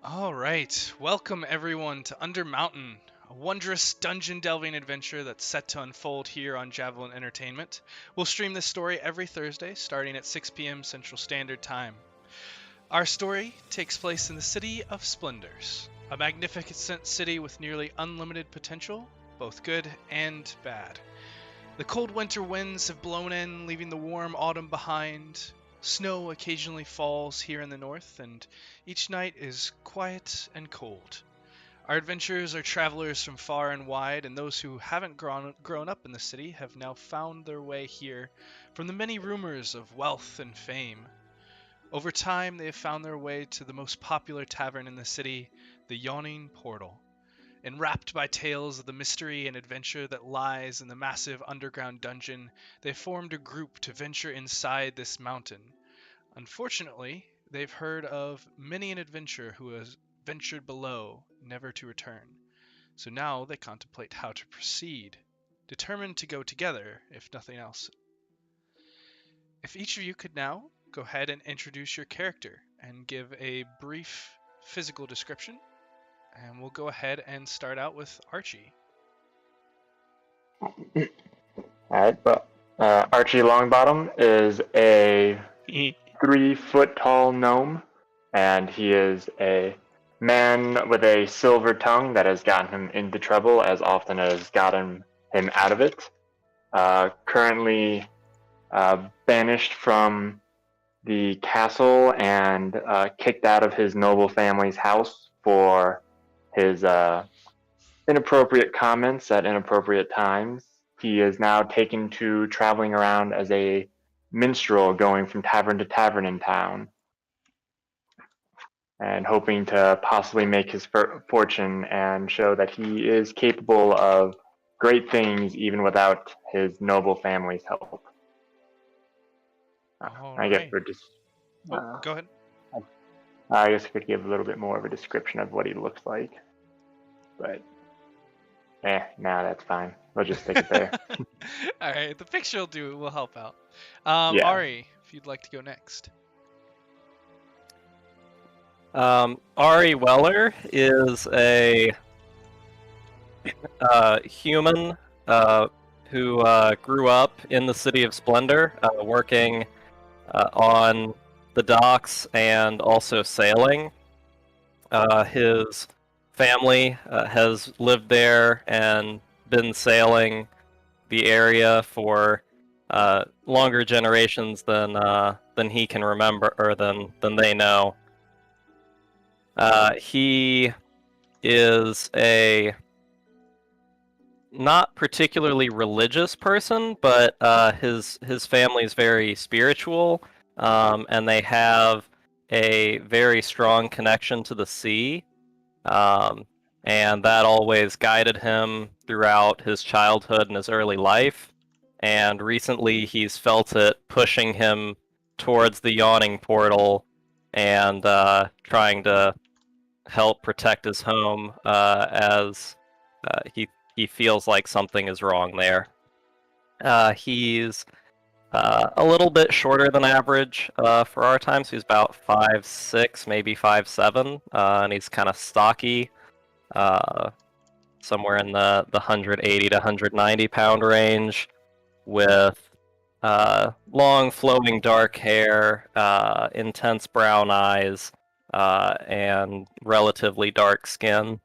All right, welcome everyone to Undermountain, a wondrous dungeon delving adventure that's set to unfold here on Javelin Entertainment. We'll stream this story every Thursday, starting at 6 p.m. Central Standard Time. Our story takes place in the City of Splendors, a magnificent city with nearly unlimited potential, both good and bad. The cold winter winds have blown in, leaving the warm autumn behind. Snow occasionally falls here in the north, and each night is quiet and cold. Our adventurers are travelers from far and wide, and those who haven't grown up in the city have now found their way here from the many rumors of wealth and fame. Over time, they have found their way to the most popular tavern in the city, the Yawning Portal. Enwrapped by tales of the mystery and adventure that lies in the massive underground dungeon, they formed a group to venture inside this mountain. Unfortunately, they've heard of many an adventurer who has ventured below, never to return. So now they contemplate how to proceed, determined to go together, if nothing else. If each of you could now go ahead and introduce your character and give a brief physical description. And we'll go ahead and start out with Archie. Alright, Archie Longbottom is a 3-foot tall gnome, and he is a man with a silver tongue that has gotten him into trouble as often as gotten him out of it. Currently banished from the castle and kicked out of his noble family's house for his inappropriate comments at inappropriate times. He is now taken to traveling around as a minstrel, going from tavern to tavern in town, and hoping to possibly make his fortune and show that he is capable of great things even without his noble family's help. I guess we're just... go ahead. I guess I could give a little bit more of a description of what he looks like. But, that's fine. We'll just stick it there. All right, the picture will help out. Yeah. Ari, if you'd like to go next. Ari Weller is a human who grew up in the City of Splendor, working on the docks and also sailing. His family has lived there and been sailing the area for longer generations than he can remember, or than they know. He is a not particularly religious person, but his family is very spiritual, and they have a very strong connection to the sea, and that always guided him throughout his childhood and his early life. And recently he's felt it pushing him towards the Yawning Portal and trying to help protect his home, as he feels like something is wrong there. He's a little bit shorter than average for our time, so he's about 5'6", maybe 5'7", and he's kind of stocky, somewhere in the 180 to 190 pound range, with long flowing dark hair, intense brown eyes, and relatively dark skin.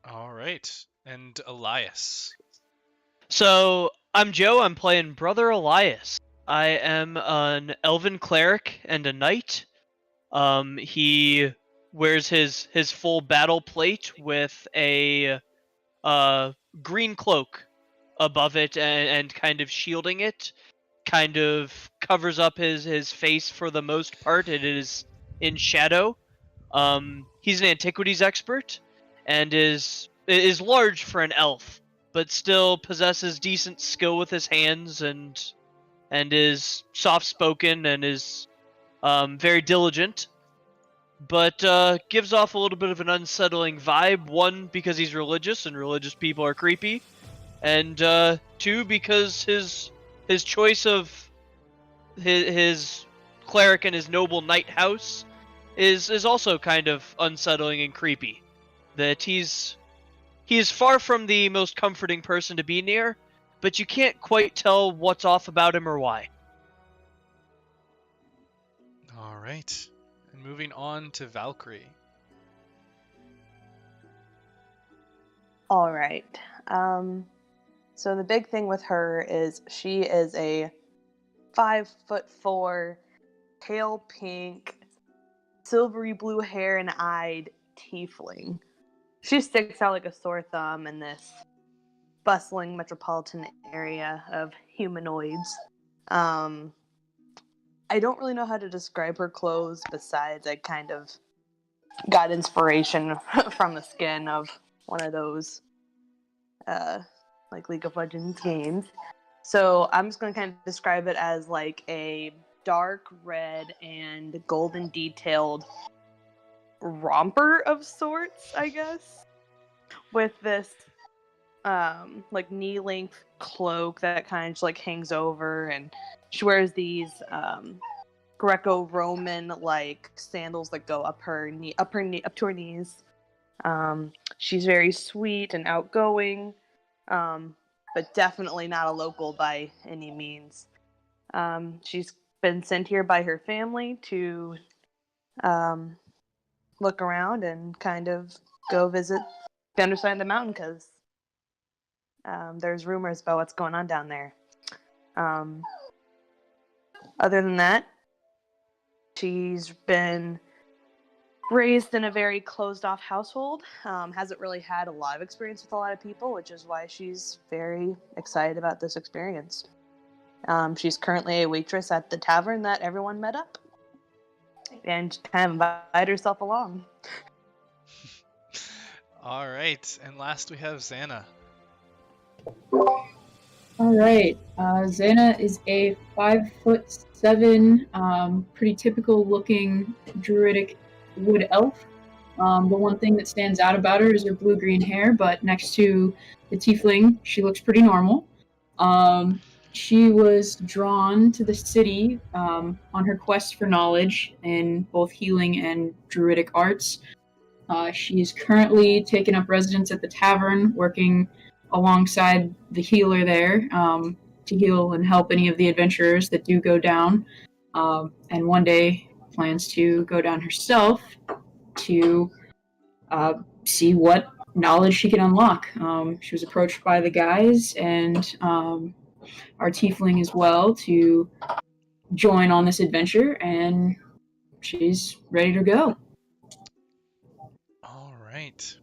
All right, and Elias. So, I'm Joe, I'm playing Brother Elias. I am an elven cleric and a knight. He wears his full battle plate with a green cloak above it and kind of shielding it. Kind of covers up his face for the most part. It is in shadow. He's an antiquities expert and is large for an elf, but still possesses decent skill with his hands and is soft-spoken and is very diligent, but gives off a little bit of an unsettling vibe. One, because he's religious and religious people are creepy, and two, because his choice of his cleric in his noble knight house is also kind of unsettling and creepy. That he is far from the most comforting person to be near, but you can't quite tell what's off about him or why. All right. And moving on to Valkyrie. All right. So the big thing with her is she is a 5'4", pale pink, silvery blue hair and eyed tiefling. She sticks out like a sore thumb in this bustling metropolitan area of humanoids. I don't really know how to describe her clothes besides I kind of got inspiration from the skin of one of those like League of Legends games. So I'm just going to kind of describe it as like a dark red and golden detailed romper of sorts, I guess, with this like knee length cloak that kind of just like hangs over, and she wears these Greco-Roman like sandals that go up to her knees. She's very sweet and outgoing, but definitely not a local by any means. She's been sent here by her family to look around and kind of go visit the underside of the mountain because there's rumors about what's going on down there. Other than that, she's been raised in a very closed-off household, hasn't really had a lot of experience with a lot of people, which is why she's very excited about this experience. She's currently a waitress at the tavern that everyone met up, and kind of invited herself along. All right. And last we have Xana. All right. Xana is a 5'7", pretty typical looking druidic wood elf. The one thing that stands out about her is her blue-green hair, but next to the tiefling, she looks pretty normal. She was drawn to the city on her quest for knowledge in both healing and druidic arts. She is currently taken up residence at the tavern, working alongside the healer there to heal and help any of the adventurers that do go down. And one day plans to go down herself to see what knowledge she can unlock. She was approached by the guys and our tiefling as well to join on this adventure, and she's ready to go. All right.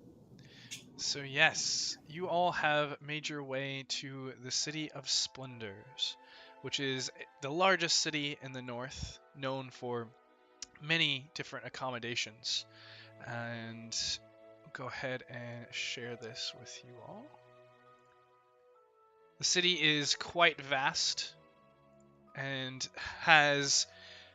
So yes, you all have made your way to the City of Splendors, which is the largest city in the north, known for many different accommodations. And I'll go ahead and share this with you all. The city is quite vast and has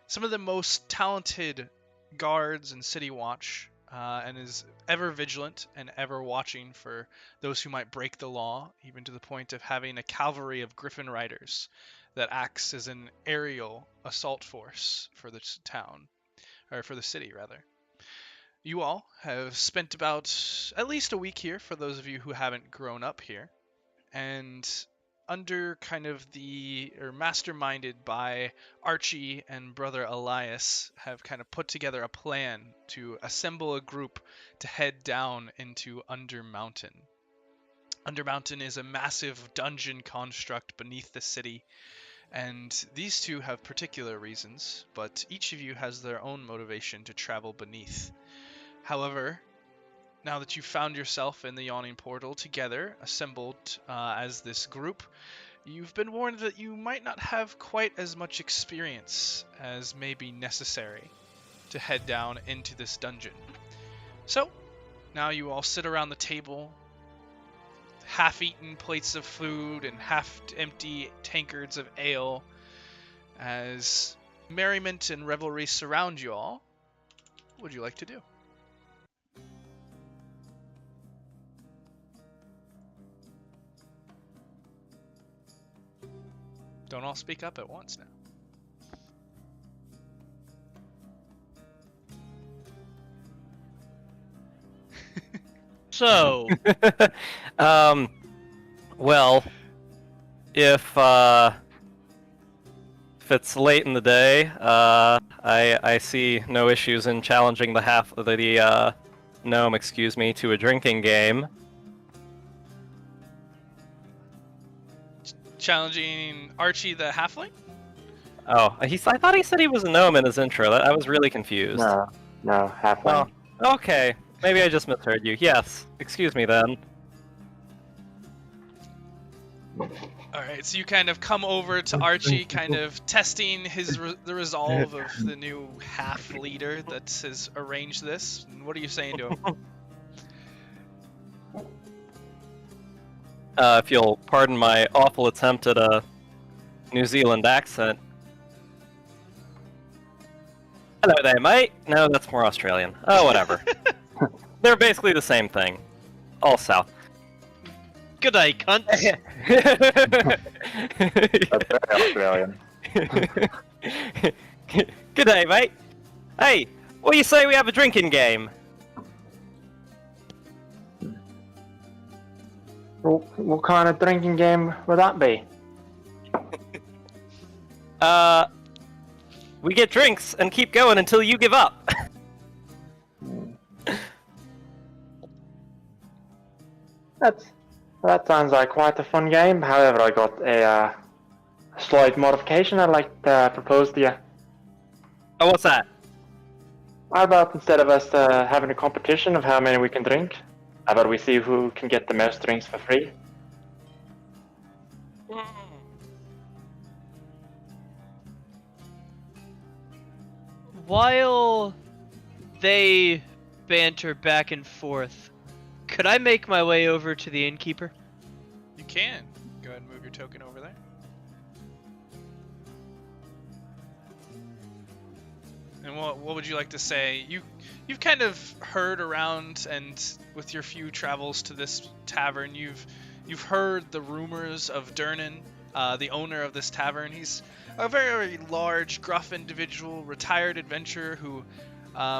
some of the most talented guards and city watch, and is ever vigilant and ever watching for those who might break the law, even to the point of having a cavalry of griffin riders that acts as an aerial assault force for the town, or for the city rather. You all have spent about at least a week here, for those of you who haven't grown up here, and under kind of or masterminded by Archie and brother Elias, have kind of put together a plan to assemble a group to head down into Undermountain. Undermountain is a massive dungeon construct beneath the city, and these two have particular reasons, but each of you has their own motivation to travel beneath. However, now that you've found yourself in the Yawning Portal together, assembled as this group, you've been warned that you might not have quite as much experience as may be necessary to head down into this dungeon. So, now you all sit around the table, half-eaten plates of food and half-empty tankards of ale, as merriment and revelry surround you all. What would you like to do? Don't all speak up at once now. So, Well, if it's late in the day, I see no issues in challenging the gnome, to a drinking game. Challenging Archie the halfling? Oh, I thought he said he was a gnome in his intro. I was really confused. No, halfling. Oh, okay. Maybe I just misheard you. Yes. Excuse me then. Alright, so you kind of come over to Archie, kind of testing the resolve of the new half leader that has arranged this. And what are you saying to him? If you'll pardon my awful attempt at a New Zealand accent. Hello there, mate. No, that's more Australian. Oh, whatever. They're basically the same thing. All south. g'day, cunt. That's very Australian. G'day, mate. Hey, what do you say we have a drinking game? What kind of drinking game would that be? We get drinks and keep going until you give up. That sounds like quite a fun game. However, I got a slight modification I'd like to propose to you. Oh, what's that? How about instead of us having a competition of how many we can drink, how about we see who can get the most drinks for free? While they banter back and forth, could I make my way over to the innkeeper? You can. Go ahead and move your token over there. And what would you like to say? You've kind of heard around, and with your few travels to this tavern, you've heard the rumors of Durnan, the owner of this tavern. He's a very, very large, gruff individual, retired adventurer who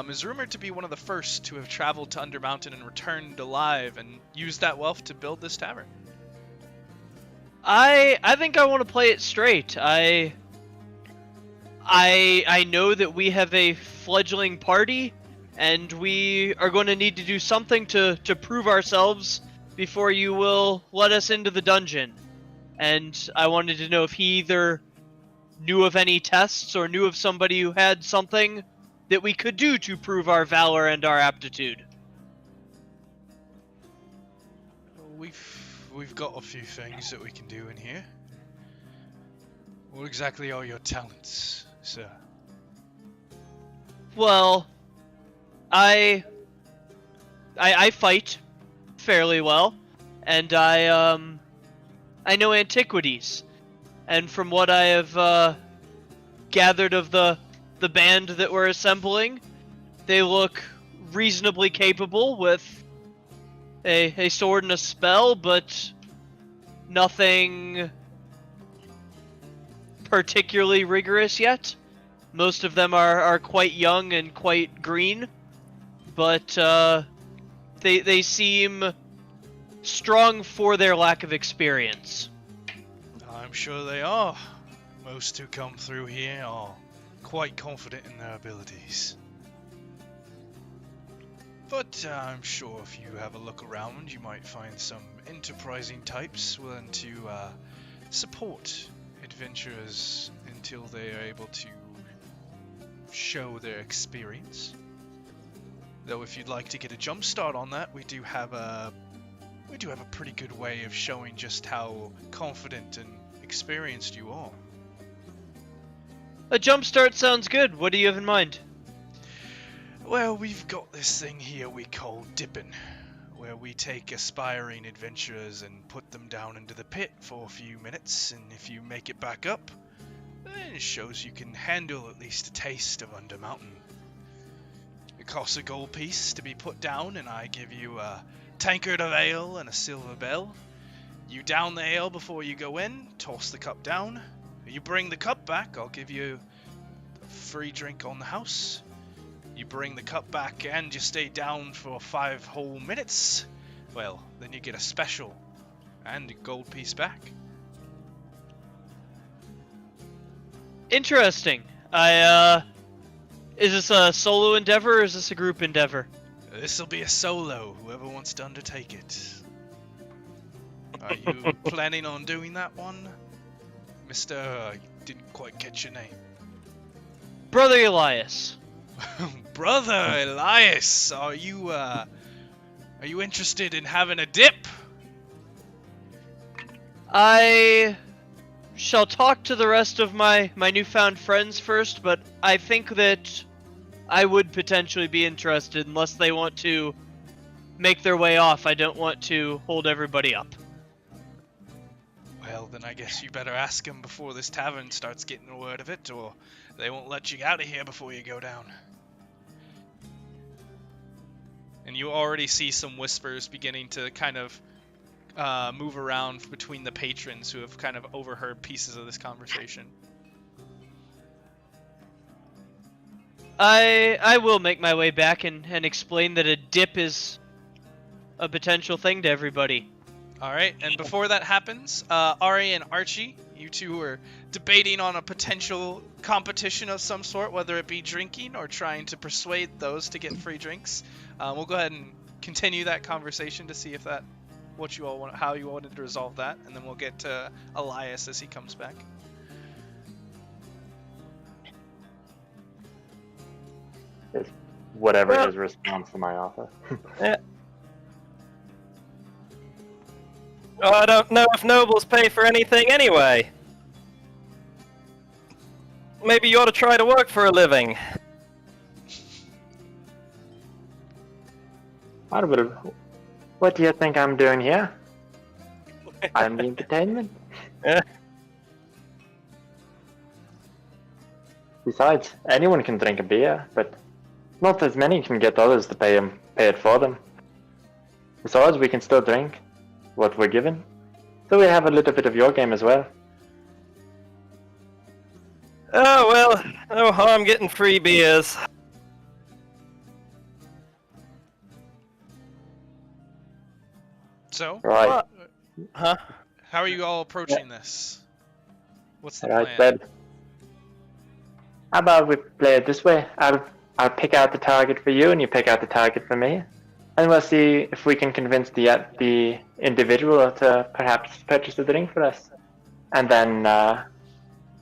is rumored to be one of the first to have traveled to Undermountain and returned alive and used that wealth to build this tavern. I think I want to play it straight. I know that we have a fledgling party, and we are going to need to do something to prove ourselves before you will let us into the dungeon. And I wanted to know if he either knew of any tests or knew of somebody who had something that we could do to prove our valor and our aptitude. We've got a few things that we can do in here. What exactly are your talents, sir? Well, I fight fairly well, and I know antiquities, and from what I have gathered of the band that we're assembling, they look reasonably capable with a sword and a spell, but nothing particularly rigorous yet. Most of them are quite young and quite green, but they seem strong for their lack of experience. I'm sure they are. Most who come through here are quite confident in their abilities. But I'm sure if you have a look around, you might find some enterprising types willing to support adventurers until they are able to show their experience. Though if you'd like to get a jump start on that, we do have a pretty good way of showing just how confident and experienced you are. A jumpstart sounds good. What do you have in mind? Well, we've got this thing here we call dipping, where we take aspiring adventurers and put them down into the pit for a few minutes, and if you make it back up, then it shows you can handle at least a taste of Undermountain. It costs a gold piece to be put down, and I give you a tankard of ale and a silver bell. You down the ale before you go in, toss the cup down. You bring the cup back, I'll give you a free drink on the house. You bring the cup back and you stay down for 5 whole minutes, well, then you get a special and a gold piece back. Interesting. Is this a solo endeavor or is this a group endeavor? This'll be a solo, whoever wants to undertake it. Are you planning on doing that one? Mr. I didn't quite catch your name. Brother Elias. Brother Elias, are you interested in having a dip? I shall talk to the rest of my newfound friends first, but I think that I would potentially be interested unless they want to make their way off. I don't want to hold everybody up. Well, then I guess you better ask them before this tavern starts getting the word of it, or they won't let you out of here before you go down. And you already see some whispers beginning to kind of move around between the patrons who have kind of overheard pieces of this conversation. I will make my way back and explain that a dip is a potential thing to everybody. Alright, and before that happens, Ari and Archie, you two are debating on a potential competition of some sort, whether it be drinking or trying to persuade those to get free drinks. We'll go ahead and continue that conversation to see if that, what you all want, how you wanted to resolve that, and then we'll get to Elias as he comes back. It's whatever his response to my offer. Yeah. Oh, I don't know if nobles pay for anything anyway. Maybe you ought to try to work for a living. What do you think I'm doing here? I'm the entertainment. Yeah. Besides, anyone can drink a beer, but not as many can get others to pay it for them. Besides, we can still drink what we're given, so we have a little bit of your game as well. Oh well, no harm getting free beers. So, Right. Huh? how are you all approaching this? What's the Right, plan? then. How about we play it this way? I'll pick out the target for you, and you pick out the target for me, and we'll see if we can convince the individual to perhaps purchase a drink for us. And then,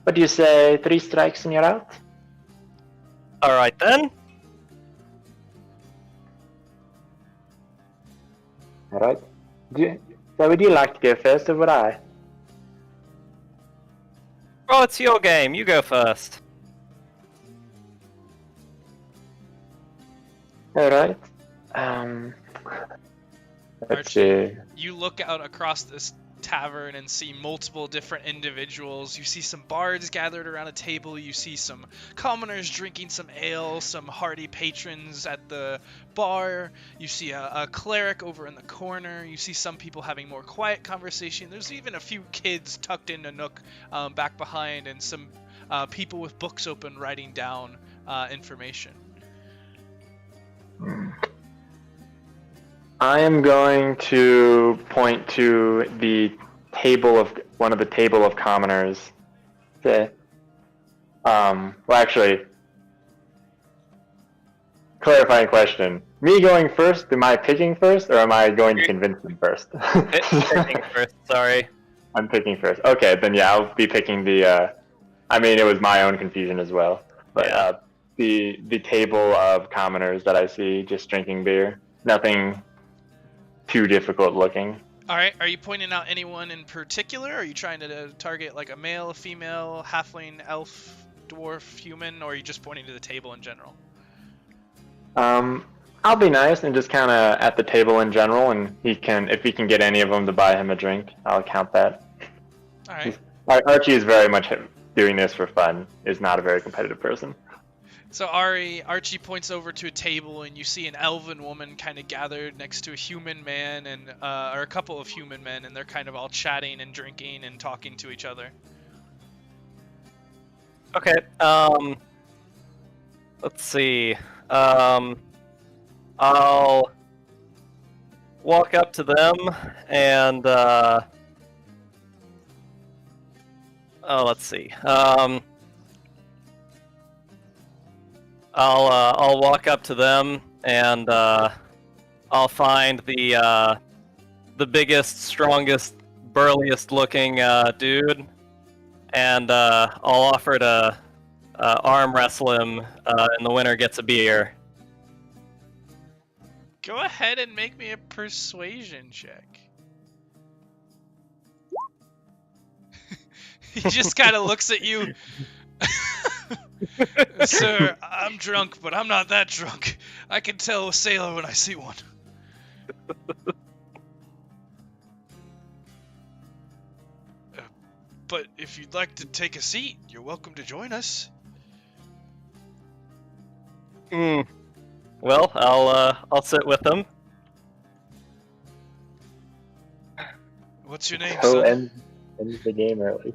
what do you say? 3 strikes and you're out. All right then. All right. So would you like to go first, or would I? Oh, it's your game. You go first. All right. Let's see. You look out across this tavern and see multiple different individuals. You see some bards gathered around a table. You see some commoners drinking some ale, some hardy patrons at the bar. You see a cleric over in the corner. You see some people having more quiet conversation. There's even a few kids tucked in a nook back behind, and some people with books open writing down information. I am going to point to one of the table of commoners. Well, actually, clarifying question. Me going first, am I picking first, or am I going to convince them first? Picking first. Sorry. I'm picking first. Okay, then yeah, I'll be picking the, I mean, it was my own confusion as well. But Yeah. The table of commoners that I see just drinking beer. Nothing too difficult looking. All right, are you pointing out anyone in particular? Are you trying to target like a male, a female, halfling, elf, dwarf, human, or are you just pointing to the table in general? I'll be nice and just kind of at the table in general, and if he can get any of them to buy him a drink, I'll count that. All right. Archie is very much doing this for fun. Is not a very competitive person. So Archie points over to a table, and you see an elven woman kind of gathered next to a human man, and or a couple of human men, and they're kind of all chatting and drinking and talking to each other. Okay. Let's see. I'll walk up to them and let's see. I'll walk up to them and I'll find the biggest, strongest, burliest looking dude, and I'll offer to arm wrestle him, and the winner gets a beer. Go ahead and make me a persuasion check. He just kind of looks at you. Sir, I'm drunk, but I'm not that drunk. I can tell a sailor when I see one. But if you'd like to take a seat, you're welcome to join us. Well, I'll sit with them. What's your name, So son? ends the game early.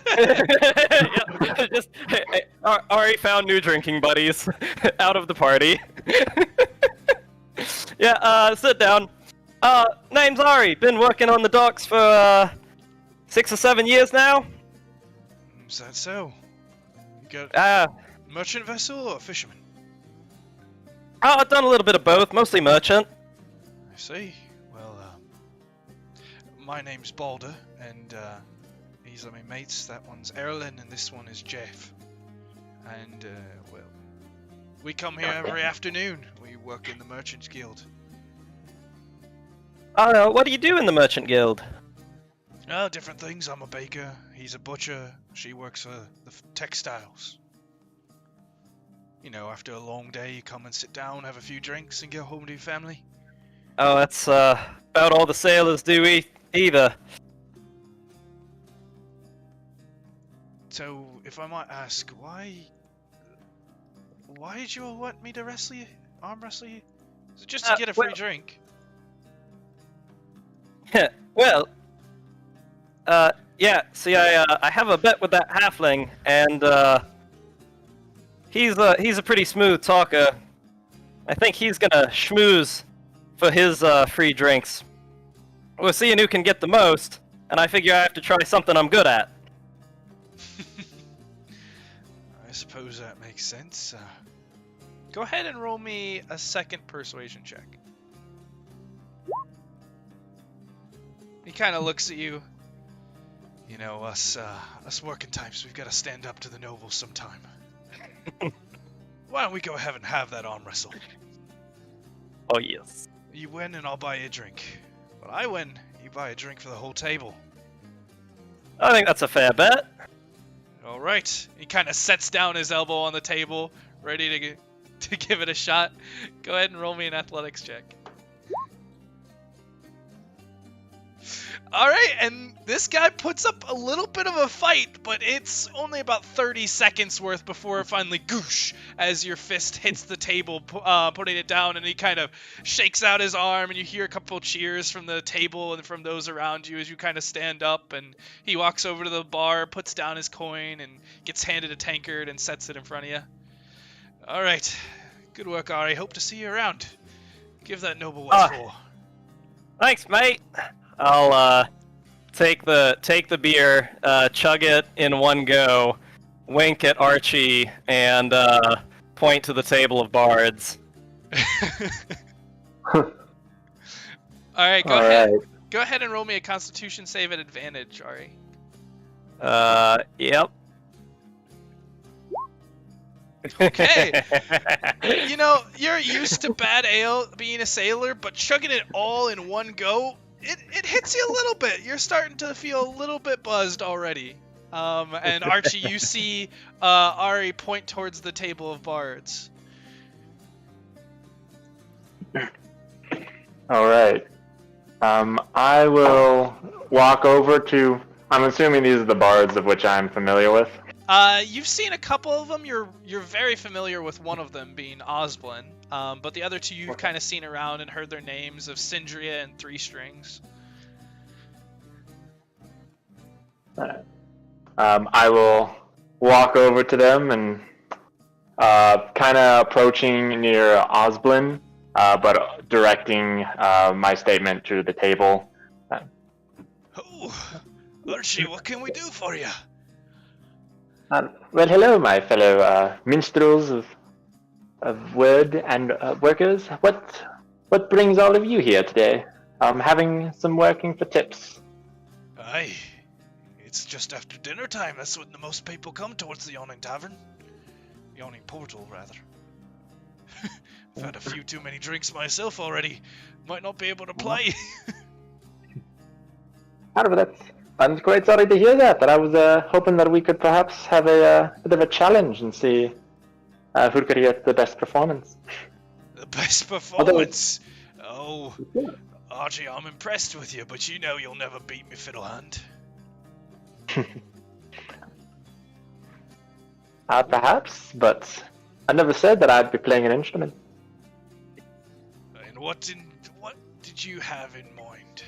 Yeah, just hey, Ari found new drinking buddies out of the party. Yeah, sit down. Name's Ari. Been working on the docks for 6 or 7 years now. Is that so? You got merchant vessel or fisherman? I've done a little bit of both, mostly merchant. I see. Well, my name's Balder, and these are my mates. That one's Erlen, and this one is Jeff. And, well, we come here every afternoon. We work in the Merchants Guild. What do you do in the Merchant Guild? Oh, different things. I'm a baker. He's a butcher. She works for the textiles. You know, after a long day, you come and sit down, have a few drinks, and go home to your family. Oh, that's about all the sailors do either. So, if I might ask, why did you all want me to wrestle you? Arm wrestle you? Is it just to get a free drink? Well, yeah. See, I have a bet with that halfling, and he's a pretty smooth talker. I think he's gonna schmooze for his free drinks. We're seeing who can get the most, and I figure I have to try something I'm good at. I suppose that makes sense. Go ahead and roll me a second persuasion check. He kind of looks at you. You know, us working types, we've got to stand up to the nobles sometime. Why don't we go ahead and have that arm wrestle? Oh yes. You win and I'll buy you a drink. But I win, you buy a drink for the whole table. I think that's a fair bet. Alright. He kind of sets down his elbow on the table, ready to give it a shot. Go ahead and roll me an athletics check. Alright, and this guy puts up a little bit of a fight, but it's only about 30 seconds worth before it finally goosh as your fist hits the table, putting it down, and he kind of shakes out his arm, and you hear a couple cheers from the table and from those around you as you kind of stand up, and he walks over to the bar, puts down his coin, and gets handed a tankard and sets it in front of you. Alright, good work, Ari. Hope to see you around. Give that noble what's for. Thanks, mate. I'll take the beer, chug it in one go, wink at Archie, and point to the table of bards. All right, go ahead. Go ahead and roll me a Constitution save at advantage, Ari. Yep. Okay. You know, you're used to bad ale being a sailor, but chugging it all in one go, it hits you a little bit. You're starting to feel a little bit buzzed already. And Archie, you see Ari point towards the table of bards. All right. I will walk over to. I'm assuming these are the bards of which I'm familiar with. You've seen a couple of them. You're very familiar with one of them being Osblin, but the other two you've kind of seen around and heard their names of Sindria and Three Strings. I will walk over to them and kind of approaching near Osblin, but directing my statement to the table. Oh, Archie, what can we do for you? Well, hello, my fellow minstrels of word and workers. What brings all of you here today? Having some working for tips. Aye, it's just after dinner time. That's when the most people come towards the Yawning Tavern. Yawning Portal, rather. I've had a few too many drinks myself already. Might not be able to play. I'm quite sorry to hear that. But I was hoping that we could perhaps have a bit of a challenge and see who could get the best performance. The best performance? Oh, Archie, I'm impressed with you, but you know you'll never beat me, fiddle hand. Perhaps, but I never said that I'd be playing an instrument. And what did you have in mind?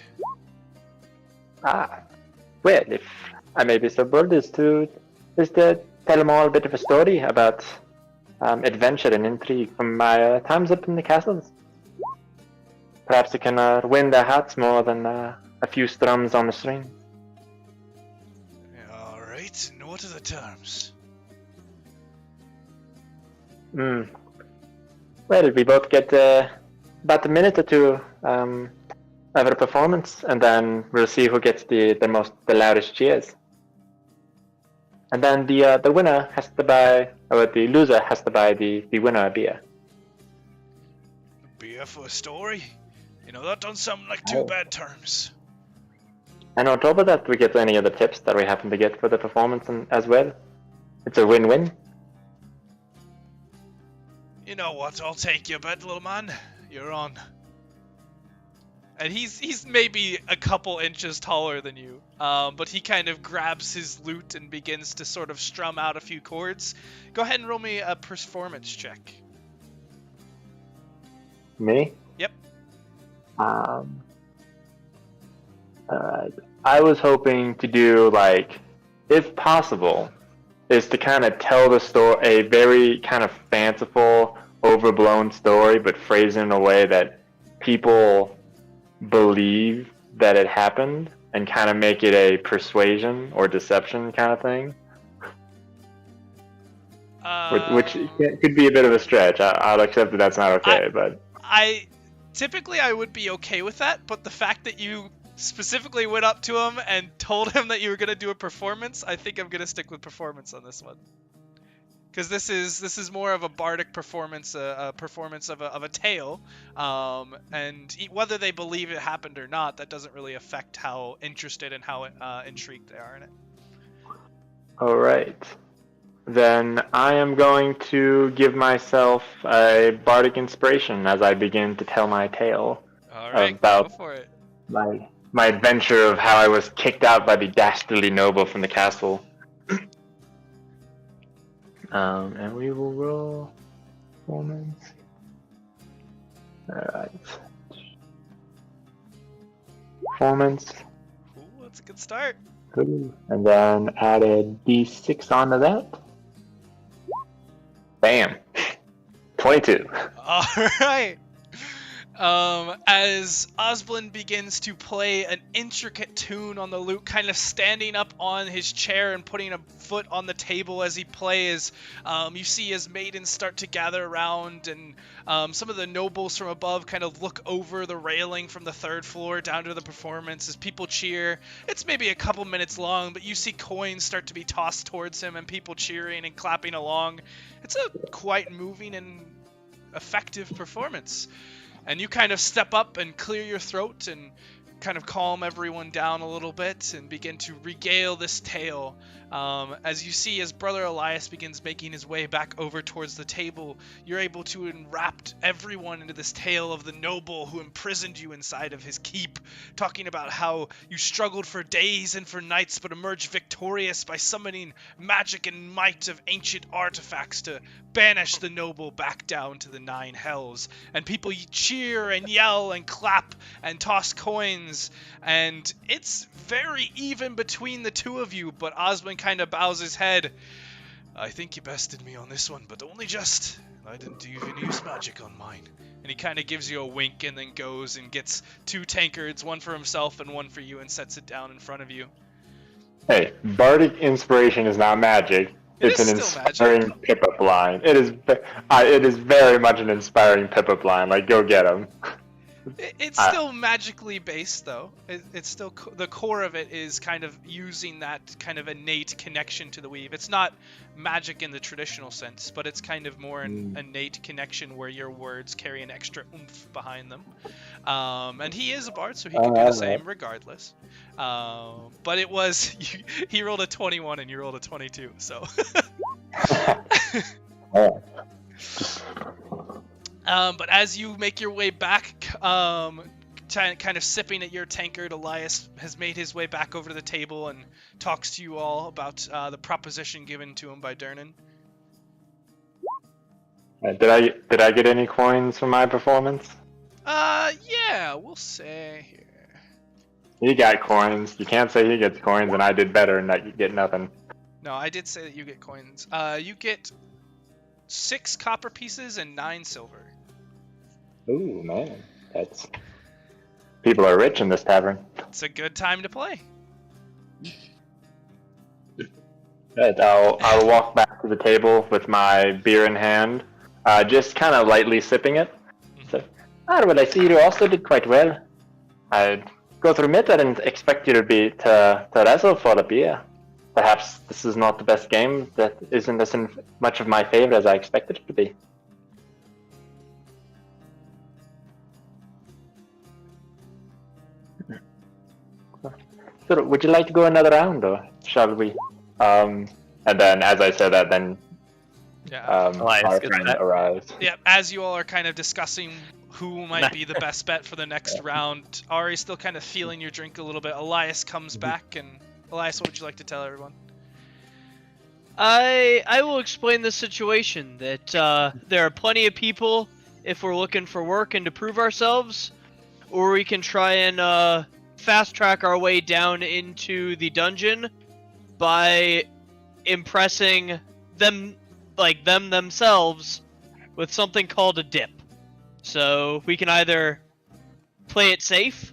Well, if I may be so bold as to tell them all a bit of a story about adventure and intrigue from my times up in the castles. Perhaps it can win their hearts more than a few strums on the string. Alright, and what are the terms? Well, we both get about a minute or two of a performance, and then we'll see who gets the loudest cheers. And then the winner has to buy, or the loser has to buy the winner a beer. A beer for a story? You know, that doesn't sound like too bad terms. And on top of that, we get any other tips that we happen to get for the performance as well. It's a win-win. You know what? I'll take your bet, little man. You're on. And he's maybe a couple inches taller than you, but he kind of grabs his lute and begins to sort of strum out a few chords. Go ahead and roll me a performance check. Me? Yep. Alright. I was hoping to do, like, if possible, is to kind of tell the story, a very kind of fanciful, overblown story, but phrase it in a way that people believe that it happened, and kind of make it a persuasion or deception kind of thing. Which could be a bit of a stretch. I'll accept that that's not okay, but... Typically I would be okay with that, but the fact that you specifically went up to him and told him that you were going to do a performance, I think I'm going to stick with performance on this one. Because this is more of a bardic performance, a performance of a tale, and whether they believe it happened or not, that doesn't really affect how interested and how intrigued they are in it. Alright. Then I am going to give myself a bardic inspiration as I begin to tell my tale. Alright, about go for it. my adventure of how I was kicked out by the dastardly noble from the castle. And we will roll performance. Alright. Performance. Ooh, that's a good start. Good. And then add a d6 onto that. Bam! 22. Alright. As Osblin begins to play an intricate tune on the lute, kind of standing up on his chair and putting a foot on the table as he plays, you see his maidens start to gather around, and some of the nobles from above kind of look over the railing from the third floor down to the performance as people cheer. It's maybe a couple minutes long, but you see coins start to be tossed towards him and people cheering and clapping along. It's a quite moving and effective performance. And you kind of step up and clear your throat and kind of calm everyone down a little bit and begin to regale this tale. As you see, as Brother Elias begins making his way back over towards the table, you're able to enwrap everyone into this tale of the noble who imprisoned you inside of his keep, talking about how you struggled for days and for nights but emerged victorious by summoning magic and might of ancient artifacts to banish the noble back down to the 9 hells. And people cheer and yell and clap and toss coins, and it's very even between the two of you, but Osmond kind of bows his head. I think you bested me on this one, but only just. I didn't even use magic on mine. And he kind of gives you a wink and then goes and gets 2 tankards, one for himself and one for you, and sets it down in front of you. Hey, bardic inspiration is not magic. It It's is an still inspiring pip-up line. It is very much an inspiring pip-up line. Like, go get him. It's still magically based, though. It's still the core of it is kind of using that kind of innate connection to the weave. It's not magic in the traditional sense, but it's kind of more an innate connection where your words carry an extra oomph behind them. And he is a bard, so he can do the same regardless. But it was he rolled a 21 and you rolled a 22, so. But as you make your way back, kind of sipping at your tankard, Elias has made his way back over to the table and talks to you all about the proposition given to him by Durnan. Did I get any coins for my performance? Yeah, we'll say here. He got coins. You can't say he gets coins and I did better and not get nothing. No, I did say that you get coins. You get 6 copper pieces and 9 silver. Ooh, man. People are rich in this tavern. It's a good time to play. Right, I'll walk back to the table with my beer in hand, just kind of lightly sipping it. So, well, I see you also did quite well. I'd go to admit I didn't expect you to wrestle for a beer. Perhaps this is not the best game that isn't as much of my favorite as I expected it to be. So, would you like to go another round, or shall we? And then, as I said that, then our friend arrives. Yeah, as you all are kind of discussing who might be the best bet for the next round, Ari's still kind of feeling your drink a little bit. Elias comes back, and Elias, what would you like to tell everyone? I will explain the situation, that there are plenty of people if we're looking for work and to prove ourselves, or we can try and fast track our way down into the dungeon by impressing them, like themselves, with something called a dip. So we can either play it safe,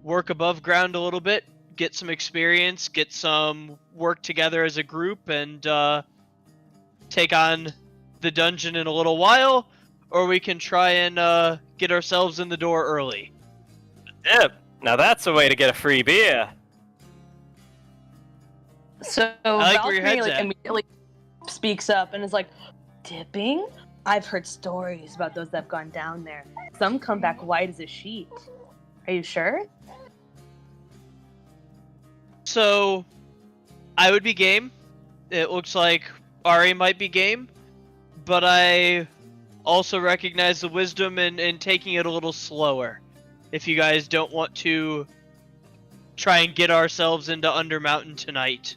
work above ground a little bit, get some experience, get some work together as a group, and take on the dungeon in a little while, or we can try and get ourselves in the door early. Dip. Now that's a way to get a free beer. So like where your Valkyrie head's at. immediately speaks up and is like, dipping? I've heard stories about those that have gone down there. Some come back white as a sheet. Are you sure? So, I would be game. It looks like Ari might be game. But I also recognize the wisdom in taking it a little slower. If you guys don't want to try and get ourselves into Undermountain tonight.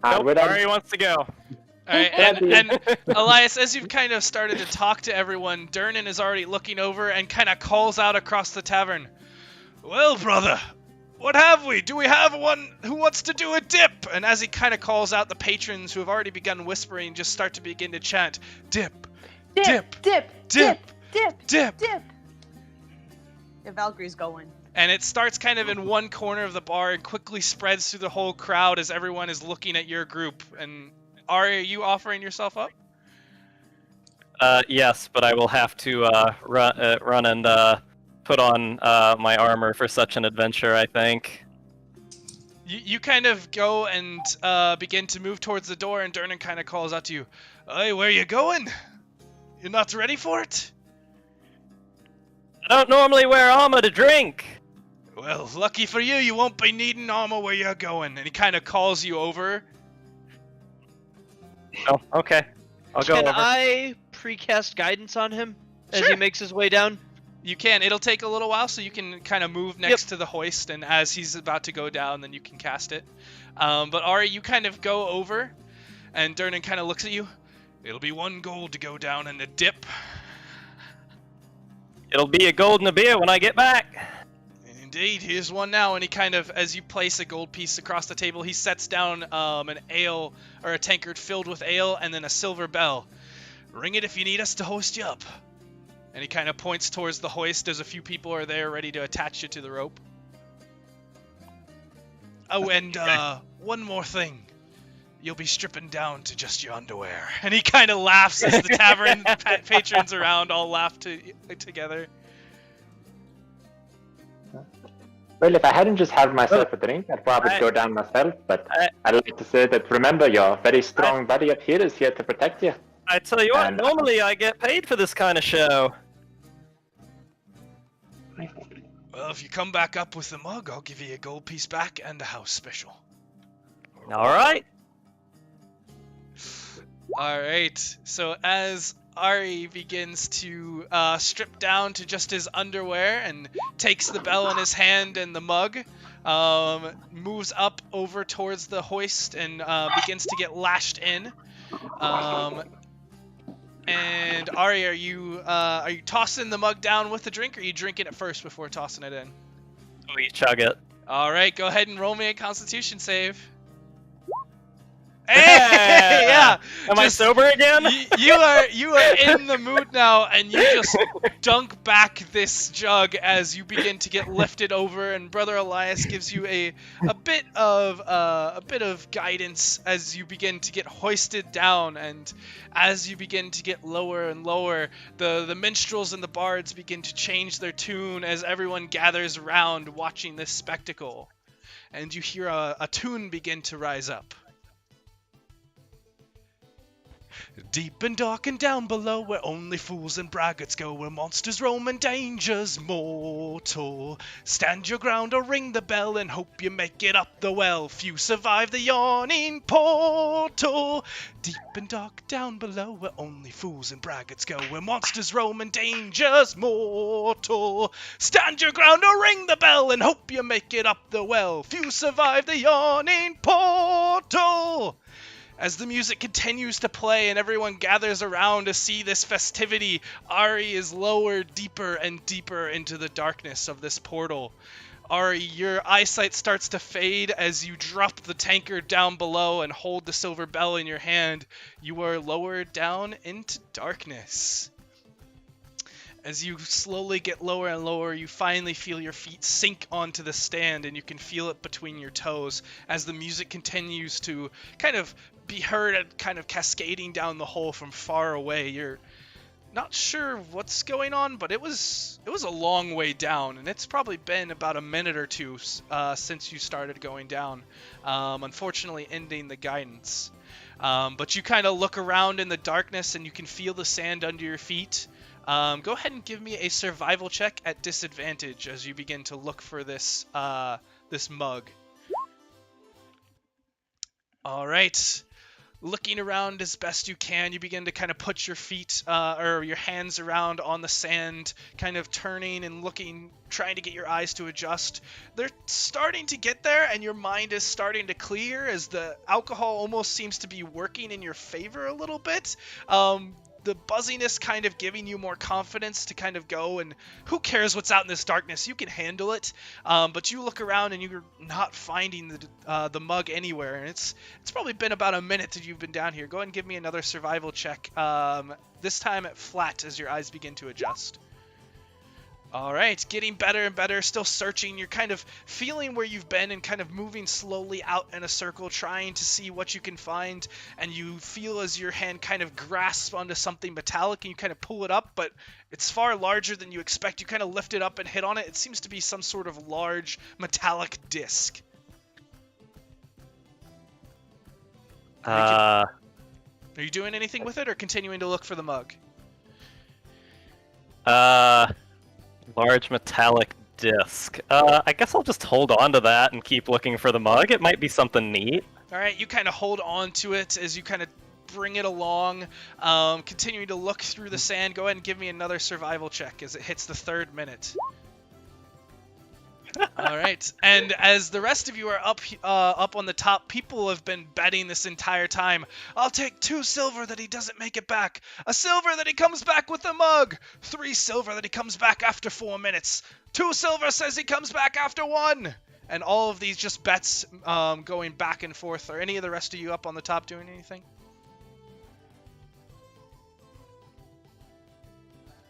Nope, Ari wants to go. Alright, and Elias, as you've kind of started to talk to everyone, Durnan is already looking over and kind of calls out across the tavern. Well, brother, what have we? Do we have one who wants to do a dip? And as he kind of calls out, the patrons who have already begun whispering just start to begin to chant, dip, Dip, dip, dip, dip, dip. dip. Yeah, Valkyrie's going. And it starts kind of in one corner of the bar and quickly spreads through the whole crowd as everyone is looking at your group. And Ari, are you offering yourself up? Yes, but I will have to run and put on my armor for such an adventure, I think. You kind of go and begin to move towards the door, and Durnan kind of calls out to you, "Hey, where you going? You're not ready for it?" I don't normally wear armor to drink. Well, lucky for you, you won't be needing armor where you're going. And he kind of calls you over. Oh, okay. I'll go Can over. I precast guidance on him as Sure. he makes his way down? You can. It'll take a little while, so you can kind of move next to the hoist, and as he's about to go down, then you can cast it. But Ari, you kind of go over, and Durnan kind of looks at you. It'll be 1 gold to go down in a dip. It'll be a gold and a beer when I get back. Indeed, here's one now, and he kind of, as you place a gold piece across the table, he sets down an ale, or a tankard filled with ale, and then a silver bell. Ring it if you need us to hoist you up. And he kind of points towards the hoist as a few people are there ready to attach you to the rope. Oh, and one more thing. You'll be stripping down to just your underwear. And he kind of laughs as the tavern patrons around all laugh together. Well, if I hadn't just had myself a drink, I'd probably go down myself, but I'd like to say that, remember, your very strong buddy up here is here to protect you. I tell you what, And- normally I get paid for this kind of show. Well, if you come back up with the mug, I'll give you a gold piece back and a house special. Alright. Alright, so as Ari begins to strip down to just his underwear and takes the bell in his hand and the mug, moves up over towards the hoist and begins to get lashed in. And Ari, are you tossing the mug down with the drink, or are you drinking it first before tossing it in? We chug it. Alright, go ahead and roll me a Constitution save. Hey, yeah. Am I sober again? You are in the mood now, and you just dunk back this jug as you begin to get lifted over, and Brother Elias gives you a bit of guidance as you begin to get hoisted down, and as you begin to get lower and lower, the minstrels and the bards begin to change their tune as everyone gathers around watching this spectacle, and you hear a tune begin to rise up. Deep and dark and down below, where only fools and braggarts go, where monsters roam and dangers mortal. Stand your ground or ring the bell and hope you make it up the well. Few survive the yawning portal. Deep and dark down below, where only fools and braggarts go, where monsters roam and dangers mortal. Stand your ground or ring the bell and hope you make it up the well. Few survive the yawning portal. As the music continues to play and everyone gathers around to see this festivity, Ari is lowered deeper and deeper into the darkness of this portal. Ari, your eyesight starts to fade as you drop the tankard down below and hold the silver bell in your hand. You are lowered down into darkness. As you slowly get lower and lower, you finally feel your feet sink onto the stand, and you can feel it between your toes as the music continues to kind of be heard and kind of cascading down the hole from far away. You're not sure what's going on, but it was a long way down, and it's probably been about a minute or two since you started going down, unfortunately ending the guidance. But you kind of look around in the darkness, and you can feel the sand under your feet. Go ahead and give me a survival check at disadvantage as you begin to look for this mug. All right. Looking around as best you can, you begin to kind of put your feet or your hands around on the sand, kind of turning and looking, trying to get your eyes to adjust. They're starting to get there, and your mind is starting to clear as the alcohol almost seems to be working in your favor a little bit. The buzziness kind of giving you more confidence to kind of go, and who cares what's out in this darkness, you can handle it. But you look around and you're not finding the mug anywhere, and it's probably been about a minute that you've been down here. Go ahead and give me another survival check, this time at flat as your eyes begin to adjust. Alright, getting better and better, still searching. You're kind of feeling where you've been and kind of moving slowly out in a circle, trying to see what you can find, and you feel as your hand kind of grasps onto something metallic and you kind of pull it up, but it's far larger than you expect. You kind of lift it up and hit on it. It seems to be some sort of large metallic disc. Are you doing anything with it or continuing to look for the mug? Large metallic disc. I guess I'll just hold on to that and keep looking for the mug. It might be something neat. Alright, you kind of hold on to it as you kind of bring it along, continuing to look through the sand. Go ahead and give me another survival check as it hits the 3rd minute. Alright, and as the rest of you are up on the top, people have been betting this entire time. I'll take 2 silver that he doesn't make it back. A silver that he comes back with the mug. 3 silver that he comes back after 4 minutes. 2 silver says he comes back after 1. And all of these just bets going back and forth. Are any of the rest of you up on the top doing anything?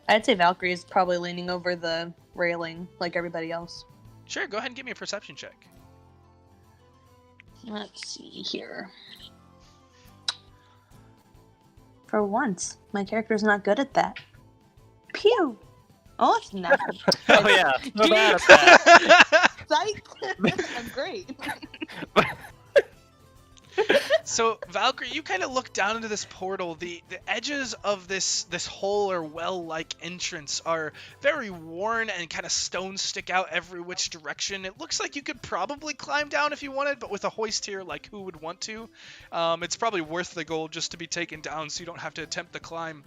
I'd say Valkyrie is probably leaning over the railing like everybody else. Sure, go ahead and give me a perception check. Let's see here. For once, my character's not good at that. Pew! Oh, it's nothing. Oh yeah, so bad at that. Psych! I'm great. So, Valkyrie, you kind of look down into this portal. The edges of this hole or well-like entrance are very worn, and kind of stones stick out every which direction. It looks like you could probably climb down if you wanted, but with a hoist here, like, who would want to? It's probably worth the gold just to be taken down so you don't have to attempt the climb.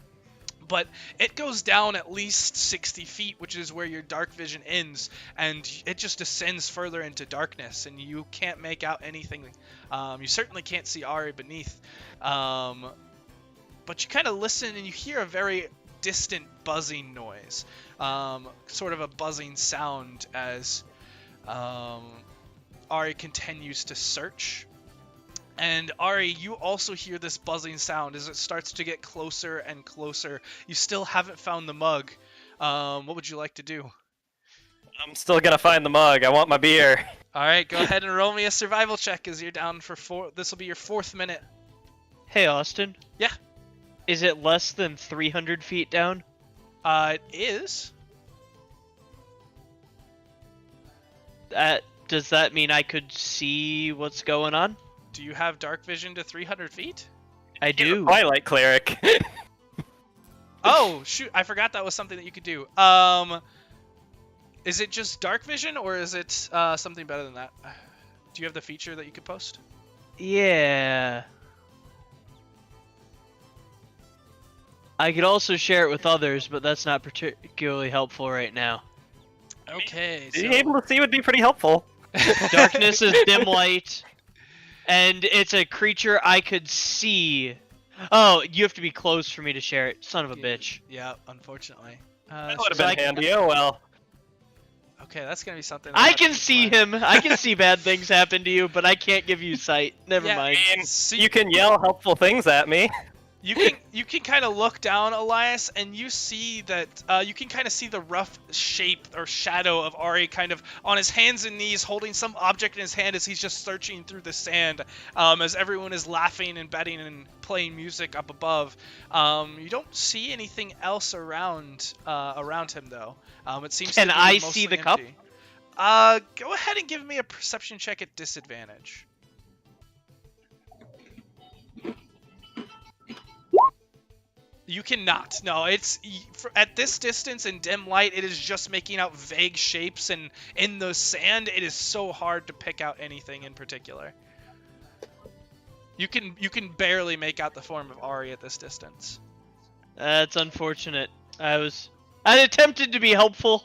But it goes down at least 60 feet, which is where your dark vision ends, and it just descends further into darkness, and you can't make out anything. You certainly can't see Ari beneath. But you kind of listen, and you hear a very distant buzzing noise, sort of a buzzing sound as Ari continues to search. And Ari, you also hear this buzzing sound as it starts to get closer and closer. You still haven't found the mug. What would you like to do? I'm still gonna find the mug. I want my beer. All right, go ahead and roll me a survival check as you're down for 4. This will be your 4th minute. Hey, Austin. Yeah? Is it less than 300 feet down? It is. Does that mean I could see what's going on? Do you have dark vision to 300 feet? I do. Twilight cleric. Oh, shoot. I forgot that was something that you could do. Is it just dark vision, or is it something better than that? Do you have the feature that you could post? Yeah. I could also share it with others, but that's not particularly helpful right now. Okay, Being able to see would be pretty helpful. Darkness is dim light, and it's a creature I could see. Oh, you have to be close for me to share it. Son of a bitch. Yeah, unfortunately. That would have been handy. Oh well. Okay, that's gonna be something. I can see him. I can see bad things happen to you, but I can't give you sight. Never mind. So You can yell helpful things at me. You can kind of look down, Elias, and you see that you can kind of see the rough shape or shadow of Ari kind of on his hands and knees holding some object in his hand as he's just searching through the sand as everyone is laughing and betting and playing music up above. You don't see anything else around him though. It seems Can to be I mostly see the cup? empty. Go ahead and give me a perception check at disadvantage. You cannot. No, it's at this distance in dim light, it is just making out vague shapes, and in the sand, it is so hard to pick out anything in particular. You can barely make out the form of Ari at this distance. That's unfortunate. I attempted to be helpful.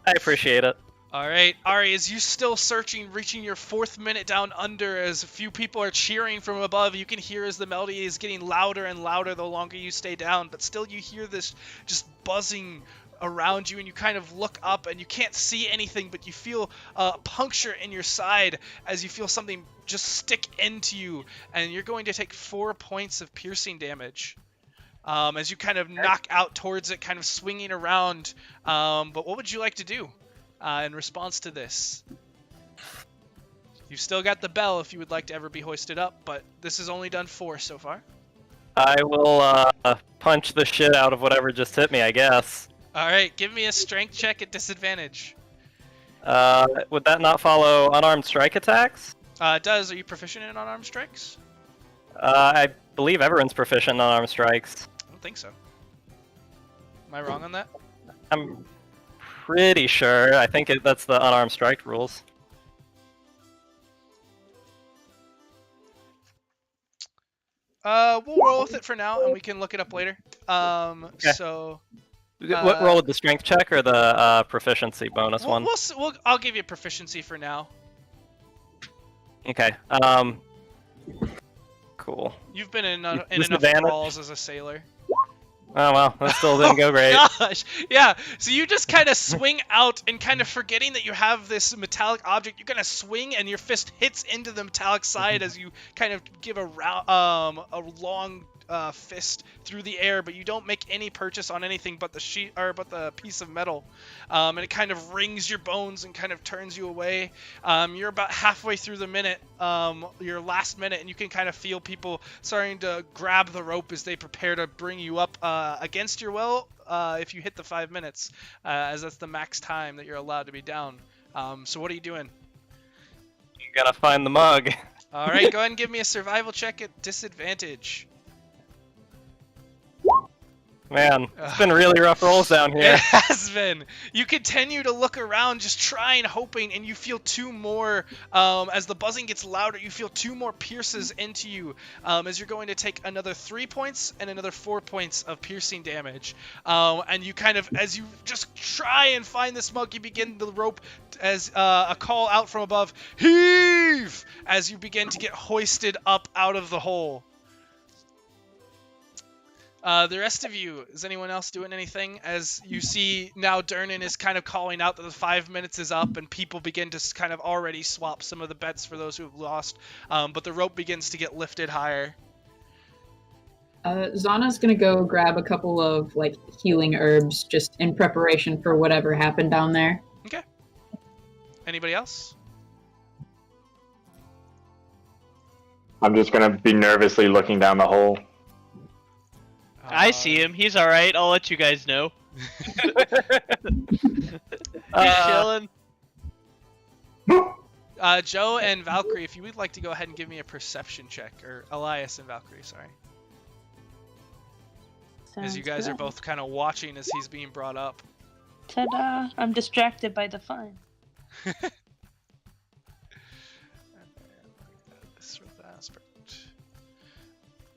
I appreciate it. All right, Ari, as you still searching, reaching your 4th minute down under, as a few people are cheering from above, you can hear as the melody is getting louder and louder the longer you stay down, but still you hear this just buzzing around you, and you kind of look up and you can't see anything, but you feel a puncture in your side as you feel something just stick into you, and you're going to take 4 points of piercing damage. As you kind of knock out towards it, kind of swinging around, but what would you like to do? In response to this, you've still got the bell if you would like to ever be hoisted up, but this has only done 4 so far. I will punch the shit out of whatever just hit me, I guess. All right, give me a strength check at disadvantage. Would that not follow unarmed strike attacks? It does. Are you proficient in unarmed strikes? I believe everyone's proficient in unarmed strikes. I don't think so. Am I wrong on that? I'm pretty sure. I think that's the unarmed strike rules. We'll roll with it for now, and we can look it up later. Okay. So. What roll with the strength check or the proficiency bonus one? I'll give you proficiency for now. Okay. Cool. You've been in enough Disadvantage? brawls as a sailor. Oh well, that still didn't go great. Gosh, yeah. So you just kind of swing out and kind of forgetting that you have this metallic object. You kind of swing and your fist hits into the metallic side as you kind of give a long fist through the air, but you don't make any purchase on anything but the piece of metal, and it kind of rings your bones and kind of turns you away. You're about halfway through the minute, your last minute, and you can kind of feel people starting to grab the rope as they prepare to bring you up against your will. If you hit the 5 minutes, as that's the max time that you're allowed to be down. So what are you doing? You gotta find the mug. All right, go ahead and give me a survival check at disadvantage. Man, it's been really rough rolls down here. It has been. You continue to look around, just trying, hoping, and you feel two more, as the buzzing gets louder, you feel two more pierces into you, as you're going to take another 3 points and another 4 points of piercing damage. And you kind of, as you just try and find this mug, you begin the rope as a call out from above, heave, as you begin to get hoisted up out of the hole. The rest of you, is anyone else doing anything? As you see now, Durnan is kind of calling out that the 5 minutes is up, and people begin to kind of already swap some of the bets for those who have lost. But the rope begins to get lifted higher. Zana's gonna go grab a couple of like healing herbs, just in preparation for whatever happened down there. Okay. Anybody else? I'm just gonna be nervously looking down the hole. I see him. He's all right. I'll let you guys know. He's chilling. Joe and Valkyrie, if you would like to go ahead and give me a perception check, or Elias and Valkyrie, sorry. As you guys are both kind of watching as he's being brought up. Ta-da! I'm distracted by the fun.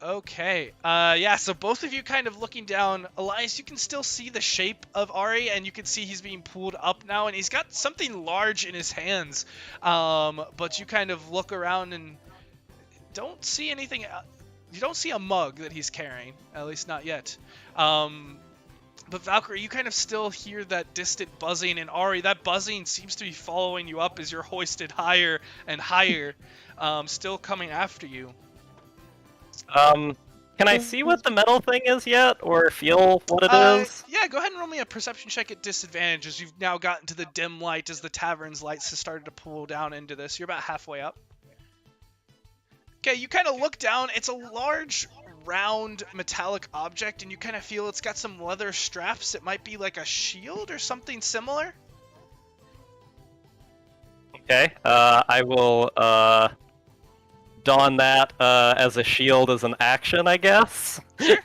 Okay, yeah, so both of you kind of looking down. Elias, you can still see the shape of Ari, and you can see he's being pulled up now, and he's got something large in his hands. But you kind of look around and don't see anything. You don't see a mug that he's carrying, at least not yet. But Valkyrie, you kind of still hear that distant buzzing, and Ari, that buzzing seems to be following you up as you're hoisted higher and higher, still coming after you. Can I see what the metal thing is yet, or feel what it is? Yeah, go ahead and roll me a perception check at disadvantage, as you've now gotten to the dim light as the tavern's lights have started to pull down into this. You're about halfway up. Okay, you kind of look down. It's a large, round, metallic object, and you kind of feel it's got some leather straps. It might be like a shield or something similar. Okay, I will, don that as a shield as an action, I guess. Sure.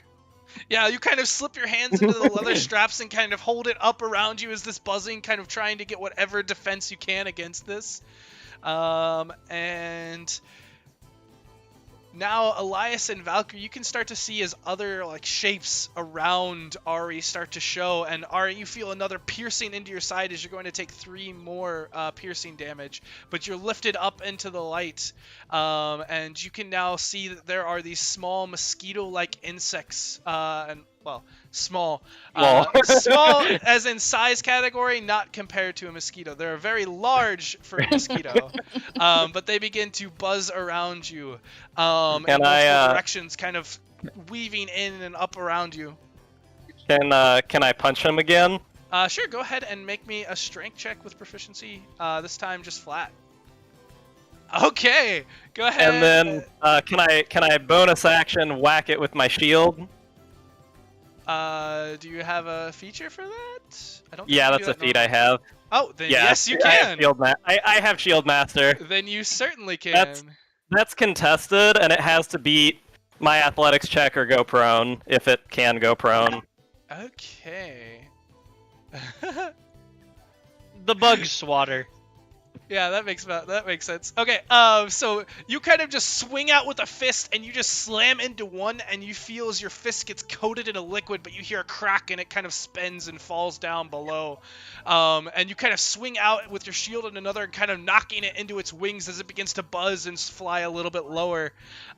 Yeah, you kind of slip your hands into the leather straps and kind of hold it up around you as this buzzing, kind of trying to get whatever defense you can against this. And now Elias and Valkyrie, you can start to see as other like shapes around Ari start to show, and Ari, you feel another piercing into your side as you're going to take 3 more piercing damage, but you're lifted up into the light, and you can now see that there are these small mosquito-like insects, and well, small as in size category, not compared to a mosquito. They're very large for a mosquito, but they begin to buzz around you in multiple directions, kind of weaving in and up around you. Can I punch him again? Sure, go ahead and make me a strength check with proficiency, this time just flat. Okay, go ahead. And then can I bonus action whack it with my shield? Do you have a feature for that? I don't. Yeah, that's a feat I have. Oh, then yeah, yes, you can. I have Shield Master. Then you certainly can. That's contested, and it has to beat my athletics check or go prone, if it can go prone. Okay. The bug swatter. Yeah, that makes sense. Okay, so you kind of just swing out with a fist, and you just slam into one, and you feel as your fist gets coated in a liquid, but you hear a crack, and it kind of spins and falls down below. And you kind of swing out with your shield in another, kind of knocking it into its wings as it begins to buzz and fly a little bit lower.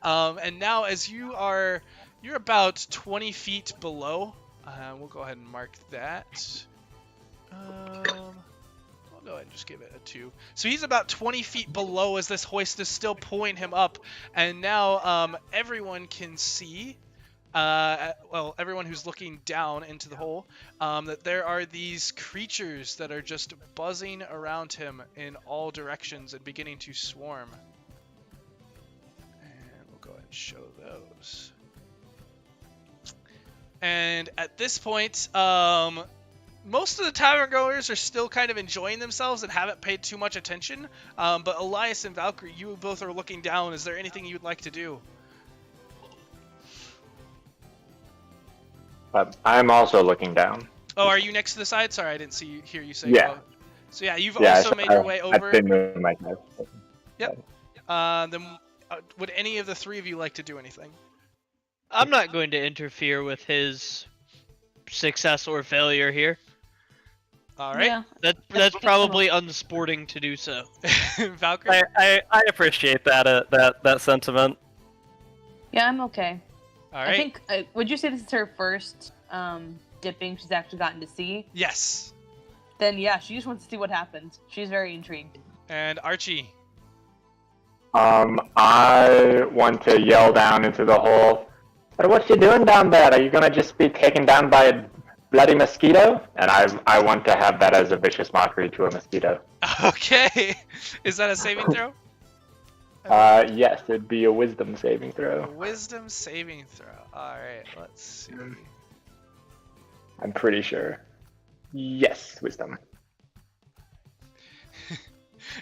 And now, as you're about 20 feet below. We'll go ahead and mark that. Go ahead and just give it a 2. So he's about 20 feet below as this hoist is still pulling him up, and now everyone can see well, everyone who's looking down into the hole, that there are these creatures that are just buzzing around him in all directions and beginning to swarm. And we'll go ahead and show those. And at this point, most of the tavern goers are still kind of enjoying themselves and haven't paid too much attention. But Elias and Valkyrie, you both are looking down. Is there anything you'd like to do? I'm also looking down. Oh, are you next to the side? Sorry, I didn't hear you say. Yeah. So yeah, you've also made your way over. I've been moving my head. Yep. Then would any of the three of you like to do anything? I'm not going to interfere with his success or failure here. All right. Yeah. That's probably unsporting to do so. Valkyrie? I appreciate that sentiment. Yeah, I'm okay. All right. I think, would you say this is her first dipping she's actually gotten to see? Yes. Then yeah, she just wants to see what happens. She's very intrigued. And Archie? I want to yell down into the hole. What you doing down there? Are you gonna just be taken down by a bloody mosquito? And I want to have that as a vicious mockery to a mosquito. Okay. Is that a saving throw? Yes, it'd be a wisdom saving throw. Wisdom saving throw. All right, let's see. I'm pretty sure. Yes, wisdom.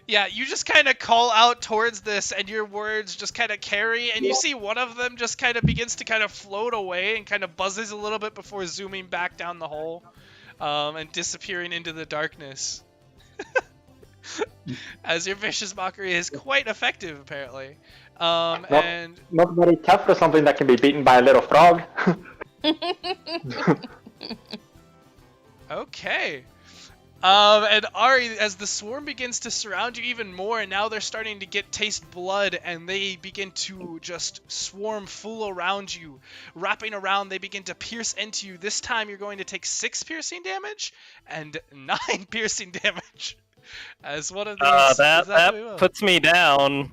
Yeah, you just kind of call out towards this, and your words just kind of carry, and you see one of them just kind of begins to kind of float away and kind of buzzes a little bit before zooming back down the hole and disappearing into the darkness. As your vicious mockery is quite effective, apparently. And not very tough for something that can be beaten by a little frog. okay. And Ari, as the swarm begins to surround you even more, and now they're starting to taste blood, and they begin to just swarm full around you. Wrapping around, they begin to pierce into you. This time you're going to take 6 piercing damage and 9 piercing damage. As one of these... that puts me down.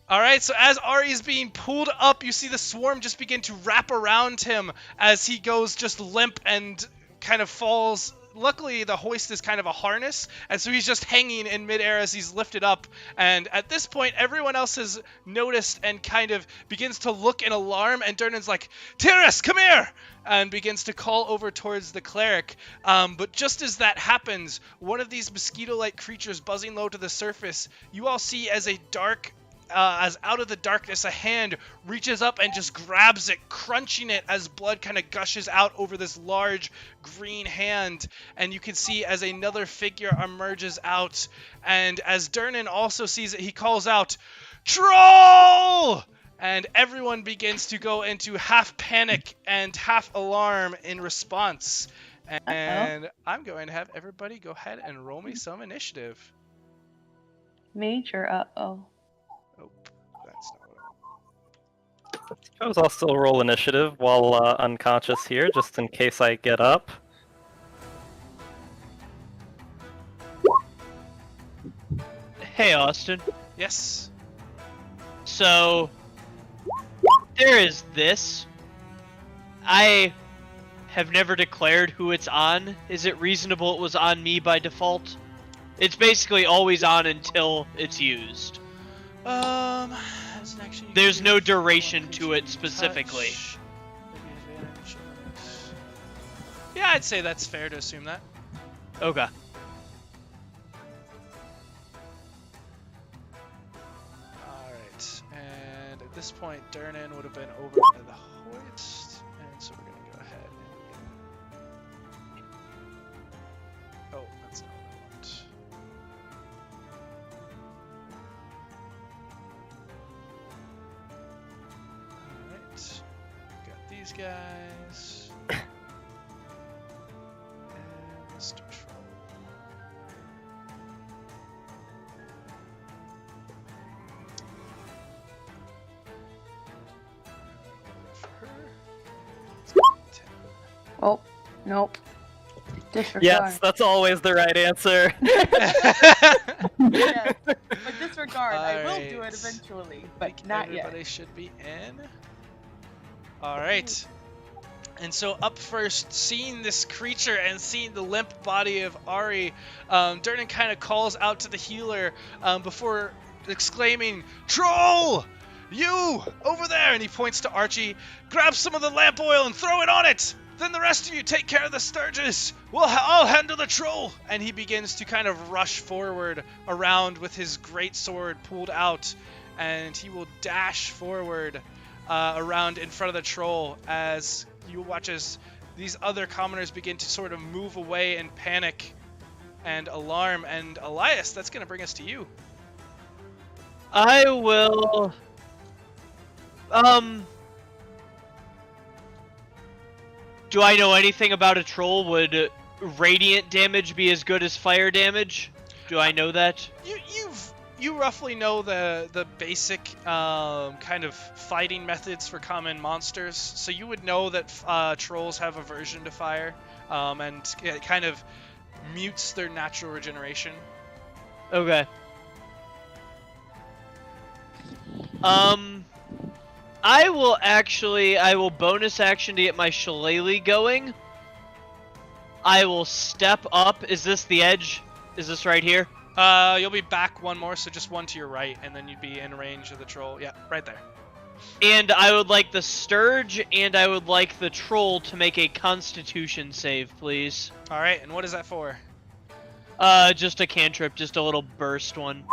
Alright, so as Ari is being pulled up, you see the swarm just begin to wrap around him as he goes just limp and kind of falls. Luckily, the hoist is kind of a harness, and so he's just hanging in midair as he's lifted up. And at this point, everyone else has noticed and kind of begins to look in alarm, and Durnan's like, Tyrus, come here! And begins to call over towards the cleric. But just as that happens, one of these mosquito-like creatures buzzing low to the surface, you all see as a dark... as out of the darkness, a hand reaches up and just grabs it, crunching it as blood kind of gushes out over this large green hand. And you can see as another figure emerges out. And as Durnan also sees it, he calls out, Troll! And everyone begins to go into half panic and half alarm in response. And I'm going to have everybody go ahead and roll me some initiative. Major uh-oh. Oh, that's not what I want. I suppose I'll still roll initiative while unconscious here, just in case I get up. Hey, Austin. Yes. So, there is this. I have never declared who it's on. Is it reasonable it was on me by default? It's basically always on until it's used. There's no duration to it specifically. Yeah, I'd say that's fair to assume that. Okay. Alright, and at this point, Durnan would have been over to the hoist, and so we're gonna go ahead and... Oh, that's not what I want. Alright, got these guys. And Mr. Troll. Oh, nope. Disregard. Yes, that's always the right answer. Yes, but disregard. I will do it Alright. eventually, I but think not everybody yet. should be in. Alright. And so up first, seeing this creature and seeing the limp body of Ari, Durnan kind of calls out to the healer before exclaiming, "Troll! You! Over there!" And he points to Archie. "Grab some of the lamp oil and throw it on it! Then the rest of you take care of the Sturgis! I'll handle the troll!" And he begins to kind of rush forward around with his great sword pulled out. And he will dash forward around in front of the troll as you watch as these other commoners begin to sort of move away in panic and alarm. And Elias, that's going to bring us to you. I will... Do I know anything about a troll? Would radiant damage be as good as fire damage? Do I know that? You roughly know the basic kind of fighting methods for common monsters, so you would know that trolls have aversion to fire, and it kind of mutes their natural regeneration. Okay. I will bonus action to get my shillelagh going. I will step up. Is this the edge? Is this right here? You'll be back one more, so just one to your right, and then you'd be in range of the troll. Yeah, right there. And I would like the Sturge, and I would like the troll to make a Constitution save, please. All right, and what is that for? Just a cantrip, just a little burst one.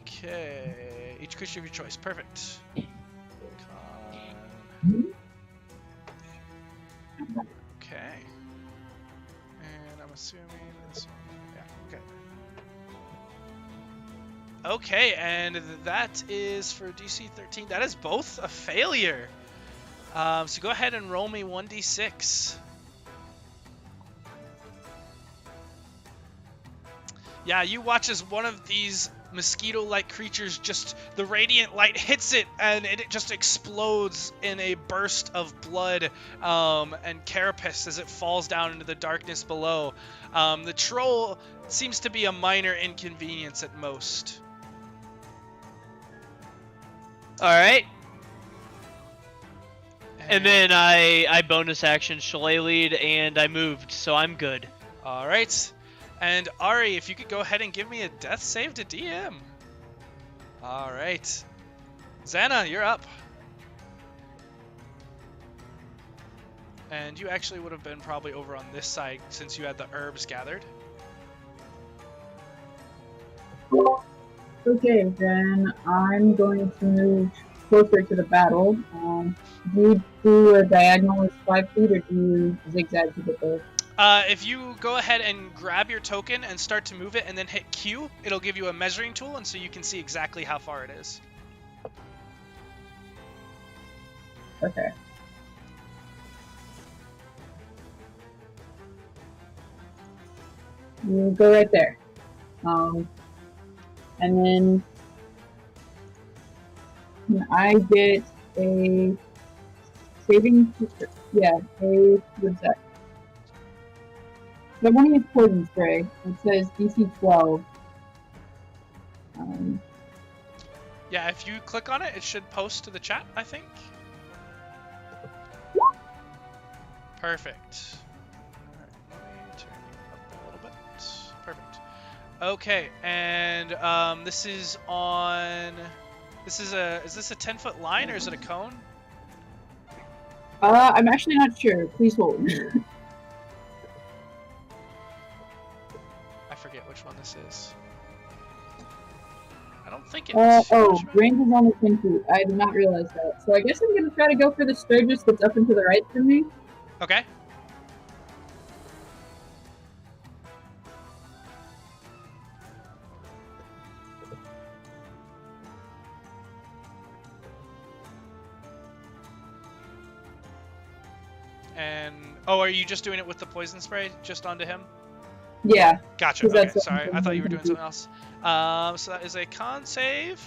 Okay, each creature of your choice. Perfect. Okay. And I'm assuming this one. Yeah, okay. Okay, and that is for DC 13. That is both a failure. So go ahead and roll me 1d6. Yeah, you watch as one of these mosquito-like creatures, just the radiant light hits it and it just explodes in a burst of blood and carapace as it falls down into the darkness below. The troll seems to be a minor inconvenience at most. Alright. And then I bonus action shillelaghed and I moved, so I'm good. Alright. And Ari, if you could go ahead and give me a death save to DM. Alright. Xana, you're up. And you actually would have been probably over on this side since you had the herbs gathered. Okay, then I'm going to move closer to the battle. Do you do a diagonal as 5 feet, or do you zigzag to get there? If you go ahead and grab your token and start to move it and then hit Q, it'll give you a measuring tool, and so you can see exactly how far it is. Okay. You go right there. And then can I get a saving? Yeah, what's that? The one is poison spray. It says DC 12. Yeah, if you click on it, it should post to the chat, I think. Perfect. Alright, let me turn you up a little bit. Perfect. Okay, and this is on... is this a 10-foot line, or is it a cone? I'm actually not sure. Please hold. I forget which one this is. I don't think it's... range is only 10 feet. I did not realize that. So I guess I'm going to try to go for the Sturgis that's up and to the right from me. Okay. And... oh, are you just doing it with the poison spray just onto him? Yeah. Gotcha. Okay, sorry. I thought you were doing something else. So that is a con save.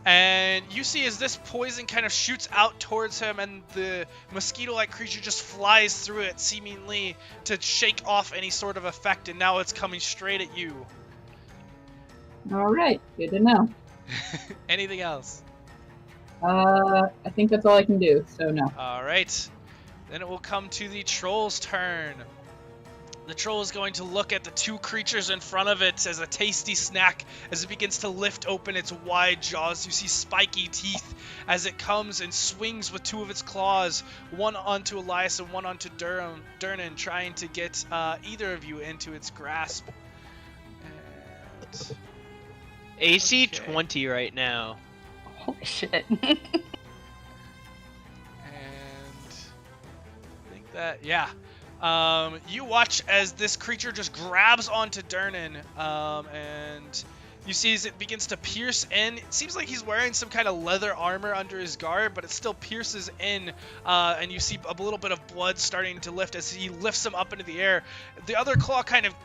And you see as this poison kind of shoots out towards him, and the mosquito-like creature just flies through it, seemingly to shake off any sort of effect, and now it's coming straight at you. Alright, good to know. Anything else? I think that's all I can do, so no. Alright. Then it will come to the troll's turn. The troll is going to look at the two creatures in front of it as a tasty snack as it begins to lift open its wide jaws. You see spiky teeth as it comes and swings with two of its claws, one onto Elias and one onto Durnan, trying to get either of you into its grasp. And... AC Okay. 20 right now. Holy shit. And I think that, yeah. You watch as this creature just grabs onto Durnan, and you see as it begins to pierce in. It seems like he's wearing some kind of leather armor under his garb, but it still pierces in, and you see a little bit of blood starting to lift as he lifts him up into the air. The other claw kind of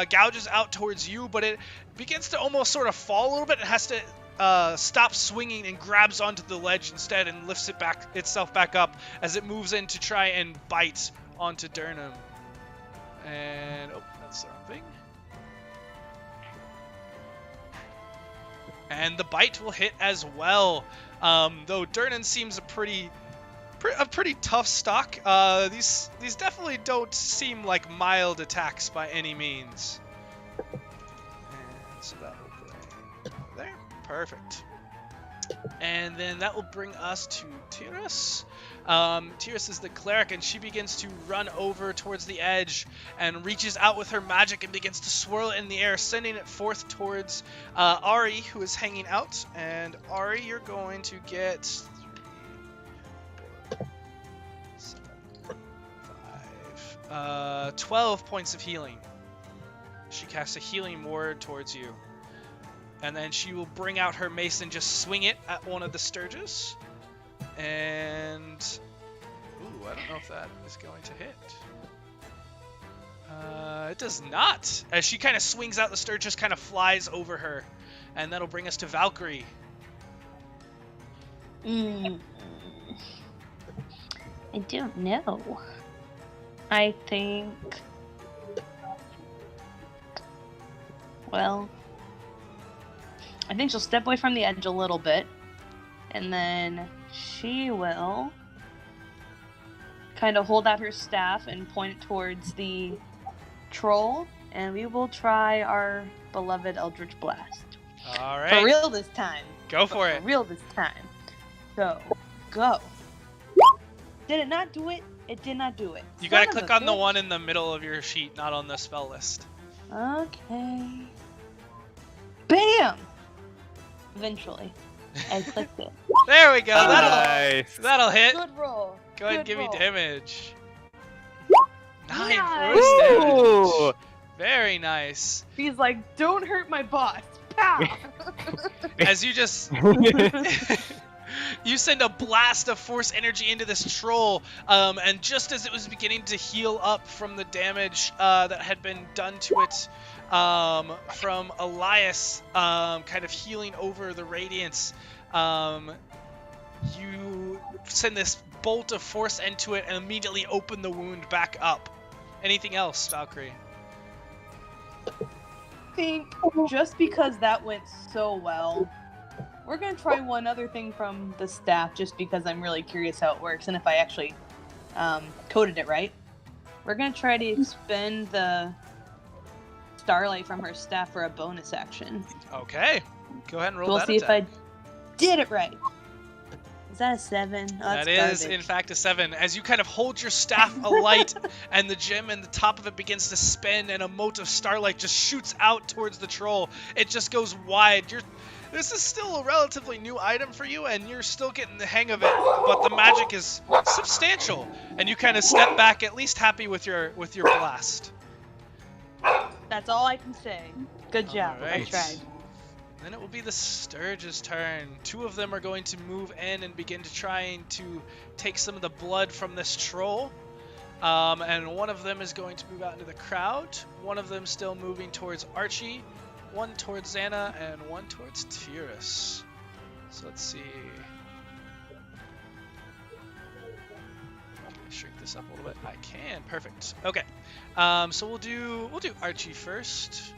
gouges out towards you, but it begins to almost sort of fall a little bit. It has to stop swinging and grabs onto the ledge instead and lifts itself back up as it moves in to try and bite onto Durnan. And oh, that's the wrong thing. And the bite will hit as well. Though Durnan seems a pretty tough stock. These definitely don't seem like mild attacks by any means. And so that will bring there. Perfect. And then that will bring us to Tiras. Tiras is the cleric, and she begins to run over towards the edge and reaches out with her magic and begins to swirl it in the air, sending it forth towards Ari, who is hanging out. And Ari, you're going to get 3, 4, 7, 5, 12 points of healing. She casts a healing word towards you. And then she will bring out her mace and just swing it at one of the Sturges. And... ooh, I don't know if that is going to hit. It does not. As she kind of swings out, the Sturgis kind of flies over her. And that'll bring us to Valkyrie. I don't know. I think... well... I think she'll step away from the edge a little bit. And then she will kind of hold out her staff and point it towards the troll. And we will try our beloved Eldritch Blast. All right. For real this time. Go for it. For real this time. So, go. Did it not do it? It did not do it. You gotta Son of click a on the bitch. one in the middle of your sheet, not on the spell list. Okay. Bam! Eventually. I clicked it. There we go. Nice. That'll hit. Good roll. Go ahead and Good give me roll. damage. 9 Nice. force damage. Ooh. Very nice. He's like, don't hurt my boss. Pow! As you just... you send a blast of force energy into this troll, and just as it was beginning to heal up from the damage that had been done to it from Elias, kind of healing over the radiance, you send this bolt of force into it and immediately open the wound back up. Anything else, Valkyrie? I think just because that went so well, we're going to try one other thing from the staff just because I'm really curious how it works and if I actually coded it right. We're going to try to expend the starlight from her staff for a bonus action. Okay. Go ahead and roll We'll that see attack. if I did it right. Is that a 7? Oh, That that's is, garbage. in fact, a 7. As you kind of hold your staff alight, and the gem in the top of it begins to spin, and a mote of starlight just shoots out towards the troll. It just goes wide. This is still a relatively new item for you, and you're still getting the hang of it, but the magic is substantial, and you kind of step back, at least happy with your blast. That's all I can say. Good job. I Alright. tried. Then it will be the Sturge's turn. 2 of them are going to move in and begin to trying to take some of the blood from this troll. And one of them is going to move out into the crowd. One of them still moving towards Archie. One towards Xana, and one towards Tiras. So let's see. Can I shrink this up a little bit? I can. Perfect. Okay. So we'll do Archie first.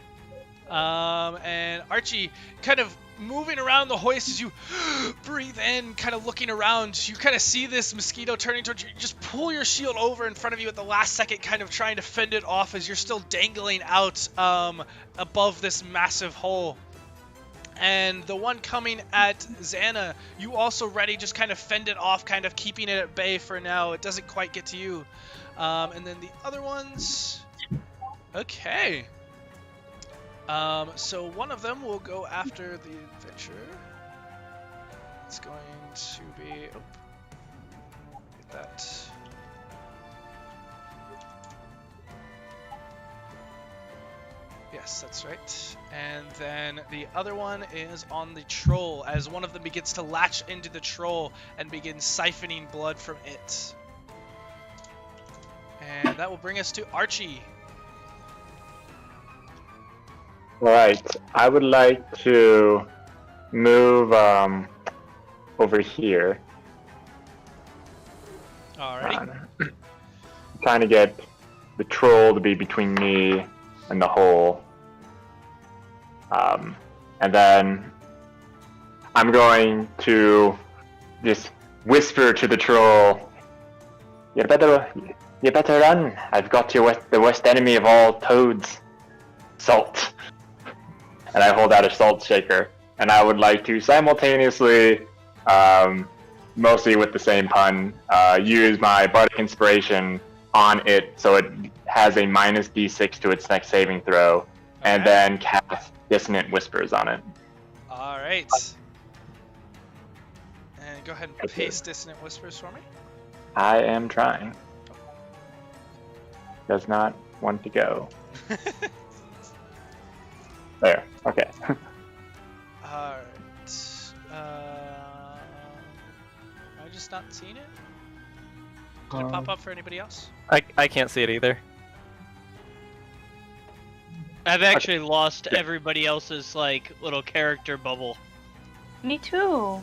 And Archie kind of moving around the hoist as you breathe in, kind of looking around. You kind of see this mosquito turning towards you. You just pull your shield over in front of you at the last second, kind of trying to fend it off as you're still dangling out above this massive hole. And the one coming at Xana, you also ready, just kind of fend it off, kind of keeping it at bay for now. It doesn't quite get to you. And then the other ones... Okay. So one of them will go after the adventure. It's going to be... Oh, get that. Yes, that's right. And then the other one is on the troll, as one of them begins to latch into the troll and begins siphoning blood from it. And that will bring us to Archie. Right. I would like to move over here. Alrighty. Trying to get the troll to be between me and the hole. And then I'm going to just whisper to the troll, You better run. I've got the worst enemy of all toads, salt. And I hold out a salt shaker. And I would like to simultaneously, mostly with the same pun, use my bardic inspiration on it so it has a minus d6 to its next saving throw, and then cast Dissonant Whispers on it. Alright. And go ahead and paste Dissonant Whispers for me. I am trying. Does not want to go. There. Okay. Alright. Am I just not seeing it? Did it pop up for anybody else? I can't see it either. I've actually lost everybody else's like little character bubble. Me too.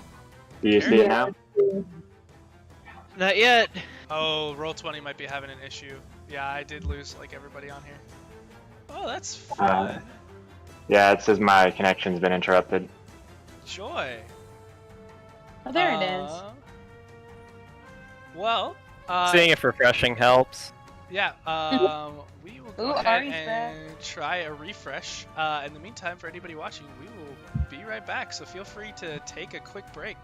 Do you see it now? Not yet. Oh, Roll20 might be having an issue. Yeah, I did lose like everybody on here. Oh, that's fun. Yeah, it says my connection's been interrupted. Joy. Oh, there it is. Well, Seeing if refreshing helps. yeah, we will go Ooh, ahead Ari's and try a refresh. In the meantime, for anybody watching, we will be right back, so feel free to take a quick break.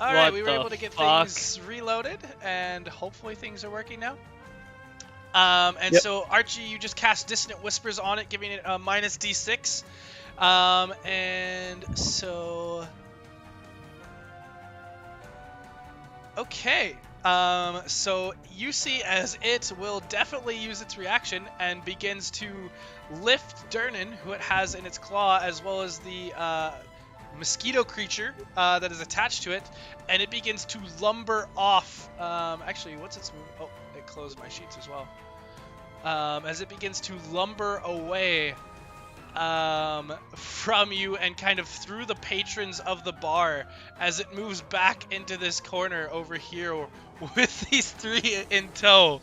Alright, we were able to get things reloaded, and hopefully things are working now. So Archie, you just cast Dissonant Whispers on it, giving it a minus d6. And so Okay. So you see as it will definitely use its reaction and begins to lift Durnan, who it has in its claw, as well as the mosquito creature that is attached to it, and it begins to lumber off. Actually, what's its move? Oh, it closed my sheets as well. As it begins to lumber away from you and kind of through the patrons of the bar as it moves back into this corner over here with these three in tow,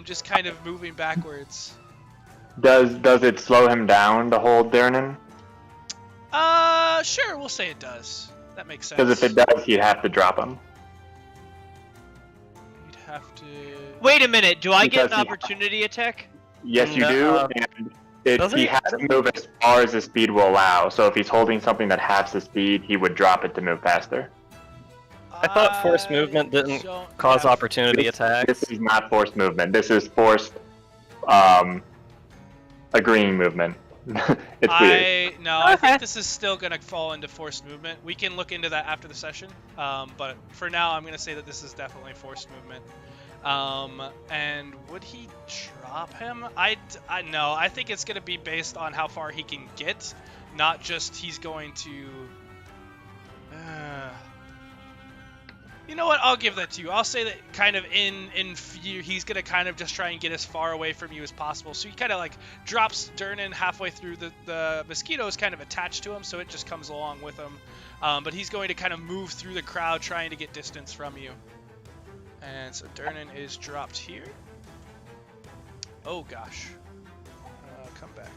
just kind of moving backwards. Does it slow him down to hold Durnan? Sure, we'll say it does. That makes sense. Because if it does, he'd have to drop him. You'd have to... Wait a minute, do I get an Because he- opportunity attack? Yes, you do, and doesn't he he- has to move as far as his speed will allow. So if he's holding something that halves his speed, he would drop it to move faster. I thought forced movement didn't cause opportunity This attacks. is not forced movement. This is forced agreeing movement. It's weird. No, I think this is still gonna fall into forced movement. We can look into that after the session. But for now, I'm gonna say that this is definitely forced movement. And would he drop him? No, I think it's gonna be based on how far he can get, not just he's going to. You know what? I'll give that to you. I'll say that kind of in fear, he's gonna kind of just try and get as far away from you as possible. So he kind of like drops Durnan halfway through. The mosquito is kind of attached to him, so it just comes along with him. But he's going to kind of move through the crowd, trying to get distance from you. And so Durnan is dropped here. Oh gosh. Come back.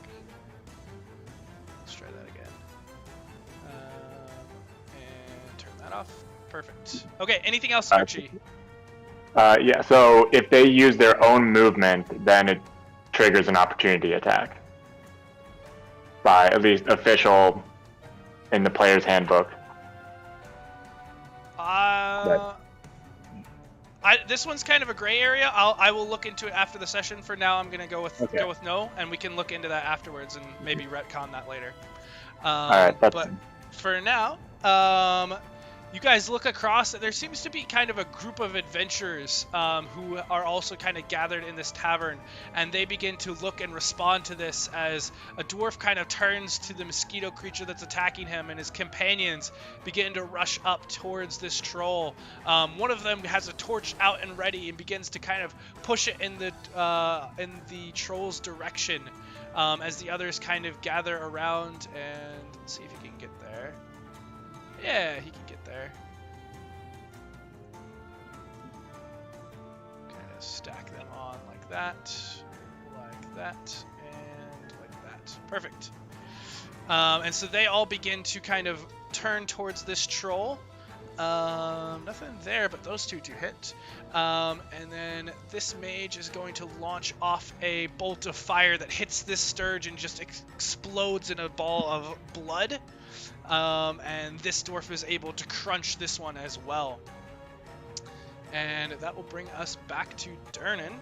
Let's try that again. And turn that off. Perfect. Okay, anything else, Archie? Yeah, so if they use their own movement, then it triggers an opportunity attack. By at least official in the player's handbook. This one's kind of a gray area. I will look into it after the session. For now, I'm gonna go with no, and we can look into that afterwards and maybe retcon that later. Alright, but for now, you guys look across. There seems to be kind of a group of adventurers who are also kind of gathered in this tavern, and they begin to look and respond to this as a dwarf kind of turns to the mosquito creature that's attacking him, and his companions begin to rush up towards this troll. One of them has a torch out and ready and begins to kind of push it in the troll's direction as the others kind of gather around. And let's see if he can get there. Yeah, he can get there. Kind of stack them on like that, and like that. Perfect. And so they all begin to kind of turn towards this troll. Nothing there, but those two to hit. And then this mage is going to launch off a bolt of fire that hits this sturge and just explodes in a ball of blood. And this dwarf is able to crunch this one as well. And that will bring us back to Durnan,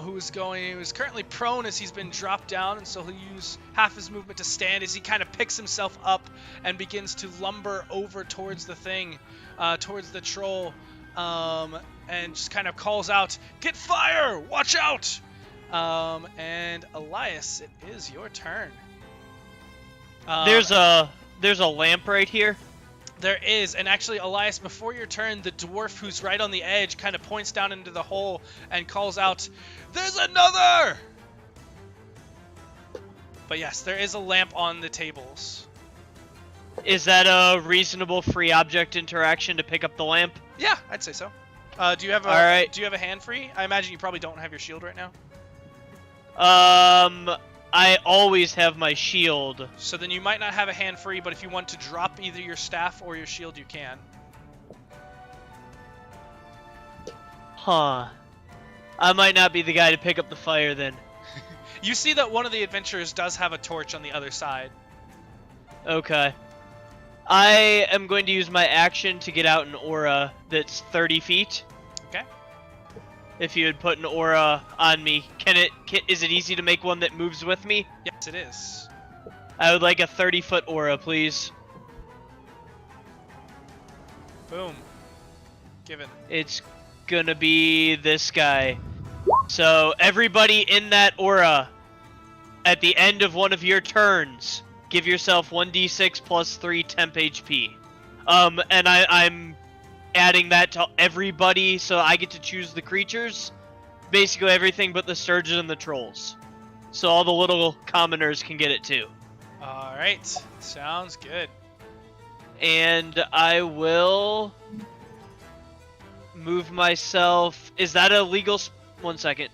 who is currently prone as he's been dropped down, and so he'll use half his movement to stand as he kind of picks himself up and begins to lumber over towards the thing, towards the troll, and just kind of calls out, "Get fire! Watch out!" And Elias, it is your turn. There's a lamp right here. There is, and actually, Elias, before your turn, the dwarf who's right on the edge kind of points down into the hole and calls out, "There's another!" But yes, there is a lamp on the tables. Is that a reasonable free object interaction to pick up the lamp? Yeah, I'd say so. Do you have a Alright. Do you have a hand free? I imagine you probably don't have your shield right now. I always have my shield. So then you might not have a hand free, but if you want to drop either your staff or your shield, you can. Huh. I might not be the guy to pick up the fire then. You see that one of the adventurers does have a torch on the other side. Okay. I am going to use my action to get out an aura that's 30 feet. Okay. If you would put an aura on me, is it easy to make one that moves with me? Yes, it is. I would like a 30-foot aura, please. Boom. given? It's gonna be this guy. So everybody in that aura, at the end of one of your turns, give yourself 1d6 plus 3 temp HP. And I'm adding that to everybody, so I get to choose the creatures. Basically everything but the sturgeon and the trolls. So all the little commoners can get it too. Alright, sounds good. And I will move myself. Is that a legal? 1 second.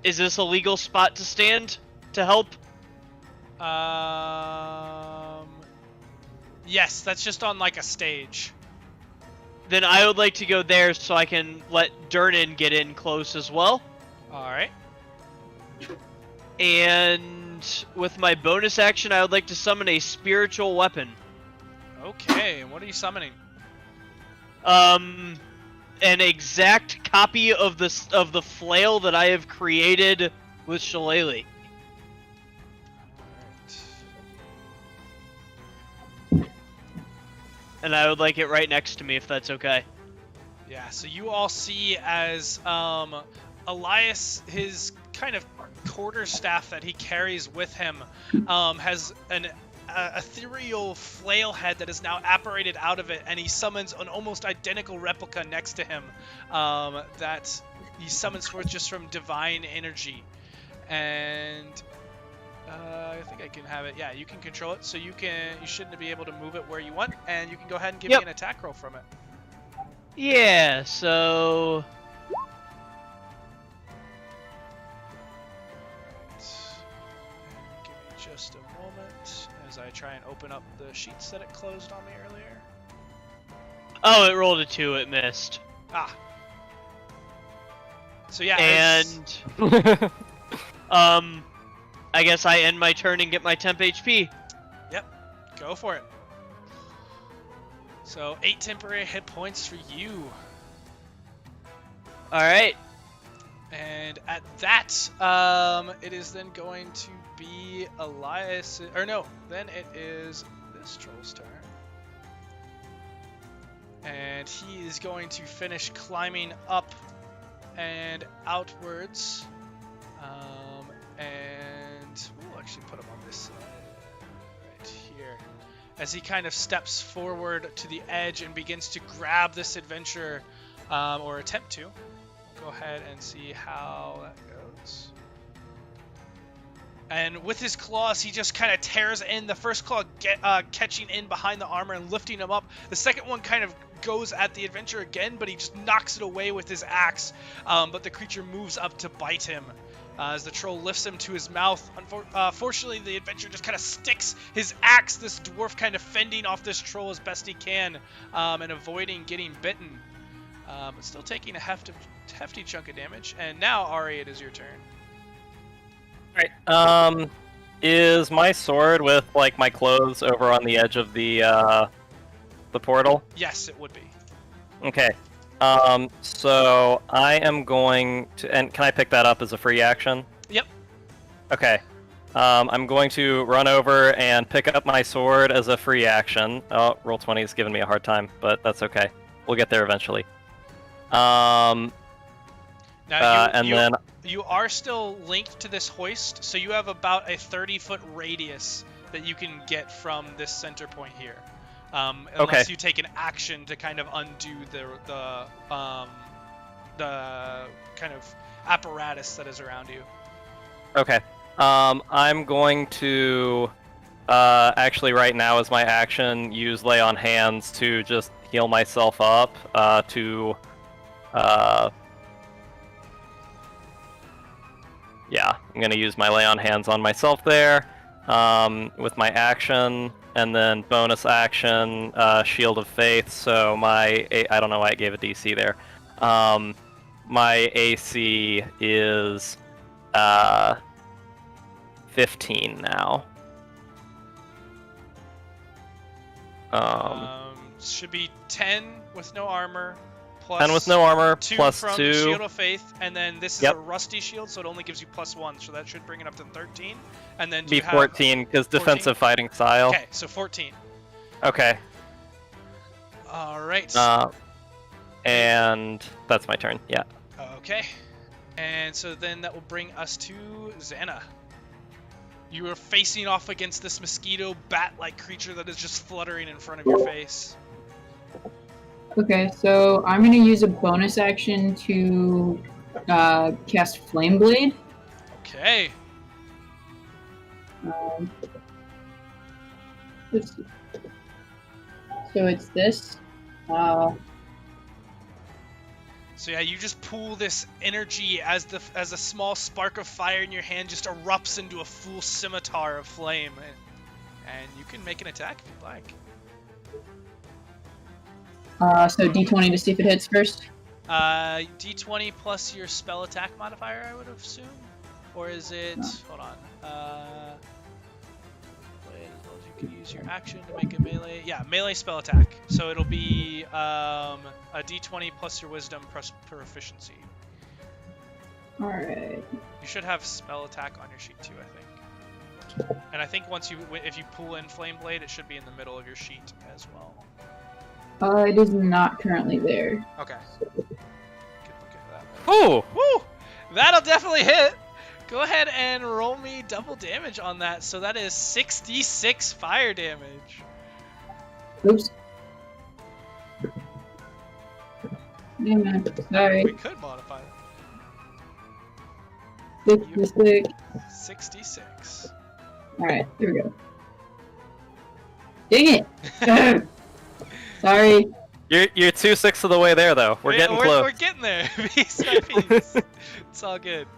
Is this a legal spot to stand to help? Yes, that's just on like a stage. Then I would like to go there so I can let Durnan get in close as well. Alright. And with my bonus action, I would like to summon a spiritual weapon. Okay, what are you summoning? An exact copy of the flail that I have created with Shillelagh. And I would like it right next to me if that's okay. Yeah, so you all see as Elias, his kind of quarterstaff that he carries with him, has an ethereal flail head that is now apparated out of it, and he summons an almost identical replica next to him that he summons forth just from divine energy. And I think I can have it. Yeah, you can control it, so you shouldn't be able to move it where you want, and you can go ahead and give me an attack roll from it. Yeah, so Give me just a moment as I try and open up the sheets that it closed on me earlier. oh, it rolled a 2, it missed. Ah. So yeah, And I guess I end my turn and get my temp HP. Yep, go for it. So 8 temporary hit points for you. Alright. And at that, it is then going to be Elias, or no, then it is this troll's turn. And he is going to finish climbing up and outwards. And we'll actually put him on this side, right here. As he kind of steps forward to the edge and begins to grab this adventurer, or attempt to. Go ahead and see how that goes. And with his claws, he just kind of tears in. The first claw catching in behind the armor and lifting him up. The second one kind of goes at the adventurer again, but he just knocks it away with his axe. But the creature moves up to bite him. As the troll lifts him to his mouth. Fortunately, the adventurer just kind of sticks his axe, this dwarf kind of fending off this troll as best he can, and avoiding getting bitten. But still taking a hefty chunk of damage. And now, Ari, it is your turn. Alright, is my sword with, like, my clothes over on the edge of the portal? Yes, it would be. Okay. So I am going to, and can I pick that up as a free action? Yep. Okay. I'm going to run over and pick up my sword as a free action. Oh, Roll20 is giving me a hard time, but that's okay. We'll get there eventually. Now, then you are still linked to this hoist, so you have about a 30-foot radius that you can get from this center point here. Unless you take an action to kind of undo the kind of apparatus that is around you. Okay. I'm going to actually right now as my action use Lay on Hands to just heal myself up yeah, I'm going to use my Lay on Hands on myself there with my action, and then bonus action, Shield of Faith, so I don't know why I gave a DC there. My AC is 15 now. Should be 10 with no armor. Plus 10 with no armor, 2 plus from 2. Shield of Faith, and then this is a rusty shield, so it only gives you +1, so that should bring it up to 13. And then Be 14, because defensive fighting style. Okay, so 14. Okay. Alright. And that's my turn. Yeah. Okay. And so then that will bring us to Xana. You are facing off against this mosquito bat-like creature that is just fluttering in front of your face. Okay, so I'm gonna use a bonus action to cast Flame Blade. Okay. Let's see. So it's this. So yeah, you just pull this energy as a small spark of fire in your hand just erupts into a full scimitar of flame, and you can make an attack if you'd like. So D20 to see if it hits first. D20 plus your spell attack modifier, I would assume, or is it? Hold on. Wait, as well as you can use your action to make a melee. Yeah, melee spell attack. So it'll be a D20 plus your wisdom plus proficiency. All right. You should have spell attack on your sheet too, I think. And I think if you pull in Flame Blade, it should be in the middle of your sheet as well. It is not currently there. Okay. Good look at that. Oh! Woo! That'll definitely hit. Go ahead and roll me double damage on that. So that is 66 fire damage. Oops. Yeah, sorry. We could modify it. 66. 66. Alright, here we go. Dang it! Sorry. You're 2/6 of the way there, though. We're getting close. We're getting there. Piece by piece. It's all good.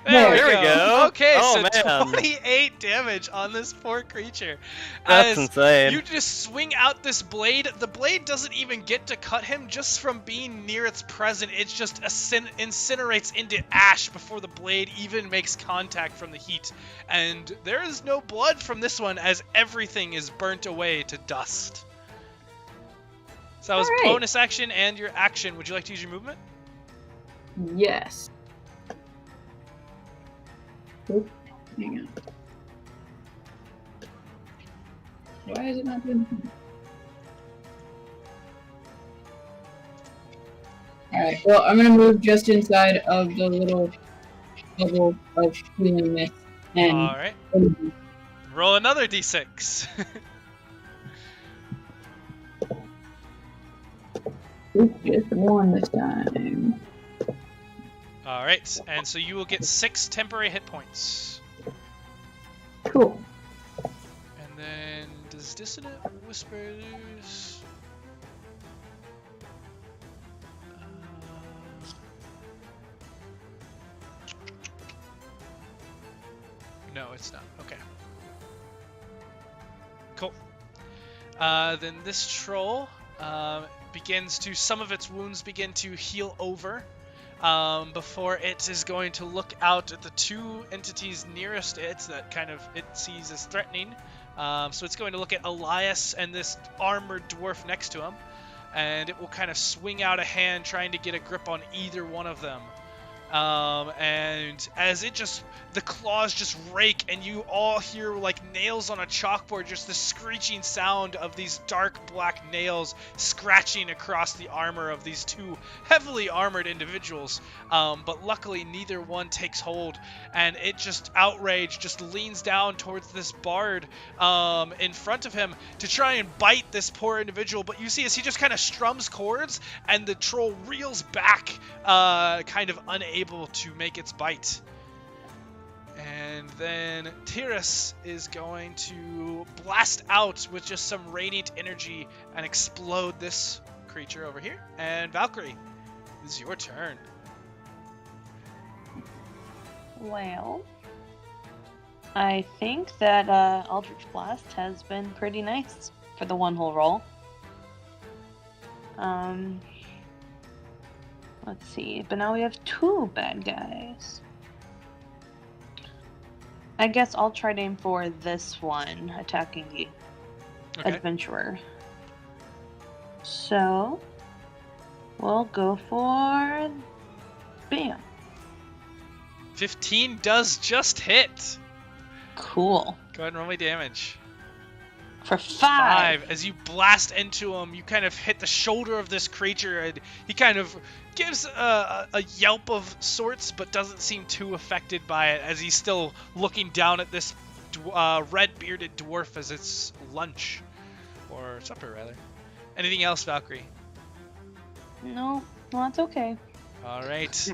There we we go. Okay, Oh, so man. 28 damage on this poor creature. That's As insane. you just swing out this blade. The blade doesn't even get to cut him just from being near its present. It just incinerates into ash before the blade even makes contact from the heat. And there is no blood from this one as everything is burnt away to dust. So that was Alright. bonus action and your action. Would you like to use your movement? Yes. Oop, hang on. Why is it not doing? Alright, well, I'm gonna move just inside of the little bubble of healing mist. And Alright. Roll another d6. Oop, just one this time. Alright, and so you will get 6 temporary hit points. Cool. And then, does Dissonant Whispers... No, it's not. Okay. Cool. Then this troll some of its wounds begin to heal over. Before it is going to look out at the two entities nearest it that it sees as threatening. So it's going to look at Elias and this armored dwarf next to him, and it will kind of swing out a hand trying to get a grip on either one of them. And as the claws just rake, and you all hear like nails on a chalkboard, just the screeching sound of these dark black nails scratching across the armor of these two heavily armored individuals. But luckily neither one takes hold, and it just outraged just leans down towards this bard in front of him to try and bite this poor individual. But you see as he just kind of strums chords, and the troll reels back, kind of unable to make its bite. And then Tiras is going to blast out with just some radiant energy and explode this creature over here. And Valkyrie, this is your turn. Well, I think that Eldritch Blast has been pretty nice for the one whole roll. Let's see, but now we have two bad guys. I guess I'll try to aim for this one, attacking the adventurer. So, we'll go for... Bam. 15 does just hit. Cool. Go ahead and roll me damage. For 5. As you blast into him, you kind of hit the shoulder of this creature, and he kind of gives a yelp of sorts, but doesn't seem too affected by it, as he's still looking down at this red-bearded dwarf as it's lunch. Or supper, rather. Anything else, Valkyrie? No, well, that's okay. Alright.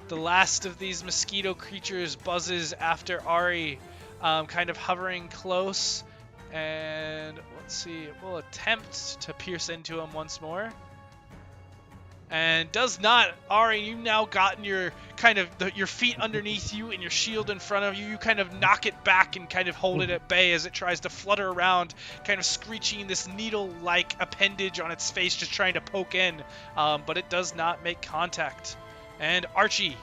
The last of these mosquito creatures buzzes after Ari, kind of hovering close. And let's see, it will attempt to pierce into him once more. And does not. Ari, you've now gotten your your feet underneath you and your shield in front of you. You kind of knock it back and kind of hold it at bay as it tries to flutter around, kind of screeching this needle-like appendage on its face, just trying to poke in. But it does not make contact. And Archie.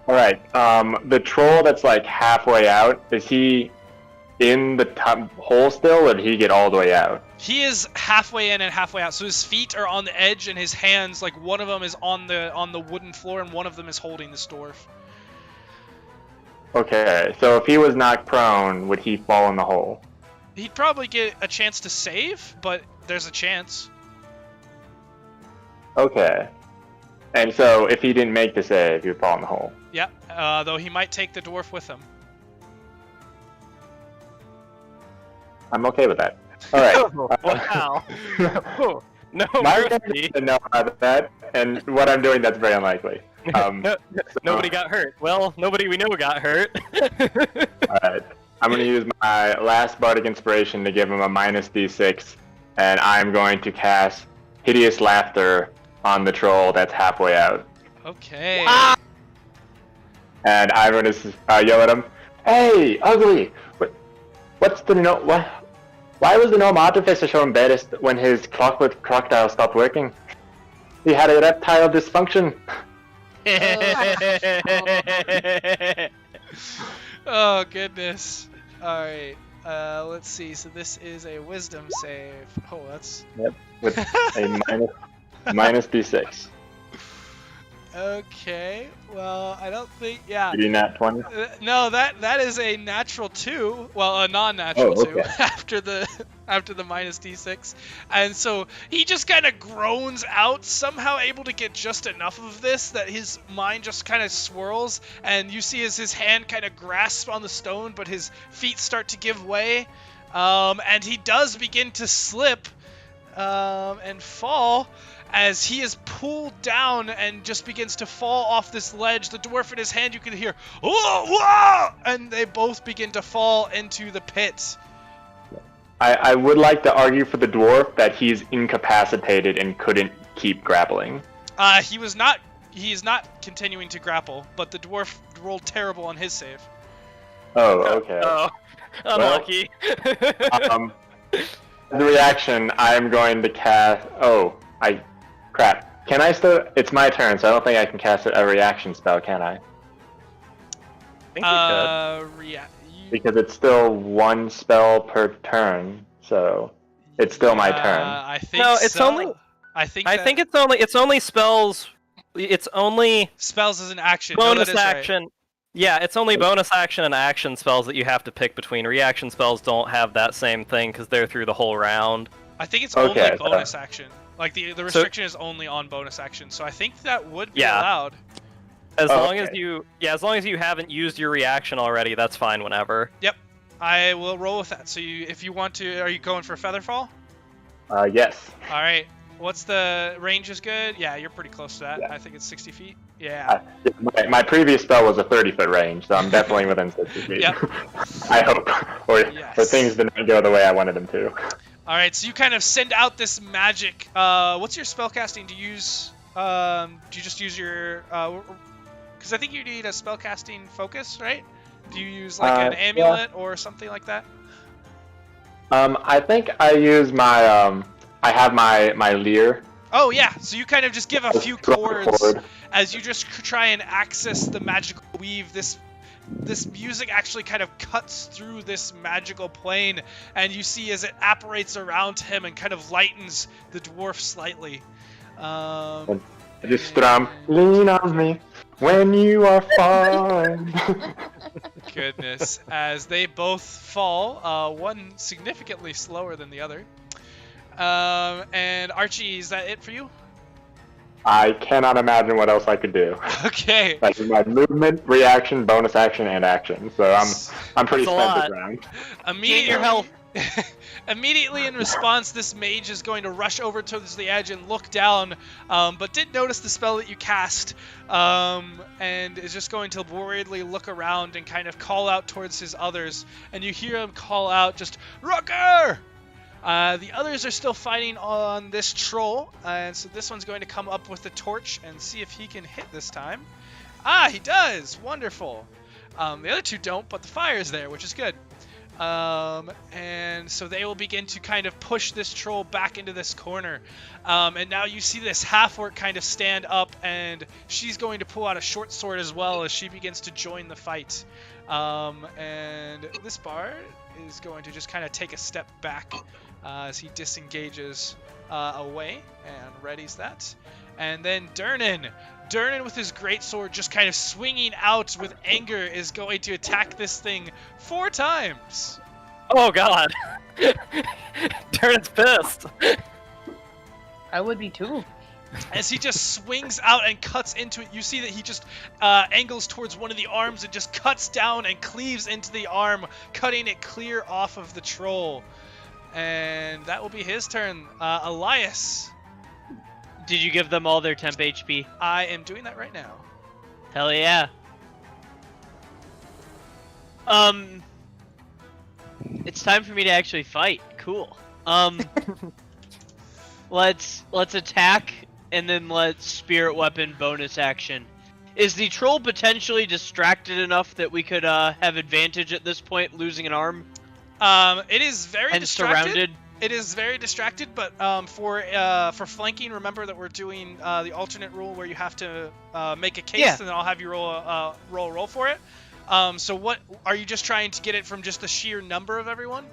All right. The troll that's like halfway out, is he in the top hole still, or did he get all the way out? He is halfway in and halfway out. So his feet are on the edge, and his hands, like one of them is on the wooden floor, and one of them is holding this dwarf. Okay. So if he was knocked prone, would he fall in the hole? He'd probably get a chance to save, but there's a chance. Okay. And so if he didn't make the save, he would fall in the hole. Yeah, though he might take the dwarf with him. I'm okay with that. All right. Wow. No My mercy. to know about that, and what I'm doing, that's very unlikely. Nobody got hurt. Well, nobody we know got hurt. All right. I'm going to use my last bardic inspiration to give him a minus d6, and I'm going to cast Hideous Laughter on the troll that's halfway out. Okay. And I'm going to yell at him, "Hey, ugly! What's the gnome? Why was the gnome artificer so embarrassed when his clockwork crocodile stopped working? He had erectile dysfunction." Oh, goodness. Alright, let's see. So this is a wisdom save. Oh, that's... Yep, with a minus d6. Okay, well, I don't think... Yeah. You do nat 20? No, that is a natural 2. Well, a non-natural 2 okay. after the minus d6. And so he just kind of groans out, somehow able to get just enough of this that his mind just kind of swirls, and you see as his hand kind of grasps on the stone, but his feet start to give way, and he does begin to slip and fall. As he is pulled down and just begins to fall off this ledge, the dwarf in his hand, you can hear, "Whoa, whoa!" And they both begin to fall into the pit. I would like to argue for the dwarf that he's incapacitated and couldn't keep grappling. He is not continuing to grapple, but the dwarf rolled terrible on his save. Oh, okay. Oh, unlucky. The reaction, I'm going to cast... Crap. Can I still... It's my turn, so I don't think I can cast a reaction spell, can I? I think you could. Because it's still one spell per turn, so it's still my turn. I think No, it's so. only. I think it's only spells. It's only spells as an action. bonus No, that is action. Right. Yeah, it's only bonus action and action spells that you have to pick between. Reaction spells don't have that same thing because they're through the whole round. I think it's only bonus action. Like the restriction is only on bonus action, so I think that would be allowed. As long as you haven't used your reaction already, that's fine whenever. Yep, I will roll with that. So if you want to, are you going for Featherfall? Yes. All right. What's the range is good? Yeah, you're pretty close to that. Yeah. I think it's 60 feet. Yeah. My previous spell was a 30-foot range, so I'm definitely within 60 feet. Yep. I hope. Or things did not go the way I wanted them to. All right, so you kind of send out this magic. What's your spellcasting? Do you use? Do you just use your? Because I think you need a spellcasting focus, right? Do you use like an amulet or something like that? I think I use my. I have my leer. Oh yeah, so you kind of just give a few chords as you just try and access the magical weave. This music actually kind of cuts through this magical plane, and you see as it apparates around him and kind of lightens the dwarf slightly. I just strum, "Lean on me when you are falling." Goodness. As they both fall, one significantly slower than the other. And Archie, is that it for you? I cannot imagine what else I could do. Okay. Like my movement, reaction, bonus action, and action. So I'm pretty That's a spent lot. this round. Immediately, your health. Immediately in response, this mage is going to rush over towards the edge and look down, but did notice the spell that you cast, and is just going to worriedly look around and kind of call out towards his others. And you hear him call out, just, Rucker! The others are still fighting on this troll, and so this one's going to come up with the torch and see if he can hit this time. Ah, he does! Wonderful. The other two don't, but the fire's there, which is good. And so they will begin to kind of push this troll back into this corner. And now you see this half-orc kind of stand up, and she's going to pull out a short sword as well as she begins to join the fight. And this bard is going to just kind of take a step back as he disengages away and readies that. And then Durnan with his greatsword just kind of swinging out with anger is going to attack this thing 4 times. Oh god. Turn's pissed. I would be too. As he just swings out and cuts into it, you see that he just angles towards one of the arms and just cuts down and cleaves into the arm, cutting it clear off of the troll. And that will be his turn. Elias. Did you give them all their temp HP? I am doing that right now. Hell yeah. It's time for me to actually fight. Cool. Let's attack and then let's spirit weapon bonus action. Is the troll potentially distracted enough that we could have advantage at this point, losing an arm? It is very And distracted. surrounded? It is very distracted, but for flanking, remember that we're doing the alternate rule where you have to make a case, Yeah. and then I'll have you roll for it. So what are you just trying to get it from just the sheer number of everyone?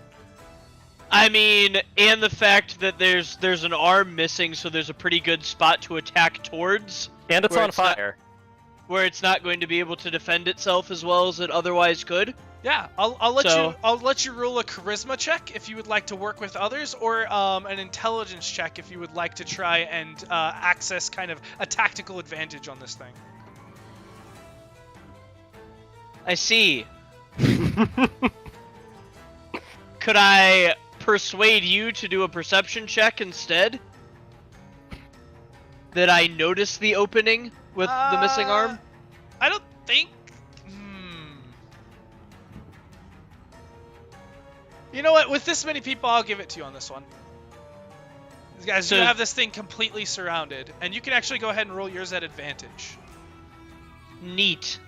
I mean, and the fact that there's an arm missing, so there's a pretty good spot to attack towards. And it's Where on it's not- fire. Where it's not going to be able to defend itself as well as it otherwise could. Yeah, I'll let you roll a charisma check if you would like to work with others, or an intelligence check if you would like to try and access kind of a tactical advantage on this thing. I see. Could I persuade you to do a perception check instead? That I notice the opening with the missing arm? I don't think. You know what? With this many people, I'll give it to you on this one. Guys, So- you have this thing completely surrounded, and you can actually go ahead and roll yours at advantage. Neat.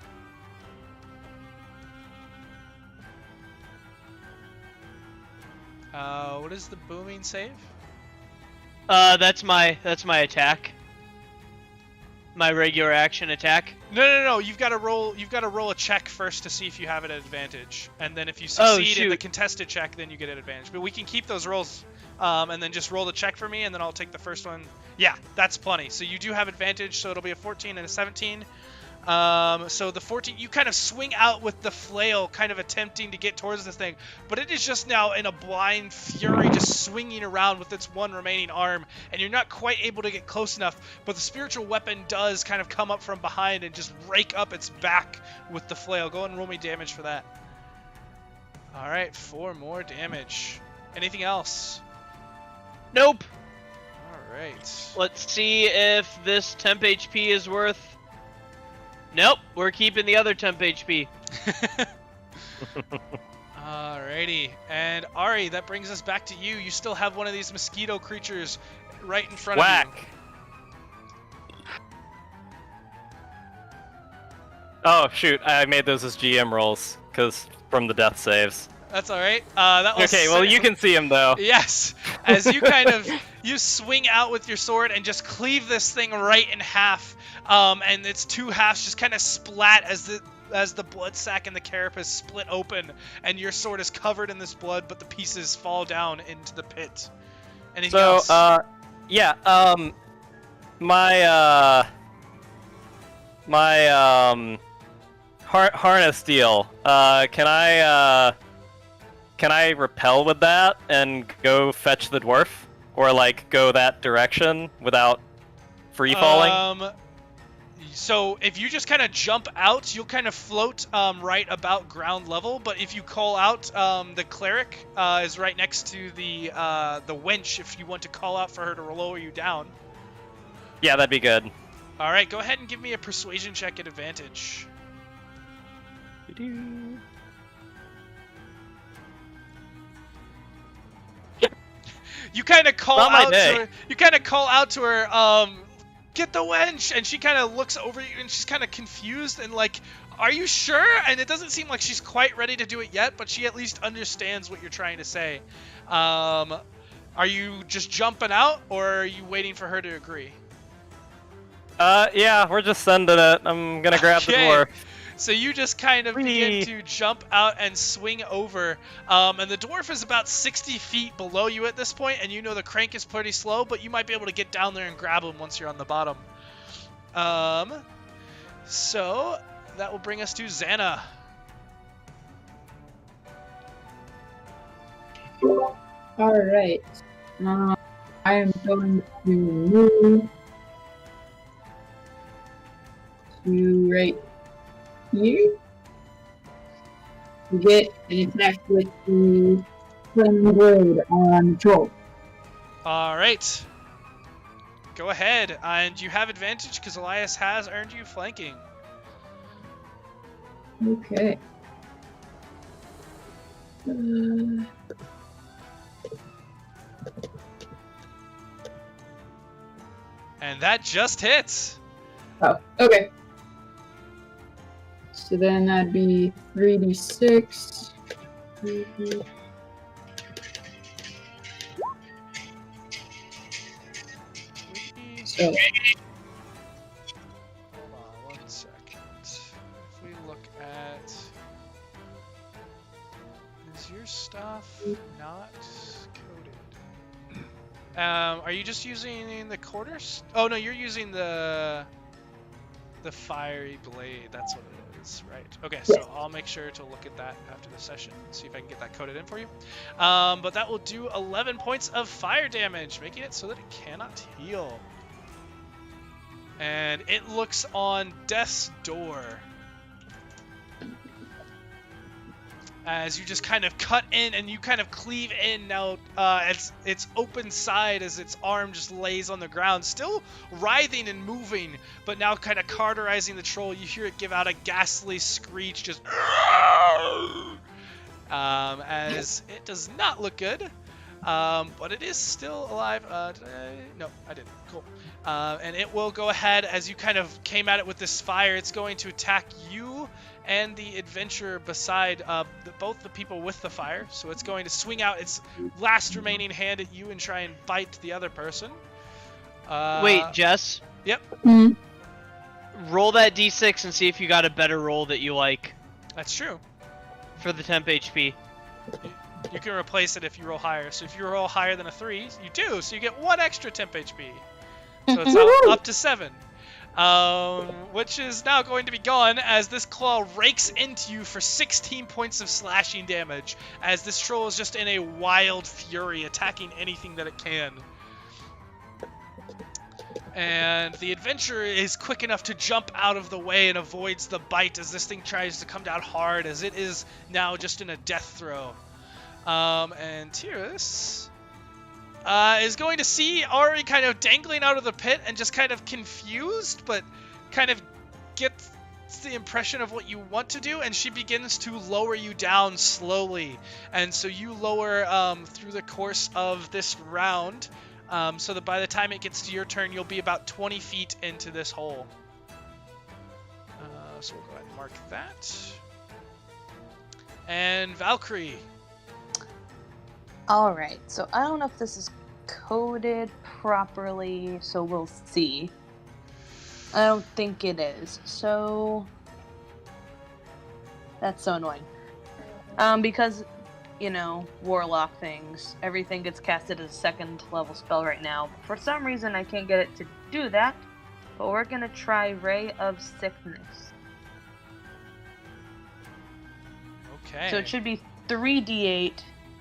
What is the booming save? That's my attack. My regular action attack. No. You've got to roll a check first to see if you have it at advantage, and then if you Oh, succeed in the shoot. contested check, then you get an advantage. But we can keep those rolls, and then just roll the check for me, and then I'll take the first one. Yeah, that's plenty. So you do have advantage. So it'll be a 14 and a 17. So the 14, you kind of swing out with the flail, kind of attempting to get towards the thing, but it is just now in a blind fury, just swinging around with its one remaining arm, and you're not quite able to get close enough, but the spiritual weapon does kind of come up from behind and just rake up its back with the flail. Go and roll me damage for that. Alright, 4 more damage. Anything else? Nope. Alright. Let's see if this temp HP is worth... Nope, we're keeping the other temp HP. Alrighty, and Ari, that brings us back to you. You still have one of these mosquito creatures right in front of Whack. Oh shoot, I made those as GM rolls, because from the death saves. you. That's alright. That was Okay, well you can see him though. Yes, as you kind of you swing out with your sword and just cleave this thing right in half, and its two halves just kind of splat as the blood sac and the carapace split open, and your sword is covered in this blood, but the pieces fall down into the pit. Anything So, else? yeah, my harness deal. Can I repel with that and go fetch the dwarf, or like go that direction without free falling? So if you just kind of jump out, you'll kind of float right about ground level. But if you call out, the cleric is right next to the wench. If you want to call out for her to lower you down. Yeah, that'd be good. All right, go ahead and give me a persuasion check at advantage. You kind of call out to her. You kind of call out to her. Get the wench, and she kind of looks over you, and she's kind of confused and like, "Are you sure?" And it doesn't seem like she's quite ready to do it yet, but she at least understands what you're trying to say. Are you just jumping out, or are you waiting for her to agree? Yeah, we're just sending it. I'm gonna grab the dwarf. So you just kind of begin to jump out and swing over, and the dwarf is about 60 feet below you at this point, and you know the crank is pretty slow, but you might be able to get down there and grab him once you're on the bottom. So that will bring us to Xana. Alright. I am going to move to right here to get an attack with the flaming blade on Troll. All right. Go ahead, and you have advantage because Elias has earned you flanking. Okay. And that just hits. Oh, okay. So then that'd be 3d6. So. Hold on 1 second. If we look at... Is your stuff not coded? Are you just using the quarters? Oh no, you're using the fiery blade. That's what it is, right? Okay, so I'll make sure to look at that after the session, see if I can get that coded in for you. But that will do 11 points of fire damage, making it so that it cannot heal. And it looks on death's door. As you just kind of cut in and you kind of cleave in now, its open side as its arm just lays on the ground, still writhing and moving, but now kind of cauterizing the troll. You hear it give out a ghastly screech, just as it does not look good, but it is still alive. No, I didn't. Cool. And it will go ahead as you kind of came at it with this fire. It's going to attack you and the adventurer beside both the people with the fire. So it's going to swing out its last remaining hand at you and try and bite the other person. Wait, Jess? Yep. Mm-hmm. Roll that d6 and see if you got a better roll that you like. That's true. For the temp HP. You can replace it if you roll higher. So if you roll higher than a 3, you do. So you get 1 extra temp HP. So it's up to 7. Which is now going to be gone as this claw rakes into you for 16 points of slashing damage, as this troll is just in a wild fury, attacking anything that it can. And the adventurer is quick enough to jump out of the way and avoids the bite as this thing tries to come down hard, as it is now just in a death throw. And Tyrus is going to see Ari kind of dangling out of the pit and just kind of confused, but kind of gets the impression of what you want to do, and she begins to lower you down slowly. And so you lower through the course of this round, so that by the time it gets to your turn, you'll be about 20 feet into this hole. So we'll go ahead and mark that. And Valkyrie. Alright, so I don't know if this is coded properly, so we'll see. I don't think it is, so that's so annoying. Because, you know, warlock things, everything gets casted as a 2nd level spell right now. For some reason I can't get it to do that, but we're gonna try Ray of Sickness. Okay. So it should be 3d8,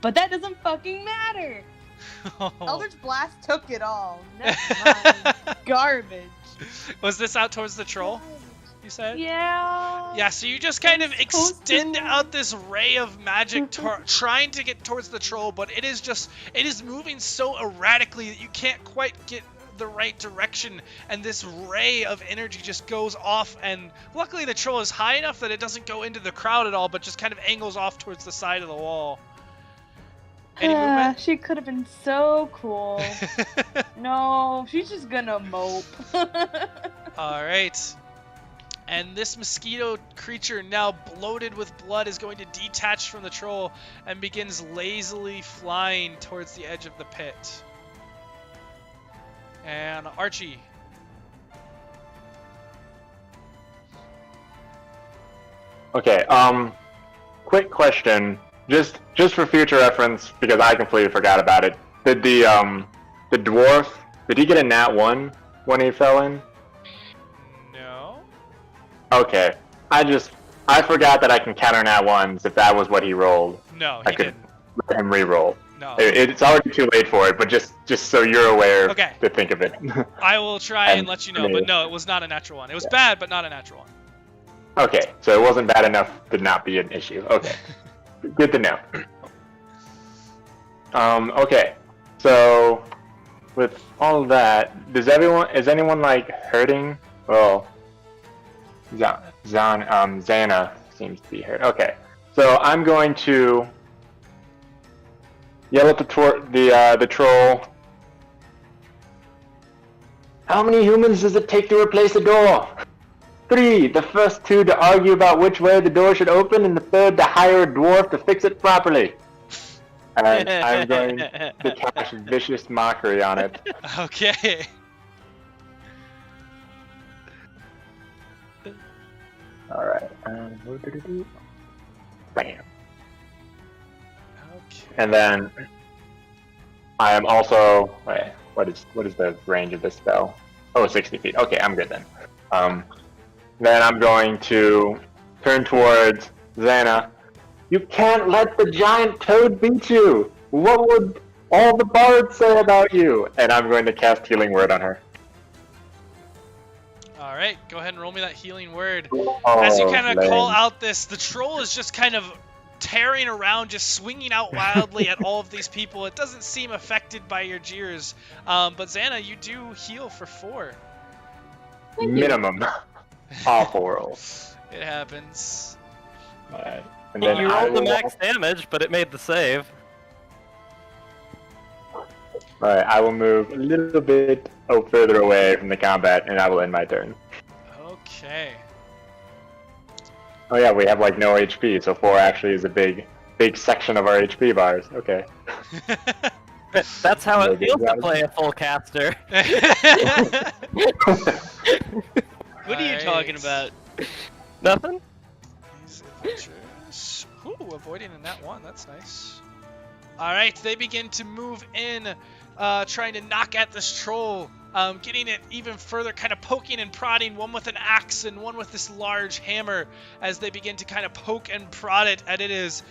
but that doesn't fucking matter. Eldritch Blast took it all. Never mind. Garbage. Was this out towards the troll, you said? Yeah. Yeah, so you just kind of It's supposed to extend be. out this ray of magic trying to get towards the troll, but it is moving so erratically that you can't quite get the right direction, and this ray of energy just goes off, and luckily the troll is high enough that it doesn't go into the crowd at all, but just kind of angles off towards the side of the wall. Any movement? She could have been so cool. No, she's just gonna mope. Alright. And this mosquito creature, now bloated with blood, is going to detach from the troll and begins lazily flying towards the edge of the pit. And Archie. Okay, quick question, just for future reference, because I completely forgot about it. Did the dwarf, did he get a nat 1 when he fell in? No. Okay, I forgot that I can counter nat 1s if that was what he rolled. No, I he could didn't. let him re-roll. No. It's already too late for it, but just so you're aware Okay. to think of it. I will try and let you know, me. but no, it was not a natural one. It was bad, but not a natural one. Okay, so it wasn't bad enough to not be an issue. Okay, good to know. Okay, so with all that, is anyone like hurting? Well, Xana seems to be hurt. Okay, so I'm going to yell at the troll. How many humans does it take to replace a door? 3, the first 2 to argue about which way the door should open, and the third to hire a dwarf to fix it properly. And I'm going to cast vicious mockery on it. Okay. Alright, bam. Okay. And then I am also, wait, what is the range of this spell? Oh, 60 feet. Okay, I'm good then. Then I'm going to turn towards Xana. You can't let the giant toad beat you! What would all the bards say about you? And I'm going to cast Healing Word on her. Alright, go ahead and roll me that healing word. Oh, As you kind of lame. call out this, the troll is just kind of tearing around, just swinging out wildly at all of these people. It doesn't seem affected by your jeers. But Xana, you do heal for 4. Minimum. Awful roll. It happens. Alright. And then You I rolled the will- max damage, but it made the save. Alright, I will move a little bit further away from the combat, and I will end my turn. Okay. Oh yeah, we have like no HP, so 4 actually is a big section of our HP bars. Okay. That's how No it feels good to job. play a full caster. What are you talking about? Nothing? These adventures. Ooh, avoiding a nat 1. That's nice. Alright, they begin to move in, trying to knock at this troll. Getting it even further, kind of poking and prodding, one with an axe and one with this large hammer, as they begin to kind of poke and prod it, and it is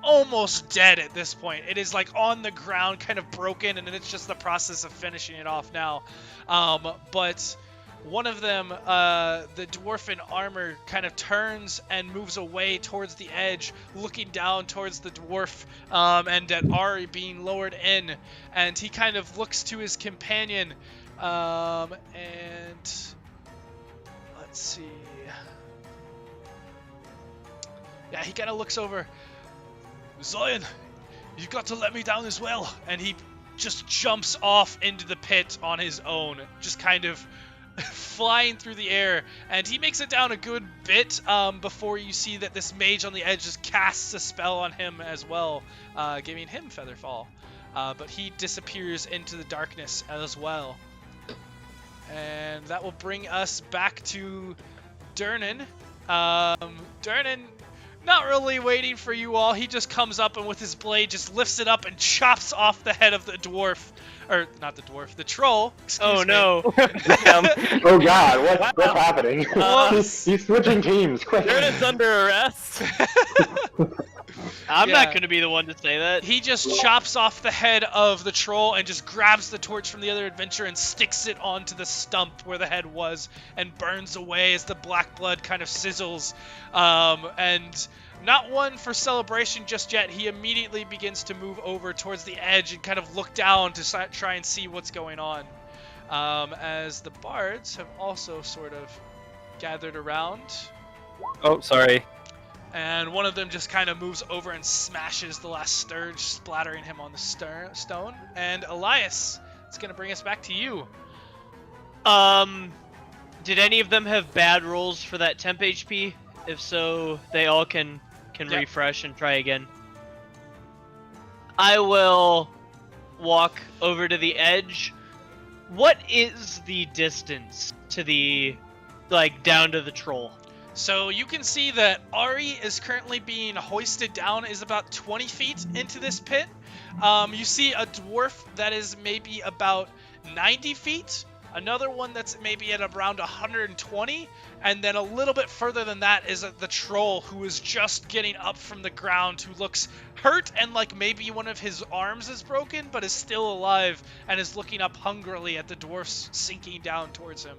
almost dead at this point. It is like on the ground, kind of broken, and it's just the process of finishing it off now. But one of them, the dwarf in armor, kind of turns and moves away towards the edge, looking down towards the dwarf, and at Ari being lowered in, and he kind of looks to his companion, and let's see. Yeah, he kind of looks over. Zion, you've got to let me down as well. And he just jumps off into the pit on his own, just kind of flying through the air. And he makes it down a good bit before you see that this mage on the edge just casts a spell on him as well, giving him Featherfall. But he disappears into the darkness as well. And that will bring us back to Durnan. Durnan, not really waiting for you all. He just comes up and with his blade just lifts it up and chops off the head of the dwarf. Or, not the dwarf, the troll. Excuse me. No. Damn. Oh god, what's happening? Uh, He's switching teams, quick. Durden's under arrest. I'm Yeah. not gonna be the one to say that. He just chops off the head of the troll and just grabs the torch from the other adventurer and sticks it onto the stump where the head was and burns away as the black blood kind of sizzles. And not one for celebration just yet. He immediately begins to move over towards the edge and kind of look down to try and see what's going on. As the bards have also sort of gathered around. Oh, sorry. And one of them just kind of moves over and smashes the last sturge, splattering him on the stone. And Elias, it's going to bring us back to you. Did any of them have bad rolls for that temp HP? If so, they all can refresh and try again. I will walk over to the edge. What is the distance to the, down to the troll? So you can see that Ari is currently being hoisted down, is about 20 feet into this pit. You see a dwarf that is maybe about 90 feet, another one that's maybe at around 120, and then a little bit further than that is the troll who is just getting up from the ground, who looks hurt and like maybe one of his arms is broken, but is still alive and is looking up hungrily at the dwarfs sinking down towards him.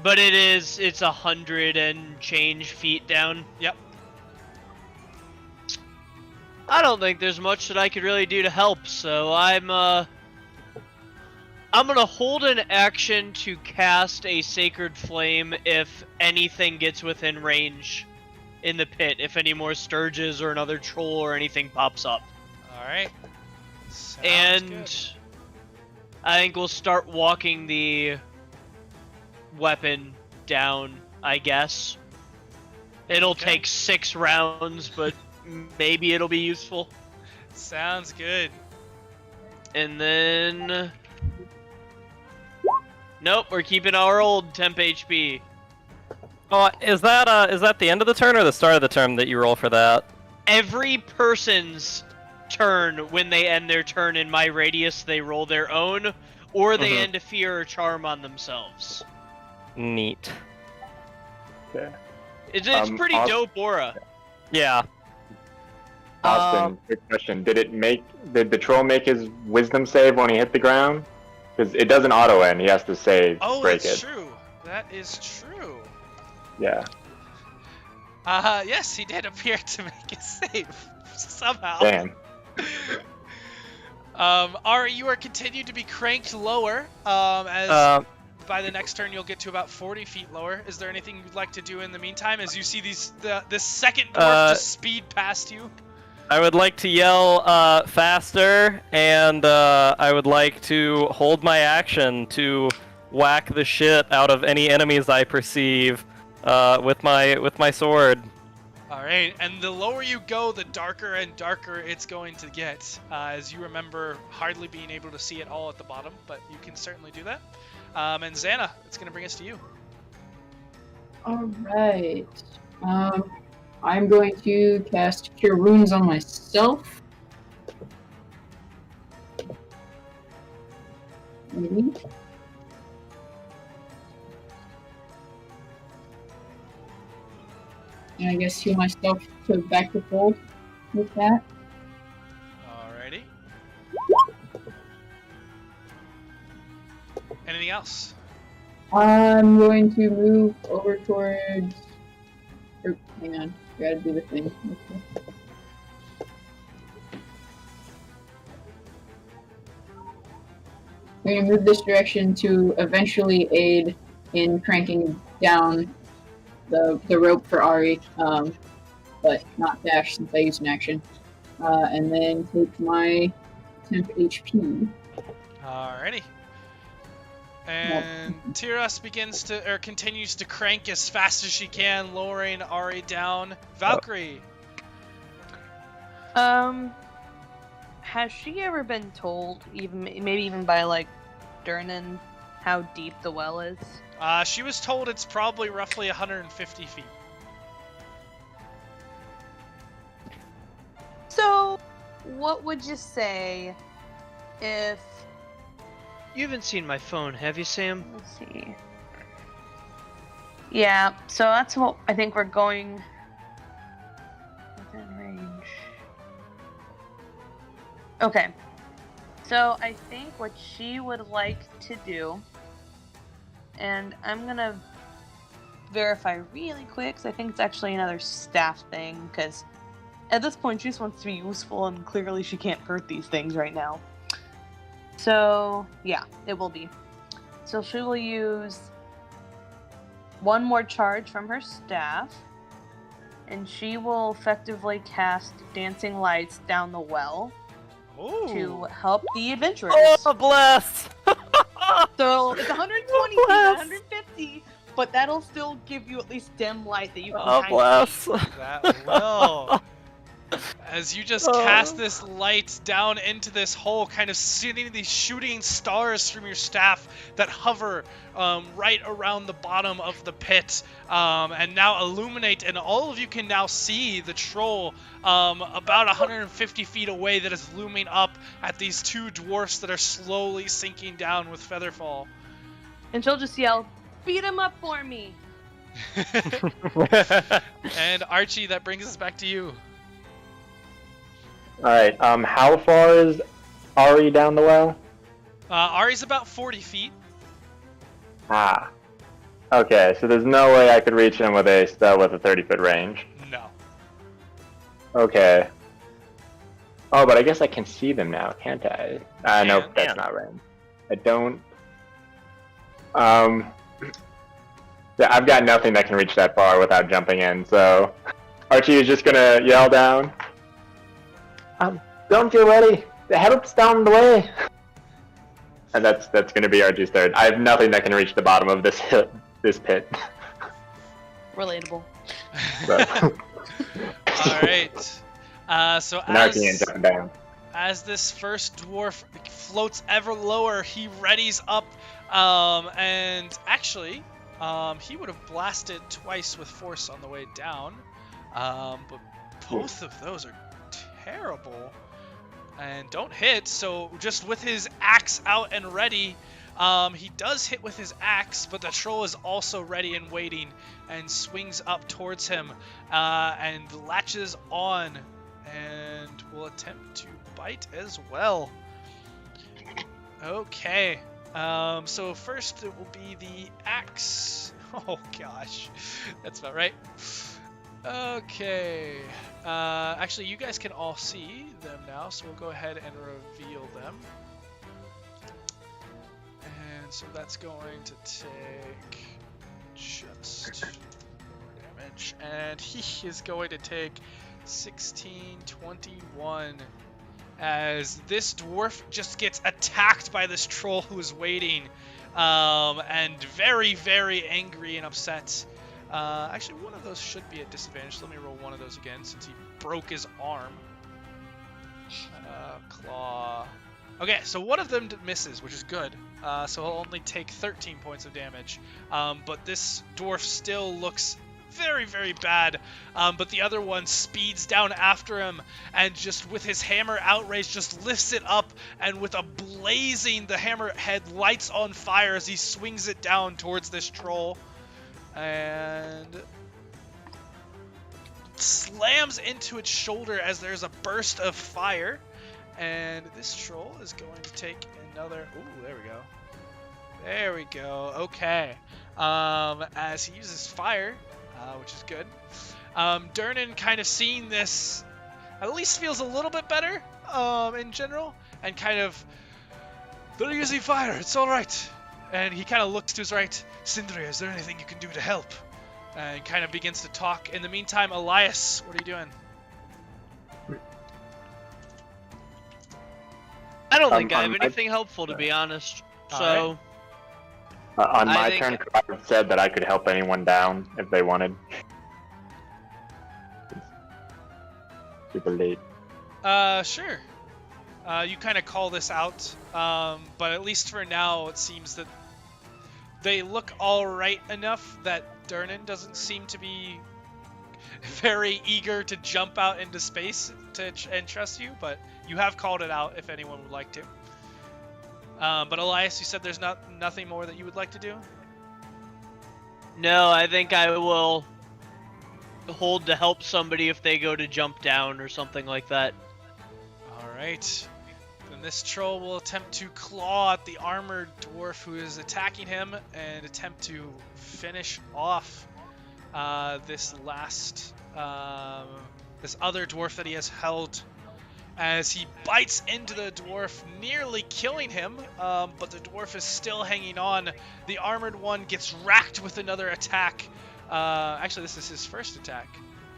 But it's 100 and change feet down. Yep. I don't think there's much that I could really do to help, so I'm gonna hold an action to cast a sacred flame if anything gets within range in the pit, if any more sturges or another troll or anything pops up. Alright. And good. I think we'll start walking the weapon down, I guess. It'll take 6 rounds, but maybe it'll be useful. Sounds good. And then... Nope, we're keeping our old temp HP. Oh, is that the end of the turn or the start of the turn that you roll for that? Every person's turn, when they end their turn in my radius, they roll their own, or they end a fear or charm on themselves. Neat. Okay. It's pretty dope aura. Yeah. Austin, quick question. Did the troll make his wisdom save when he hit the ground? Because it doesn't auto end, he has to save, break that's it. true. That is true. Yeah. Yes, he did appear to make a save. Somehow. Damn. Ari, you are continued to be cranked lower, as by the next turn you'll get to about 40 feet lower. Is there anything you'd like to do in the meantime as you see this second dwarf just speed past you? I would like to yell faster, and I would like to hold my action to whack the shit out of any enemies I perceive with my sword. All right, and the lower you go, the darker and darker it's going to get, as you remember hardly being able to see it all at the bottom, but you can certainly do that. And Xana, it's going to bring us to you. Alright. I'm going to cast Cure Wounds on myself. Maybe. And I guess heal myself to back to full with that. Alrighty. Anything else? I'm going to move over towards... hang on, gotta do the thing. Okay. I'm going to move this direction to eventually aid in cranking down the rope for Ari, but not dash since I used an action. And then take my temp HP. Alrighty. And Tiras continues to crank as fast as she can, lowering Ari down. Valkyrie. Has she ever been told, maybe even by Durnan, how deep the well is? She was told it's probably roughly 150 feet. So, what would you say if... You haven't seen my phone, have you, Sam? Let's see. Yeah, so that's what I think we're going Okay. So I think what she would like to do, and I'm gonna verify really quick, because I think it's actually another staff thing, because at this point she just wants to be useful, and clearly she can't hurt these things right now. So, yeah, it will be. So she will use one more charge from her staff, and she will effectively cast Dancing Lights down the well to help the adventurers. Oh, bless! So it's 120 feet, not 150, but that'll still give you at least dim light that you can Oh, kind bless! of see. That will. As you just cast this light down into this hole, kind of seeing these shooting stars from your staff that hover right around the bottom of the pit, and now illuminate, and all of you can now see the troll about 150 feet away that is looming up at these two dwarfs that are slowly sinking down with Featherfall. And she'll just yell, "Beat him up for me!" And Archie, that brings us back to you. Alright, how far is Ari down the well? Ari's about 40 feet. Ah. Okay, so there's no way I could reach him with a spell with a 30-foot range. No. Okay. Oh, but I guess I can see them now, can't I? No, that's not range. I don't... Yeah, I've got nothing that can reach that far without jumping in, so... Archie is just gonna yell down. Don't you worry, the help's down the way. And that's gonna be Archie's third. I have nothing that can reach the bottom of this pit. Relatable. Alright. So Archie ain't jumping down. as this first dwarf floats ever lower, he readies up, and actually, he would have blasted twice with force on the way down, but both of those are terrible and don't hit. So just with his axe out and ready, he does hit with his axe, but the troll is also ready and waiting and swings up towards him and latches on and will attempt to bite as well. Okay, so first it will be the axe. Oh gosh, that's not right. Okay, actually you guys can all see them now, so we'll go ahead and reveal them. And so that's going to take just damage, and he is going to take 1621 as this dwarf just gets attacked by this troll who is waiting, and very, very angry and upset. Actually, one of those should be at disadvantage. Let me roll one of those again since he broke his arm. Claw. Okay, so one of them misses, which is good. So he'll only take 13 points of damage. But this dwarf still looks very, very bad. But the other one speeds down after him and just with his hammer outraised just lifts it up, and with a blazing, the hammerhead lights on fire as he swings it down towards this troll. And slams into its shoulder as there's a burst of fire. And this troll is going to take another... Ooh, there we go. There we go. Okay. As he uses fire, which is good. Durnan, kind of seeing this, at least feels a little bit better in general. And kind of... They're using fire. It's all right. And he kind of looks to his right. Sindri, is there anything you can do to help? And kind of begins to talk. In the meantime, Elias, what are you doing? I don't think I have anything helpful, to be honest. So... on my turn, Clive said that I could help anyone down if they wanted. Super late. Sure. You kind of call this out, but at least for now, it seems that they look alright enough that Durnan doesn't seem to be very eager to jump out into space and trust you, but you have called it out if anyone would like to. But Elias, you said there's nothing more that you would like to do? No, I think I will hold to help somebody if they go to jump down or something like that. Alright. Then this troll will attempt to claw at the armored dwarf who is attacking him and attempt to finish off this other dwarf that he has held, as he bites into the dwarf, nearly killing him, but the dwarf is still hanging on. The armored one gets racked with another attack. Actually, this is his first attack,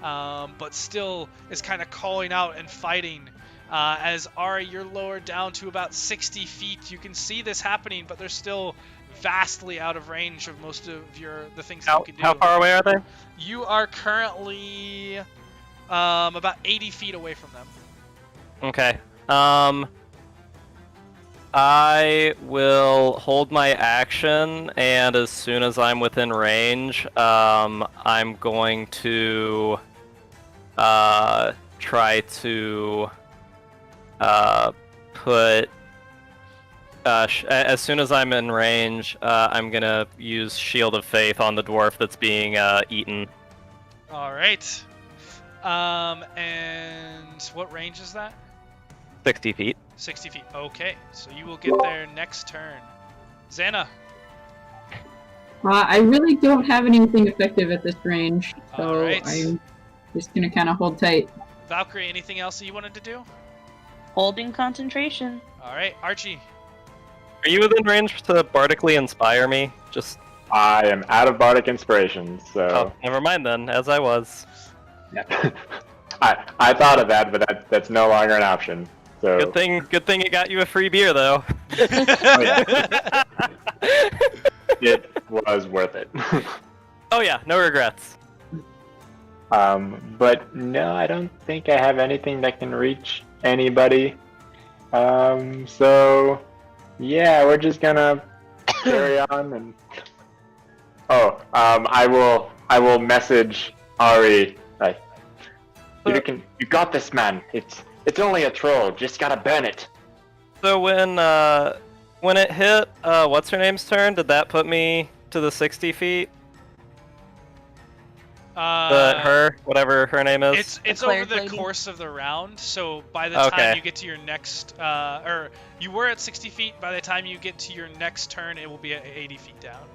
but still is kind of calling out and fighting. As Ari, you're lowered down to about 60 feet. You can see this happening, but they're still vastly out of range of most of the things that you can do. How far away are they? You are currently about 80 feet away from them. Okay. I will hold my action, and as soon as I'm within range, I'm going to try to put. As soon as I'm in range, I'm gonna use Shield of Faith on the dwarf that's being eaten. All right. And what range is that? 60 feet. 60 feet. Okay, so you will get there next turn. Xana. I really don't have anything effective at this range, so Alright. I'm just gonna kind of hold tight. Valkyrie, anything else that you wanted to do? Holding concentration. All right, Archie. Are you within range to bardically inspire me? Just. I am out of bardic inspiration, so Oh, never mind then. As I was. I thought of that, but that's no longer an option. So Good thing it got you a free beer though. it was worth it. Oh yeah, no regrets. But no, I don't think I have anything that can reach anybody. So yeah, we're just gonna carry on and. I will message Ari. Like, you got this, man. It's only a troll. Just gotta burn it. So when it hit what's her name's turn, did that put me to the 60 feet? Whatever her name is. It's The over cleric the lady? course of the round. So by the time Okay. you get to your next, or you were at 60 feet. By the time you get to your next turn, it will be at 80 feet down.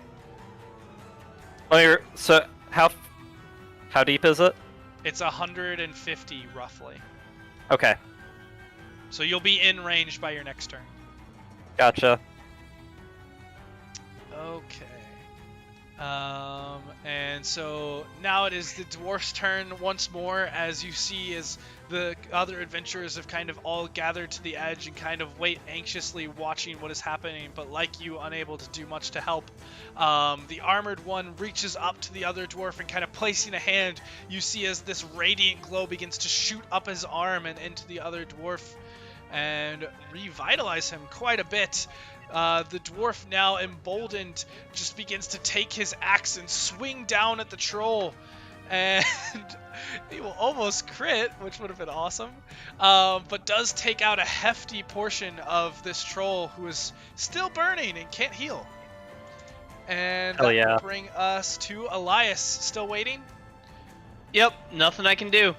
So how deep is it? It's 150 roughly. Okay, So you'll be in range by your next turn. gotcha. Okay. And so now it is the dwarf's turn once more, as you see as the other adventurers have kind of all gathered to the edge and kind of wait anxiously watching what is happening, but like you, unable to do much to help. The armored one reaches up to the other dwarf and kind of placing a hand, you see as this radiant glow begins to shoot up his arm and into the other dwarf and revitalize him quite a bit. The dwarf, now emboldened, just begins to take his axe and swing down at the troll, and he will almost crit, which would have been awesome, but does take out a hefty portion of this troll who is still burning and can't heal. And Hell that yeah. will bring us to Elias. Still waiting? Yep, nothing I can do.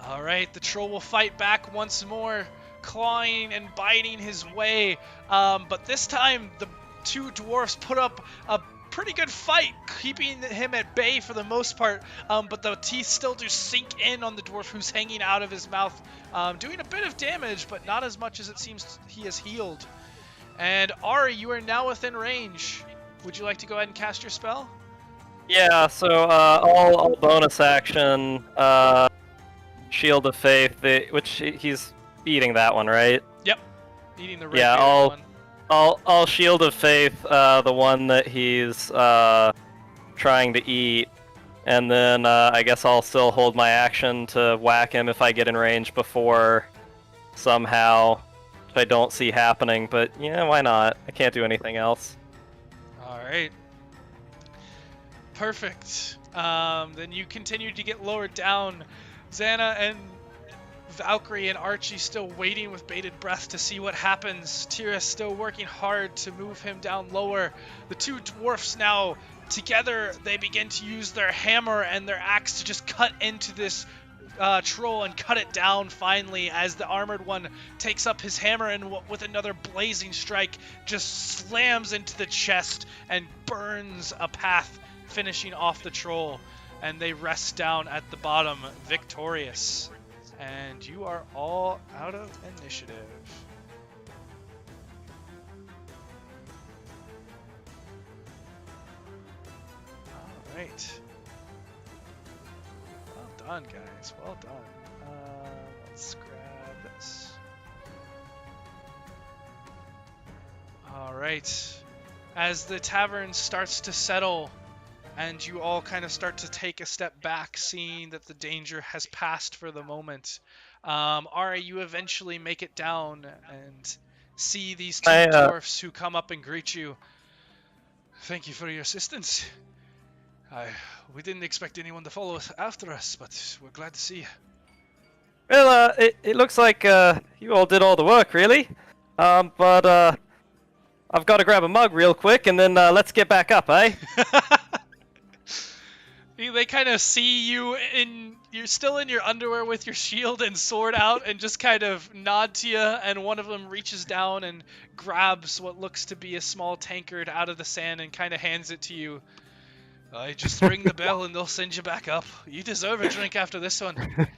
All right, the troll will fight back once more, clawing and biting his way, but this time the two dwarfs put up a pretty good fight, keeping him at bay for the most part, but the teeth still do sink in on the dwarf who's hanging out of his mouth, doing a bit of damage, but not as much as it seems he has healed. And Ari, you are now within range. Would you like to go ahead and cast your spell? Yeah, so all bonus action, Shield of Faith, which he's eating that one, right? Yep. Eating the red Yeah, bearded one. I'll Shield of Faith, the one that he's trying to eat, and then I guess I'll still hold my action to whack him if I get in range before somehow, which I don't see happening, but yeah, why not? I can't do anything else. Alright. Perfect. Then you continue to get lowered down. Xana and Valkyrie and Archie still waiting with bated breath to see what happens. Tira still working hard to move him down lower. The two dwarfs now together, they begin to use their hammer and their axe to just cut into this troll and cut it down finally as the armored one takes up his hammer and with another blazing strike just slams into the chest and burns a path, finishing off the troll. And they rest down at the bottom victorious. And you are all out of initiative. All right. Well done, guys. Well done. Let's grab this. All right. As the tavern starts to settle, and you all kind of start to take a step back, seeing that the danger has passed for the moment. Ari, you eventually make it down and see these two dwarfs who come up and greet you. Thank you for your assistance. We didn't expect anyone to follow us after us, but we're glad to see you. Well, it looks like you all did all the work, really. But I've got to grab a mug real quick, and then let's get back up, eh? They kind of see you you're still in your underwear with your shield and sword out, and just kind of nod to you, and one of them reaches down and grabs what looks to be a small tankard out of the sand and kind of hands it to you. Just ring the bell and they'll send you back up. You deserve a drink after this one.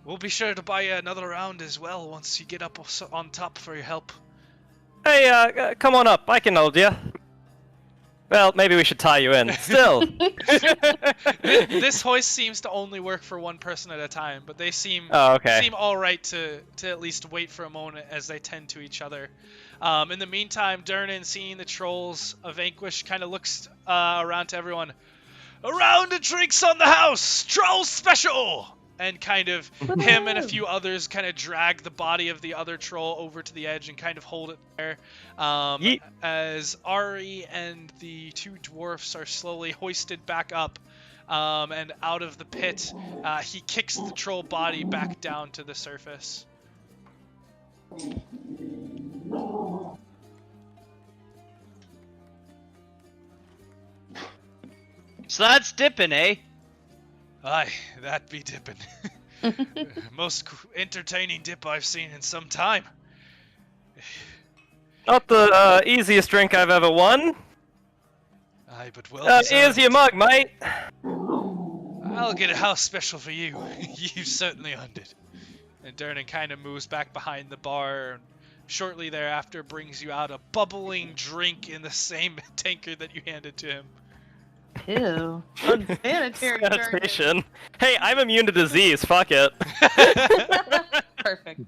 We'll be sure to buy you another round as well once you get up on top for your help. Hey, come on up. I can hold you. Well, maybe we should tie you in. Still. This hoist seems to only work for one person at a time, but they seem all right to at least wait for a moment as they tend to each other. In the meantime, Durnan, seeing the trolls vanquished, kind of looks around to everyone. A round of drinks on the house! Troll special! And kind of him and a few others kind of drag the body of the other troll over to the edge and kind of hold it there. As Ari and the two dwarfs are slowly hoisted back up and out of the pit, he kicks the troll body back down to the surface. So that's dipping, eh? Aye, that be dipping. Most entertaining dip I've seen in some time. Not the easiest drink I've ever won. Aye, but well here's your mug, mate. I'll get a house special for you. You've certainly earned it. And Durnan kind of moves back behind the bar, and shortly thereafter brings you out a bubbling drink in the same tankard that you handed to him. Ew. Unsanitary. Sanitation. Hey, I'm immune to disease. Fuck it. Perfect.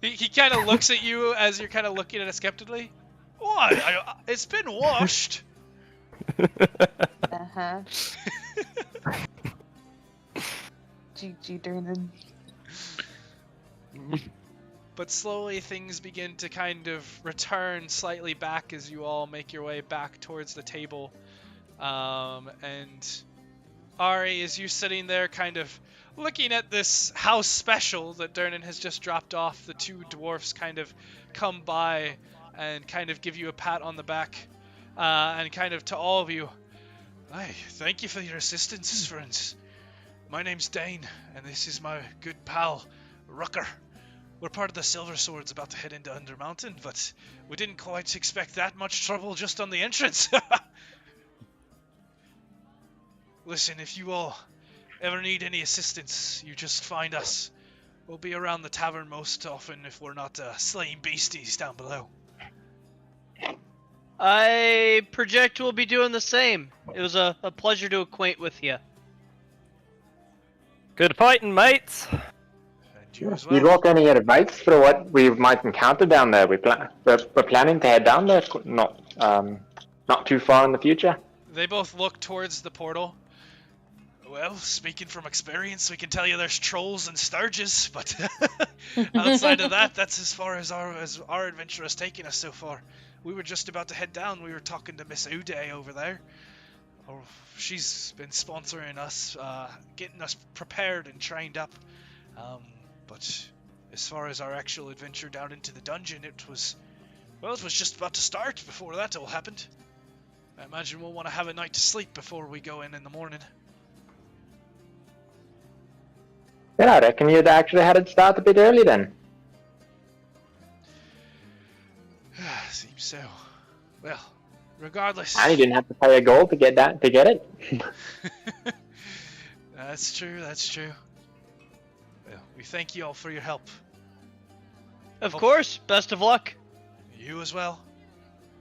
He kind of looks at you as you're kind of looking at it skeptically. Why? It's been washed. Uh-huh. GG, Durnan. But slowly things begin to kind of return slightly back as you all make your way back towards the table. And Ari, as you're sitting there kind of looking at this house special that Durnan has just dropped off, the two dwarfs kind of come by and kind of give you a pat on the back. And kind of to all of you, "Aye, thank you for your assistance, friends. My name's Dane, and this is my good pal, Rucker. We're part of the Silver Swords about to head into Undermountain, but we didn't quite expect that much trouble just on the entrance." Listen, if you all ever need any assistance, you just find us. We'll be around the tavern most often if we're not slaying beasties down below. I project we'll be doing the same. It was a pleasure to acquaint with you. Good fighting, mates. You got any advice for what we might encounter down there? We're planning to head down there, not too far in the future. They both look towards the portal. Well, speaking from experience, we can tell you there's trolls and sturges, but outside of that, that's as far as our adventure has taken us so far. We were just about to head down. We were talking to Miss Uday over there. Oh, she's been sponsoring us, getting us prepared and trained up. But as far as our actual adventure down into the dungeon, it was just about to start before that all happened. I imagine we'll want to have a night to sleep before we go in the morning. Yeah, I reckon you'd actually had it start a bit early then. Seems so. Well, regardless. And you didn't have to pay a gold to get it. That's true, that's true. Well, we thank you all for your help. Of course. Best of luck. You as well.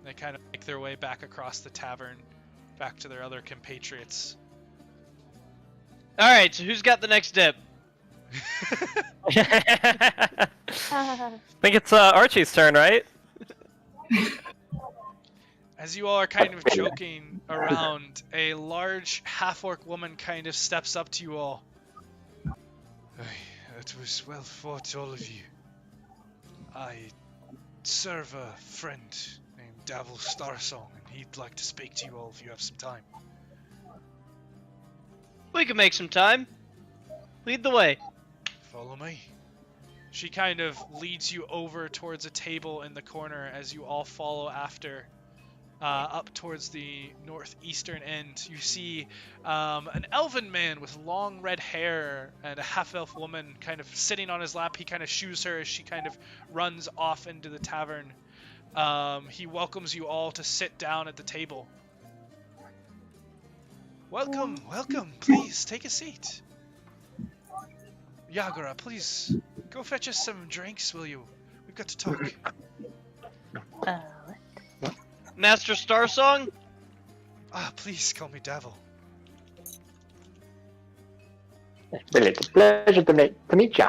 They kind of make their way back across the tavern, back to their other compatriots. All right. So who's got the next dip? I think it's Archie's turn, right? As you all are kind of joking around, a large half-orc woman kind of steps up to you all. It was well fought, all of you. I serve a friend named Davil Starsong, and he'd like to speak to you all if you have some time. We can make some time. Lead the way. Follow me. She kind of leads you over towards a table in the corner as you all follow after. Up towards the northeastern end, you see an elven man with long red hair and a half-elf woman kind of sitting on his lap. He kind of shoos her as she kind of runs off into the tavern. He welcomes you all to sit down at the table. Welcome, welcome. Please take a seat. Yagura, please go fetch us some drinks, will you? We've got to talk. Master Starsong? Please call me Davil. Really, it's a pleasure to meet you.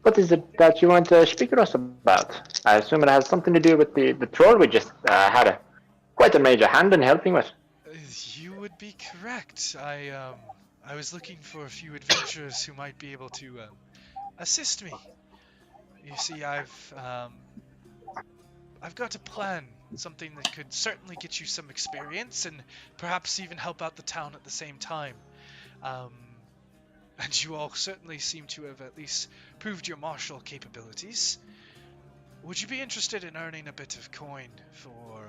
What is it that you want to speak to us about? I assume it has something to do with the troll we just had quite a major hand in helping with. You would be correct. I was looking for a few adventurers who might be able to assist me. You see, I've got a plan, something that could certainly get you some experience and perhaps even help out the town at the same time. And you all certainly seem to have at least proved your martial capabilities. Would you be interested in earning a bit of coin for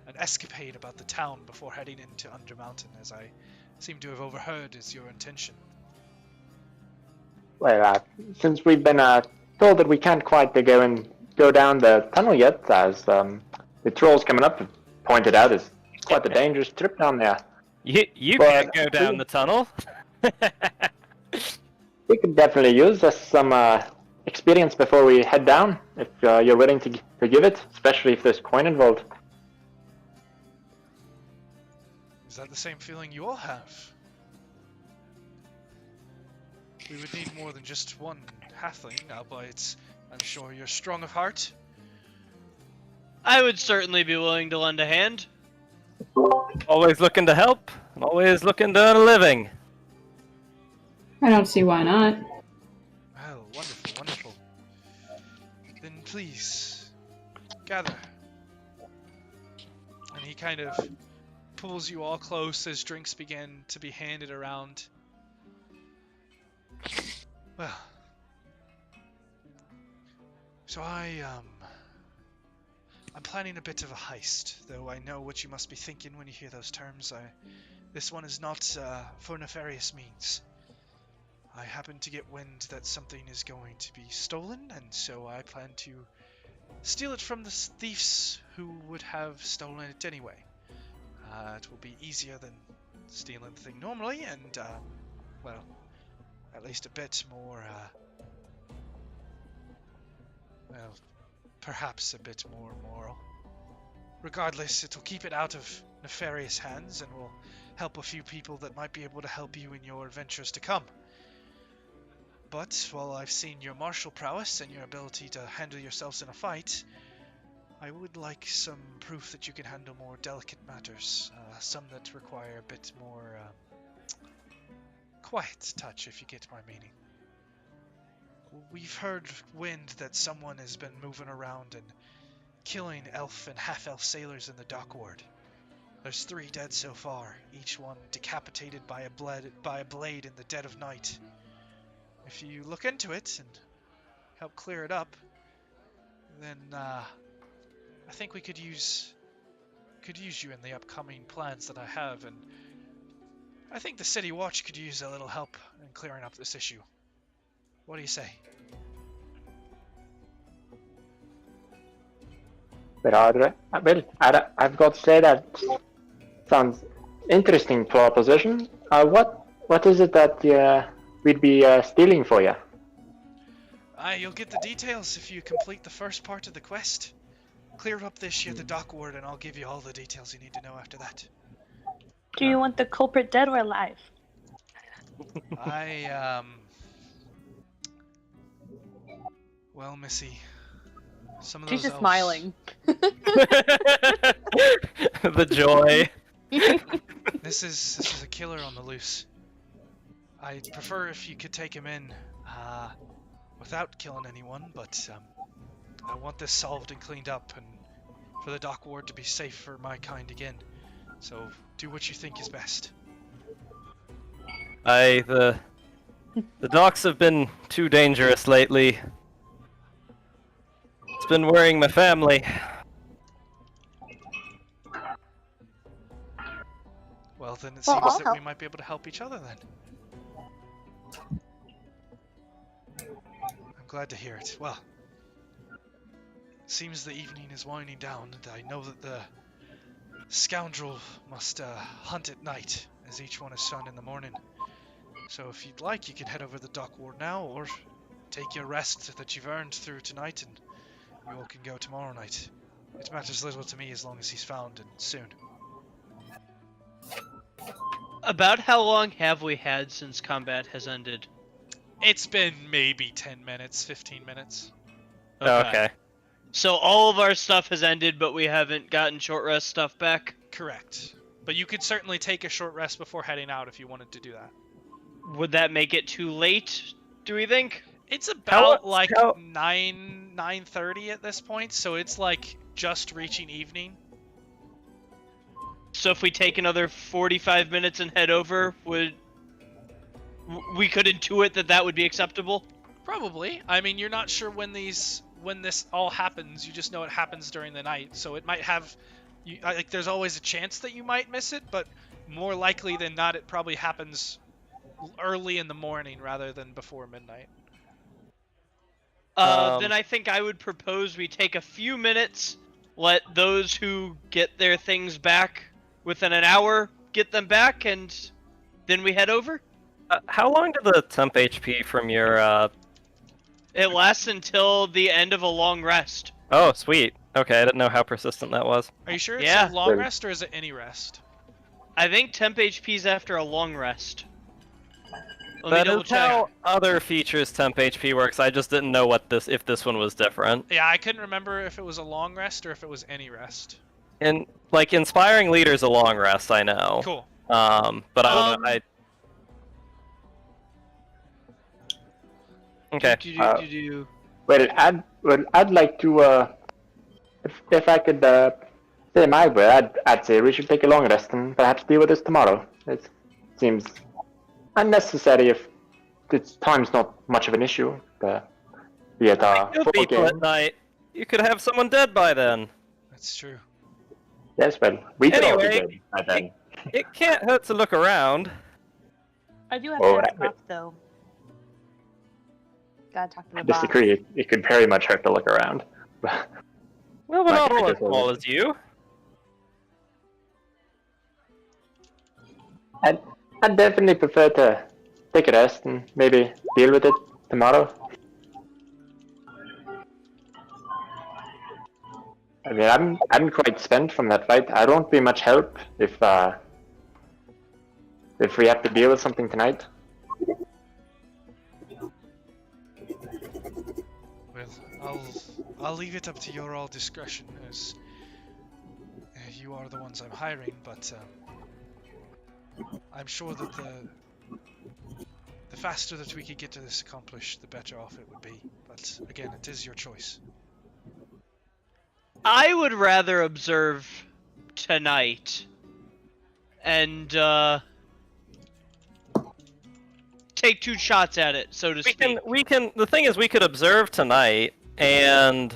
an escapade about the town before heading into Undermountain, as I seem to have overheard is your intention? Well, since we've been told that we can't quite go down the tunnel yet, as the trolls coming up have pointed out, is quite a dangerous trip down there. You But can't go down the tunnel. we could definitely use some experience before we head down, if you're willing to give it, especially if there's coin involved. Is that the same feeling you all have? We would need more than just one halfling, albeit I'm sure you're strong of heart. I would certainly be willing to lend a hand. Always looking to help. Always looking to earn a living. I don't see why not. Well, wonderful, wonderful. Then please, gather. And he kind of pulls you all close as drinks begin to be handed around. Well, so I'm planning a bit of a heist, though I know what you must be thinking when you hear those terms. This one is not for nefarious means. I happen to get wind that something is going to be stolen, and so I plan to steal it from the thieves who would have stolen it anyway. It will be easier than stealing the thing normally, and, well, at least a bit more, well, perhaps a bit more moral. Regardless, it'll keep it out of nefarious hands and will help a few people that might be able to help you in your adventures to come. But while I've seen your martial prowess and your ability to handle yourselves in a fight, I would like some proof that you can handle more delicate matters, some that require a bit more quiet touch, if you get my meaning. We've heard wind that someone has been moving around and killing elf and half-elf sailors in the dock ward. There's 3 dead so far, each one decapitated by a blade in the dead of night. If you look into it and help clear it up, then I think we could use you in the upcoming plans that I have, and I think the City Watch could use a little help in clearing up this issue. What do you say? But I've got to say that sounds interesting proposition. What is it that we'd be stealing for you? You'll get the details if you complete the first part of the quest. Clear up this year the dock ward, and I'll give you all the details you need to know after that. Do you want the culprit dead or alive? Well, Missy, some of She's those just elves... smiling. The joy. This is a killer on the loose. I'd prefer if you could take him in, without killing anyone, but I want this solved and cleaned up, and for the dock ward to be safe for my kind again. So do what you think is best. The docks have been too dangerous lately. It's been worrying my family. Well, then it Well, seems I'll that we help. might be able to help each other then. I'm glad to hear it. Well, seems the evening is winding down, and I know that the scoundrel must hunt at night, as each one is shunned in the morning. So if you'd like, you can head over to the dock ward now, or take your rest that you've earned through tonight, and you all can go tomorrow night. It matters little to me as long as he's found, and soon. About how long have we had since combat has ended? It's been maybe 10 minutes, 15 minutes. Okay. So all of our stuff has ended, but we haven't gotten short rest stuff back? Correct. But you could certainly take a short rest before heading out if you wanted to do that. Would that make it too late, do we think? It's about how- 9:30 at this point, so it's like just reaching evening. So if we take another 45 minutes and head over, we could intuit that would be acceptable? Probably. I mean, you're not sure when this all happens. You just know it happens during the night, so it might have there's always a chance that you might miss it, but more likely than not it probably happens early in the morning rather than before midnight. Then I think I would propose we take a few minutes, let those who get their things back within an hour get them back, and then we head over. How long did the temp HP from your It lasts until the end of a long rest. Oh, sweet. Okay, I didn't know how persistent that was. Are you sure it's Yeah. a long rest or is it any rest? I think temp HP's after a long rest. Let me That double is check. how other features temp HP works. I just didn't know if this one was different. Yeah, I couldn't remember if it was a long rest or if it was any rest. And like inspiring leader's a long rest, I know. Cool. But I don't know. Okay. Well, I'd like to, if I could say my word, I'd say we should take a long rest and perhaps deal with this tomorrow. It seems unnecessary if time's not much of an issue. Be it Kill full people at game. night. You could have someone dead by then. That's true. Yes, well, we could all be Anyway, dead by then. It can't hurt to look around. I do have Oh, to right. ask off, though. Gotta talk to the I boss. disagree. It could very much hurt to look around. Well, we're My not all as character's tall always- as you. I'd definitely prefer to take a rest and maybe deal with it tomorrow. I mean, I'm quite spent from that fight. I won't be much help if we have to deal with something tonight. Well, I'll leave it up to your all discretion, as you are the ones I'm hiring. But I'm sure that the faster that we could get to this accomplished, the better off it would be. But again, it is your choice. I would rather observe tonight and take two shots at it, so to speak. The thing is, we could observe tonight and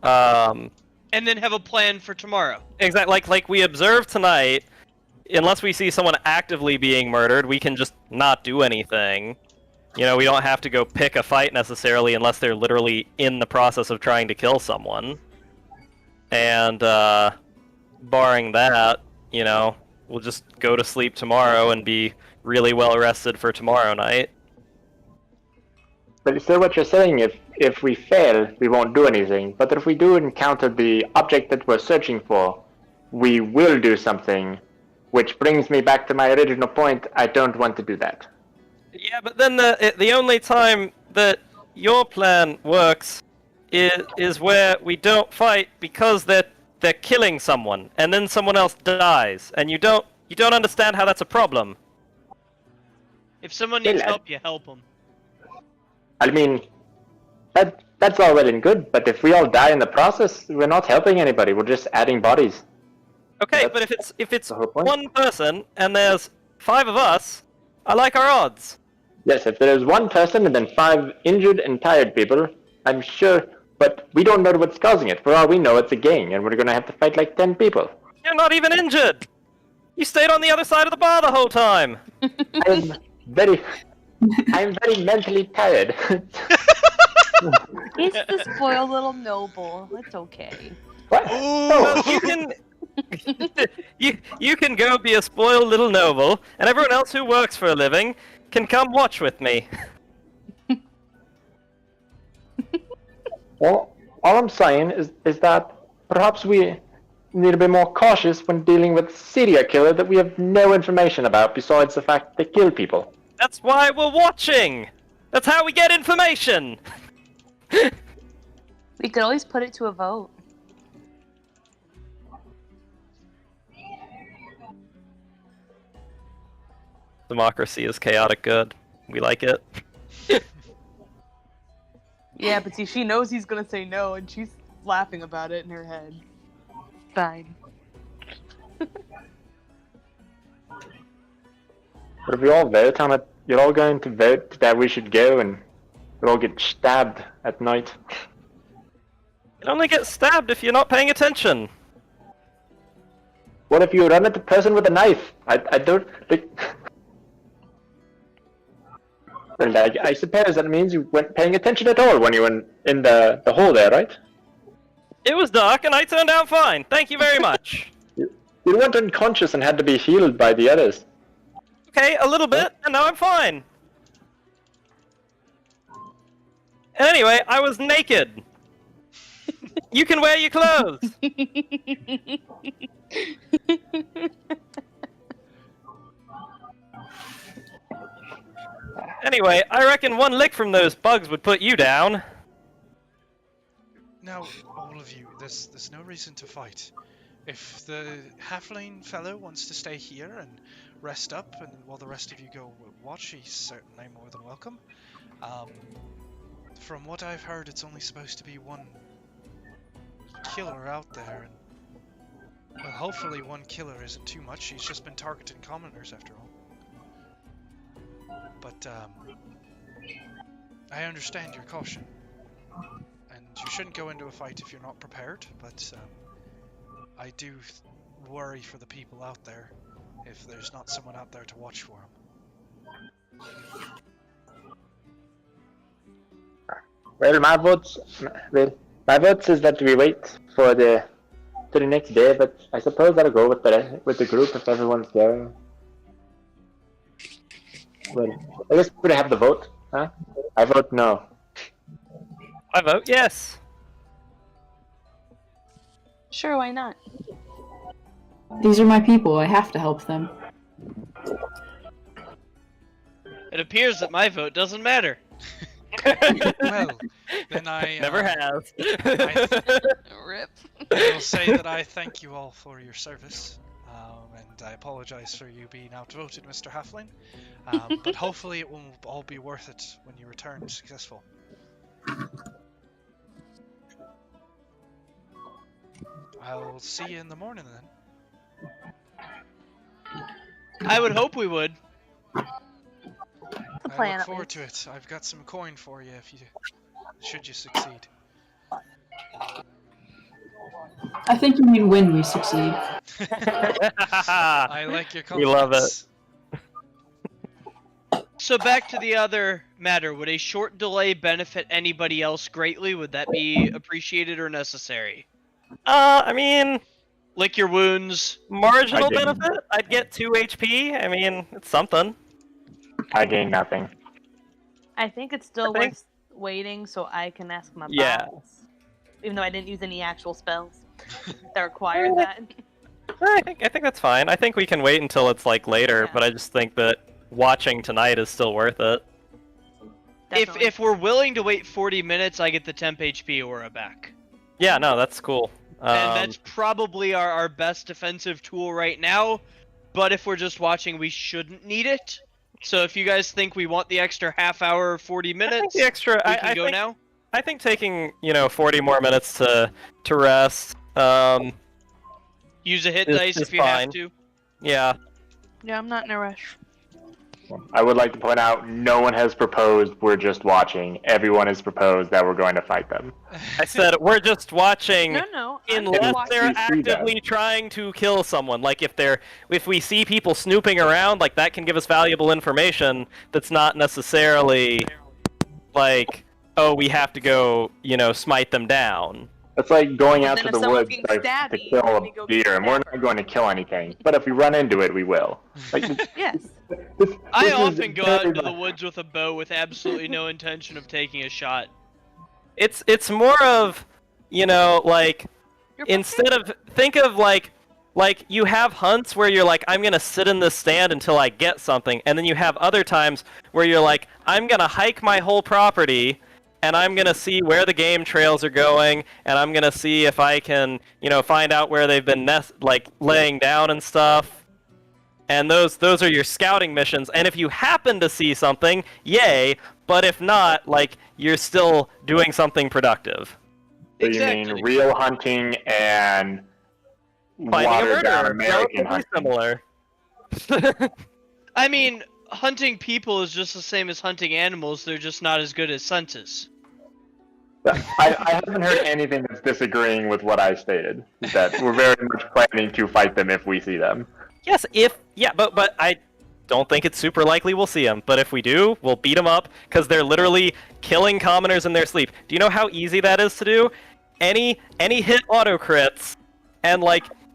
And then have a plan for tomorrow. exactly like we observe tonight. Unless we see someone actively being murdered, we can just not do anything. You know, we don't have to go pick a fight necessarily unless they're literally in the process of trying to kill someone. And, barring that, you know, we'll just go to sleep tomorrow and be really well rested for tomorrow night. But so what you're saying, if we fail, we won't do anything. But if we do encounter the object that we're searching for, we will do something. Which brings me back to my original point, I don't want to do that. Yeah, but then the only time that your plan works is where we don't fight because they're killing someone, and then someone else dies, and you don't understand how that's a problem. If someone needs help, you help them. I mean, that's all well and good, but if we all die in the process, we're not helping anybody, we're just adding bodies. Okay, That's but if it's the whole point. one person, and there's 5 of us, I like our odds. Yes, if there is one person and then 5 injured and tired people, I'm sure, but we don't know what's causing it. For all we know, it's a gang, and we're gonna have to fight like 10 people. You're not even injured! You stayed on the other side of the bar the whole time! I'm very mentally tired. He's the spoiled little noble. It's okay. What? Well, you can... you can go be a spoiled little noble, and everyone else who works for a living can come watch with me. Well, all I'm saying is that perhaps we need to be more cautious when dealing with serial killer that we have no information about besides the fact they kill people. That's why we're watching! That's how we get information! We could always put it to a vote. Democracy is chaotic good. We like it. Yeah, but see, she knows he's gonna say no, and she's laughing about it in her head. Fine. But if we all vote on it, you're all going to vote that we should go and we'll all get stabbed at night. You only get stabbed if you're not paying attention. What if you run at the person with a knife? I don't think... Well, I suppose that means you weren't paying attention at all when you were in the hole there, right? It was dark and I turned out fine. Thank you very much. You weren't unconscious and had to be healed by the others. Okay, a little bit, and now I'm fine. And anyway, I was naked. You can wear your clothes. Anyway, I reckon one lick from those bugs would put you down. Now, all of you, there's no reason to fight. If the halfling fellow wants to stay here and rest up, and while the rest of you go watch, he's certainly more than welcome. From what I've heard, it's only supposed to be one killer out there, and well, hopefully one killer isn't too much. He's just been targeting commoners after all. But I understand your caution, and you shouldn't go into a fight if you're not prepared, but I do worry for the people out there if there's not someone out there to watch for them. Well, my vote says that we wait for the next day, but I suppose I'll go with the group if everyone's there. Well, I guess we're gonna have the vote, huh? I vote no. I vote yes. Sure, why not? These are my people. I have to help them. It appears that my vote doesn't matter. Well, then I Never has. Rip. I will say that I thank you all for your service, and I apologize for you being outvoted, Mr. Halfling. But hopefully it will all be worth it when you return successful. I'll see you in the morning then. I would hope we would. The plan, I look at forward to it. I've got some coin for you if you should you succeed. I think you mean when we succeed. I like your We love confidence. So back to the other matter? Would a short delay benefit anybody else greatly? Would that be appreciated or necessary? I mean, Lick your wounds. marginal I didn't. benefit. I'd get 2 HP. I mean, it's something. I gain nothing. I think it's still I think- worth waiting so I can ask my Yeah. boss. Even though I didn't use any actual spells that required that. I think that's fine. I think we can wait until it's like later, Yeah. but I just think that watching tonight is still worth it. Definitely. If we're willing to wait 40 minutes, I get the temp HP aura back. Yeah, no, that's cool. And that's probably our best defensive tool right now. But if we're just watching, we shouldn't need it. So if you guys think we want the extra half hour or 40 I think minutes, the extra. we can go now. I think taking 40 more minutes to rest. Use a hit Is- dice is if you fine. have to. Yeah. Yeah, I'm not in a rush. I would like to point out no one has proposed we're just watching. Everyone has proposed that we're going to fight them. I said we're just watching. No. I'm Unless just watching. they're You see them. actively trying to kill someone, like if we see people snooping around, like that can give us valuable information. That's not necessarily like, oh, we have to go, smite them down. It's like going out Then to if the someone's woods getting like, to stabby, kill then a we go get deer, and we're stabbed. not going to kill anything. But if we run into it, we will. Like, Yes. I this is often go out very into the much- woods with a bow with absolutely no intention of taking a shot. It's more of, like You're instead of think of like you have hunts where you're like, I'm gonna sit in this stand until I get something, and then you have other times where you're like, I'm gonna hike my whole property and I'm gonna see where the game trails are going, and I'm gonna see if I can find out where they've been laying down and stuff. And those are your scouting missions, and if you happen to see something, yay, but if not, you're still doing something productive. So Exactly. you mean real hunting and Finding a watered down murderer, American relatively hunting? similar. I mean, hunting people is just the same as hunting animals, they're just not as good as senses. I haven't heard anything that's disagreeing with what I stated. That we're very much planning to fight them if we see them. Yes, but I don't think it's super likely we'll see them. But if we do, we'll beat them up because they're literally killing commoners in their sleep. Do you know how easy that is to do? Any hit auto crits, and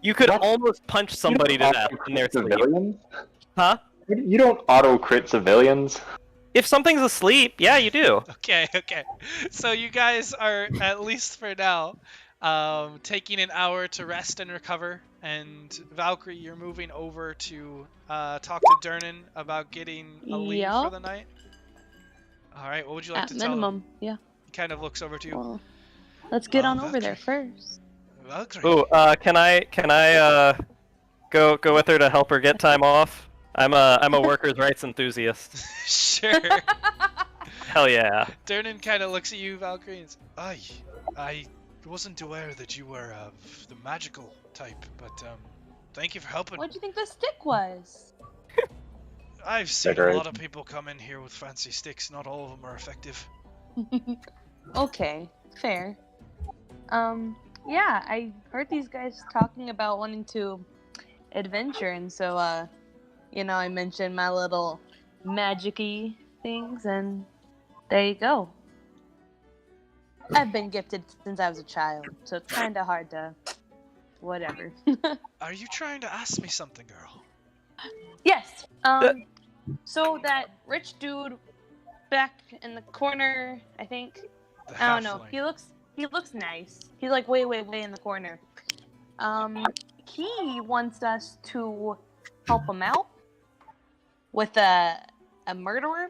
you could What? almost punch somebody to death in their sleep. Civilians? Huh? You don't auto crit civilians. If something's asleep, yeah, you do. Okay. So you guys are, at least for now, taking an hour to rest and recover. And Valkyrie, you're moving over to talk to Durnan about getting a leave for Yep. the night. All right. What would you like At to tell him? minimum, yeah. He kind of looks over to you. Well, let's get Oh, on over there Valkyrie. first. Valkyrie. Ooh, can I go with her to help her get time off? I'm a workers' rights enthusiast. Sure. Hell yeah. Durnan kind of looks at you, Valkyrie, and says, I wasn't aware that you were of the magical type, but thank you for helping. What'd you think the stick was? I've seen a Decorate. lot of people come in here with fancy sticks. Not all of them are effective. Okay, fair. Yeah, I heard these guys talking about wanting to adventure, and so, I mentioned my little magic-y things, and there you go. I've been gifted since I was a child, so it's kind of hard to... whatever. Are you trying to ask me something, girl? Yes, so that rich dude back in the corner, I think, The I don't know. halfling. He looks nice. He's like way in the corner. He wants us to help him out with a murderer,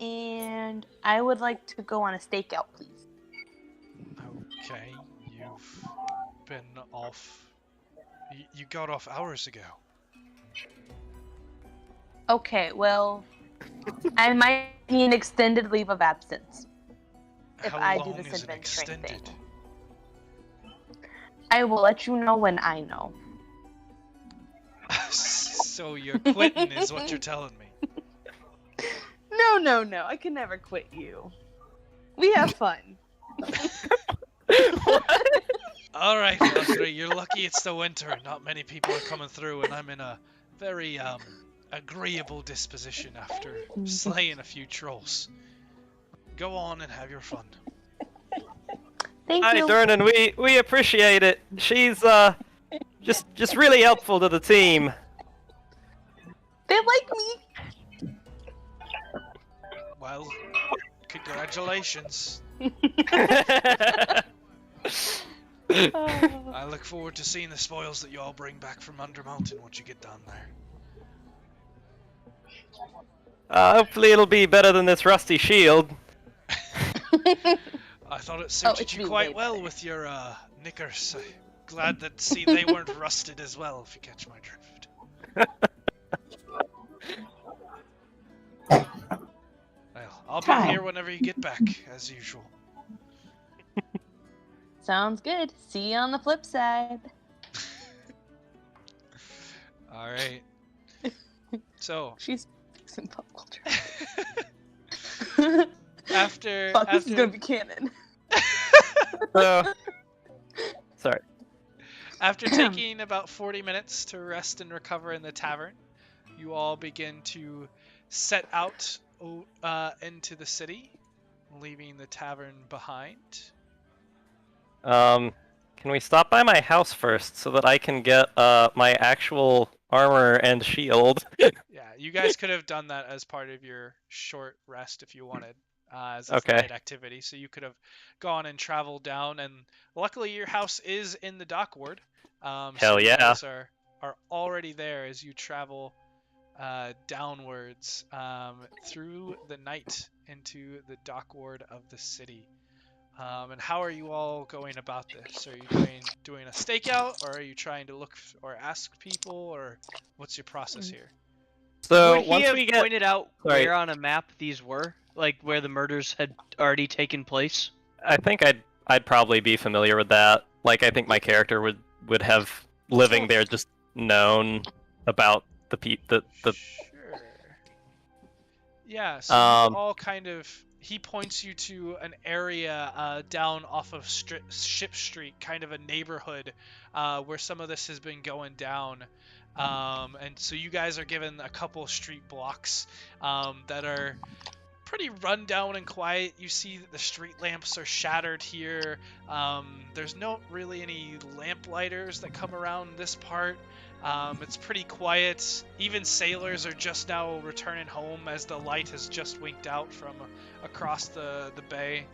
and I would like to go on a stakeout, please. Okay, you've been off. You got off hours ago. Okay, well, I might need an extended leave of absence if How I long do this is an adventuring thing. extended? I will let you know when I know. So you're quitting, is what you're telling me. No, I can never quit you. We have fun. All right, Valkyrie, you're lucky it's the winter and not many people are coming through, and I'm in a very agreeable disposition after slaying a few trolls. Go on and have your fun. Thank Hi, you. Durnan. We appreciate it. She's just really helpful to the team. They like me. Well, congratulations. I look forward to seeing the spoils that you all bring back from Undermountain once you get down there. Hopefully it'll be better than this rusty shield. I thought it suited it should you be quite way well with your knickers. Glad that they weren't rusted as well, if you catch my drift. Well, I'll be here whenever you get back, as usual. Sounds good. See you on the flip side. All right. So She's fixing pop culture. after Fuck, this is gonna be canon. So, sorry. After taking about 40 minutes to rest and recover in the tavern, you all begin to set out into the city, leaving the tavern behind. Can we stop by my house first so that I can get my actual armor and shield? Yeah, you guys could have done that as part of your short rest if you wanted, as a Okay. night activity. So you could have gone and traveled down, and luckily your house is in the dock ward. Hell so you yeah. guys are already there as you travel downwards through the night into the dock ward of the city. And how are you all going about this? Are you doing a stakeout, or are you trying to look or ask people, or what's your process here? So Would he once have we get, pointed out Sorry. where on a map these were? Like where the murders had already taken place? I think I'd probably be familiar with that. Like I think my character would have living there just known about the Sure. Yeah, so you all kind of... He points you to an area down off of Ship Street, kind of a neighborhood where some of this has been going down. And so you guys are given a couple street blocks that are pretty run down and quiet. You see that the street lamps are shattered here. There's not really any lamp lighters that come around this part. It's pretty quiet. Even sailors are just now returning home as the light has just winked out from across the bay.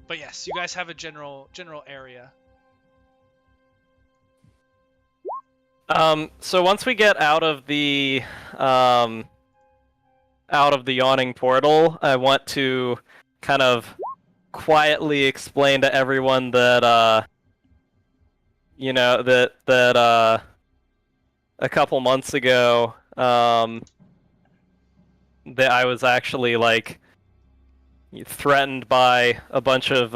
But yes, you guys have a general area. So once we get out of the Yawning Portal, I want to kind of quietly explain to everyone that that a couple months ago that I was actually like threatened by a bunch of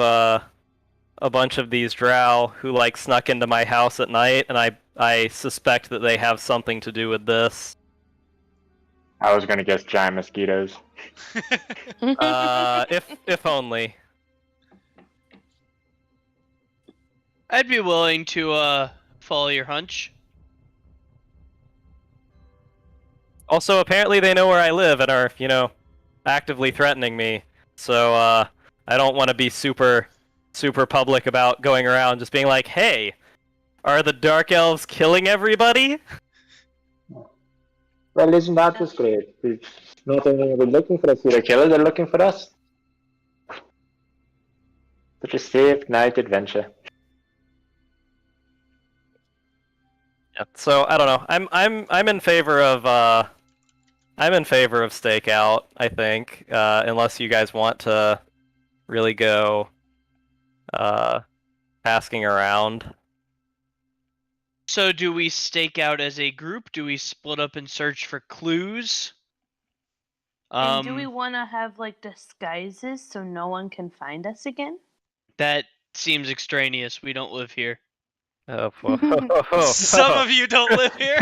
these drow who like snuck into my house at night, and I suspect that they have something to do with this. I was gonna guess giant mosquitoes. If only. I'd be willing to follow your hunch. Also, apparently they know where I live and are, actively threatening me. So I don't want to be super public about going around just being like, "Hey, are the Dark Elves killing everybody?" Well, isn't that just great? Not only are they looking for a serial killer, they're looking for us. Such a safe night adventure. Yeah, so I don't know. I'm in favor of stakeout, I think, unless you guys want to really go asking around. So do we stake out as a group? Do we split up and search for clues? And do we want to have like disguises so no one can find us again? That seems extraneous. We don't live here. Oh, Some of you don't live here.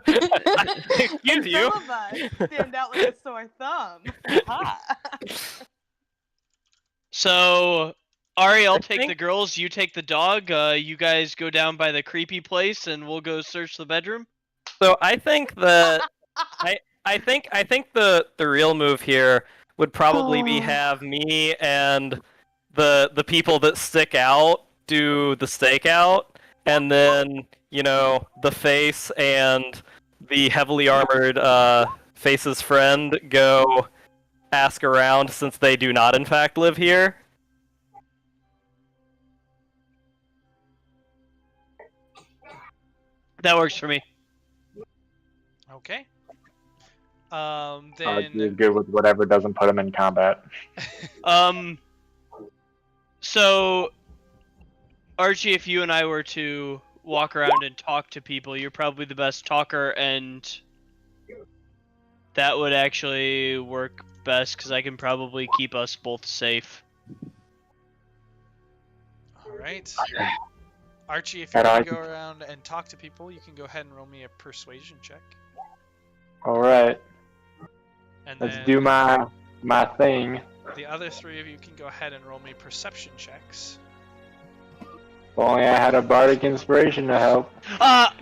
Excuse you. Some of us stand out like a sore thumb. Ha. So Ari, I'll I take think- the girls. You take the dog. You guys go down by the creepy place, and we'll go search the bedroom. So I think that I think the real move here would probably be Oh. have me and the people that stick out do the stakeout, and then the face and the heavily armored face's friend go ask around, since they do not in fact live here. That works for me. Okay. Archie is Then good with whatever doesn't put him in combat. So Archie, if you and I were to walk around and talk to people, you're probably the best talker, and that would actually work best because I can probably keep us both safe. all right. Archie, if you And want I- to go around and talk to people, you can go ahead and roll me a persuasion check. All right, And let's then do my thing. the other three of you can go ahead and roll me perception checks. If only I had a bardic inspiration to help.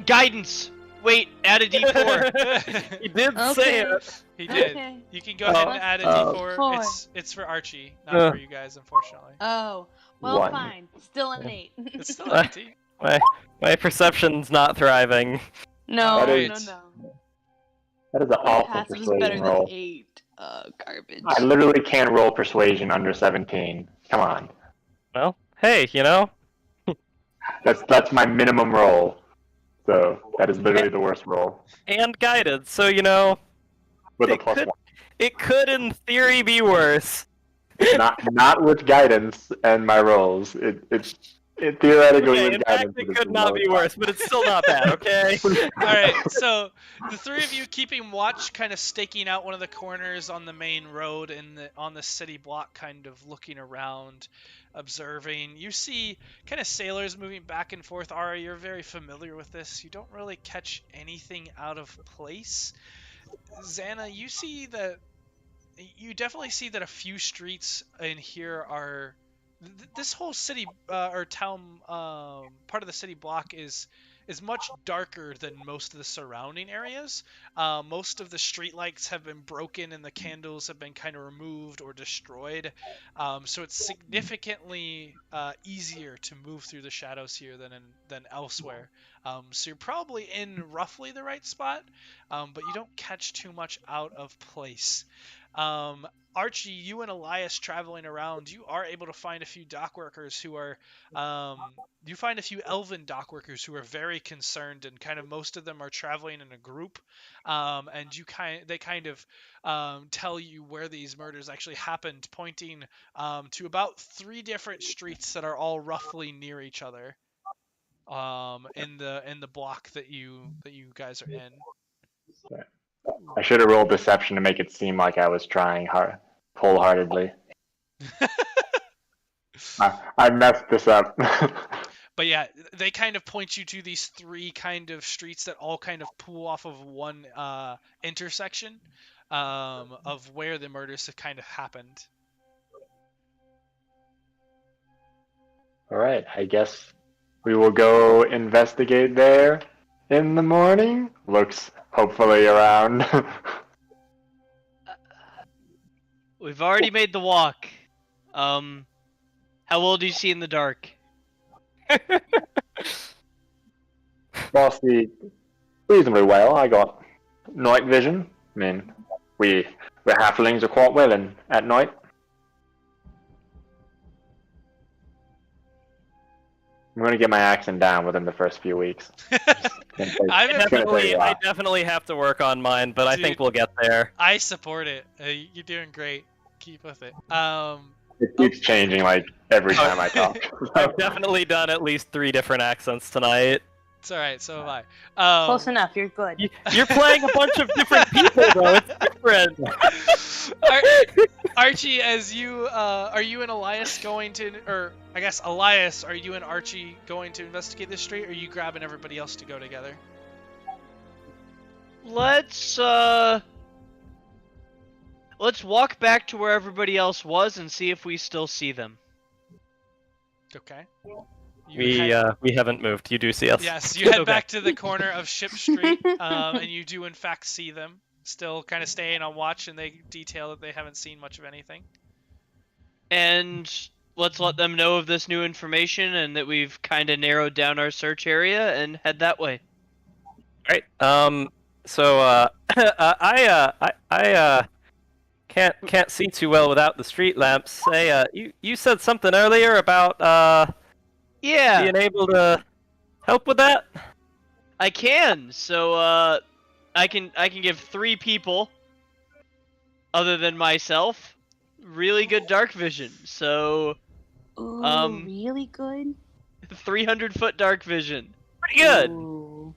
Guidance! Wait, add a d4. He did Okay. say it. He did. Okay. You can go ahead and add a d4. Four. It's for Archie, not for you guys, unfortunately. Oh, well, One. fine. Still an 8. It's still empty. My perception's not thriving. No, That no, is- no. That is an awful Passive is better persuasion than roll. 8. Garbage. I literally can't roll persuasion under 17. Come on, Well, hey, that's my minimum roll. So that is literally the worst roll and guided, so with a It plus could- one. it could in theory be worse. Not with guidance and my rolls. It theoretically Okay, with in guidance. fact, it is could the not be lowest worse, but it's still not bad, okay? Alright, so the three of you keeping watch, kind of staking out one of the corners on the main road on the city block, kind of looking around, observing. You see kind of sailors moving back and forth. Ari, you're very familiar with this. You don't really catch anything out of place. Xana, you definitely see that a few streets in here are this whole city or town part of the city block is much darker than most of the surrounding areas. Most of the streetlights have been broken and the candles have been kind of removed or destroyed. So it's significantly easier to move through the shadows here than elsewhere. So you're probably in roughly the right spot, but you don't catch too much out of place. Archie, you and Elias traveling around, you are able to find a few dock workers who are, you find a few elven dock workers who are very concerned, and kind of most of them are traveling in a group, and they kind of tell you where these murders actually happened, pointing to about 3 different streets that are all roughly near each other, in the block that you guys are in. I should have rolled deception to make it seem like I was trying wholeheartedly. I messed this up. But yeah, they kind of point you to these 3 kind of streets that all kind of pool off of one intersection of where the murders have kind of happened. All right, I guess we will go investigate there in the morning. Looks hopefully around. We've already made the walk. How well do you see in the dark? Well, see reasonably well. I got night vision. I mean, we halflings are quite well at night. I'm gonna get my accent down within the first few weeks. I I definitely have to work on mine, but I think Dude. we'll get there. I support it. You're doing great. Keep with it. It keeps changing like every time I talk. I've definitely done at least 3 different accents tonight. It's all right. So have I. Close enough. You're good. You're playing a bunch of different people, though. It's different. Archie, are you and Elias going to, or I guess Elias, are you and Archie going to investigate this street, or are you grabbing everybody else to go together? Let's walk back to where everybody else was and see if we still see them. Okay. We haven't moved. You do see us. Yes, you head Okay. back to the corner of Ship Street, and you do in fact see them, still kind of staying on watch, and they detail that they haven't seen much of anything. And let's let them know of this new information and that we've kind of narrowed down our search area and head that way. Right. So I can't see too well without the street lamps. Hey, you said something earlier about Yeah, being able to help with that. I can. So I can give 3 people, other than myself, really good dark vision. So Ooh, really good. 300-foot dark vision. Pretty good. Ooh.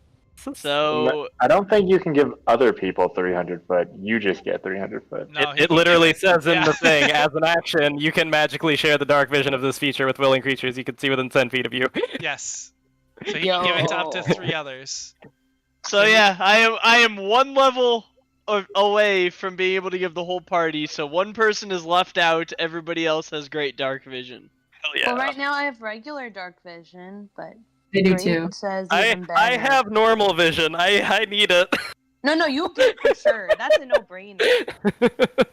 So I don't think you can give other people 300 foot. You just get 300 foot. No, he It can literally give it- says in yeah. the thing, as an action, you can magically share the dark vision of this feature with willing creatures you can see within 10 feet of you. Yes. So he can give it to up to Yo. 3 others. So yeah, I am 1 level away from being able to give the whole party. So 1 person is left out. Everybody else has great dark vision. Hell yeah. Well, right now I have regular dark vision, but They do Great too. says even better. I have normal vision. I need it. No, you get it for sure. That's a no-brainer.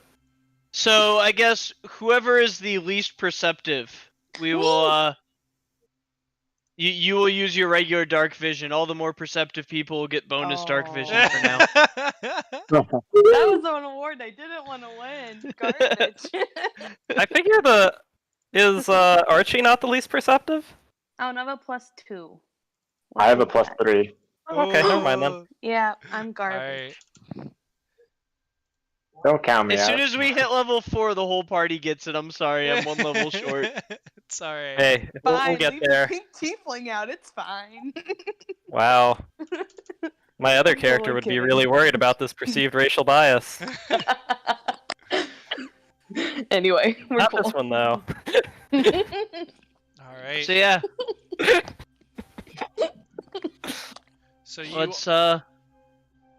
So I guess whoever is the least perceptive, we will you will use your regular dark vision. All the more perceptive people will get bonus dark vision Oh. for now. That was an award I didn't want to win. Garbage. I figure is Archie not the least perceptive? Oh, no, I have a +2. I have a What's that? +3. Okay, never mind then. Yeah, I'm garbage. Alright. Don't count me As out. soon as we hit level 4, the whole party gets it. I'm sorry, I'm 1 level short. It's alright. Hey, we'll Fine, get leave there. the pink tiefling out. It's fine. Wow. My other I'm character totally would be kidding. really worried about this perceived racial bias. Anyway, we're Not cool. this one though. Alright. So yeah, So let's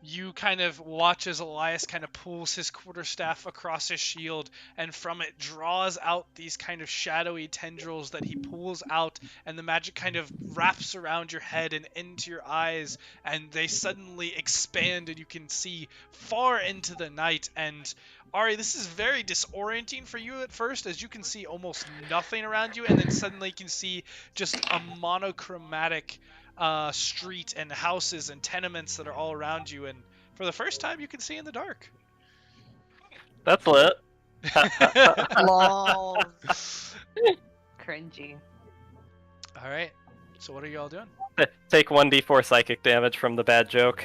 you kind of watch as Elias kind of pulls his quarterstaff across his shield, and from it draws out these kind of shadowy tendrils that he pulls out, and the magic kind of wraps around your head and into your eyes, and they suddenly expand, and you can see far into the night. And Ari, this is very disorienting for you at first, as you can see almost nothing around you, and then suddenly you can see just a monochromatic street and houses and tenements that are all around you, and for the first time you can see in the dark. That's lit. Lol. Cringy. All right, so what are you all doing? Take 1d4 psychic damage from the bad joke.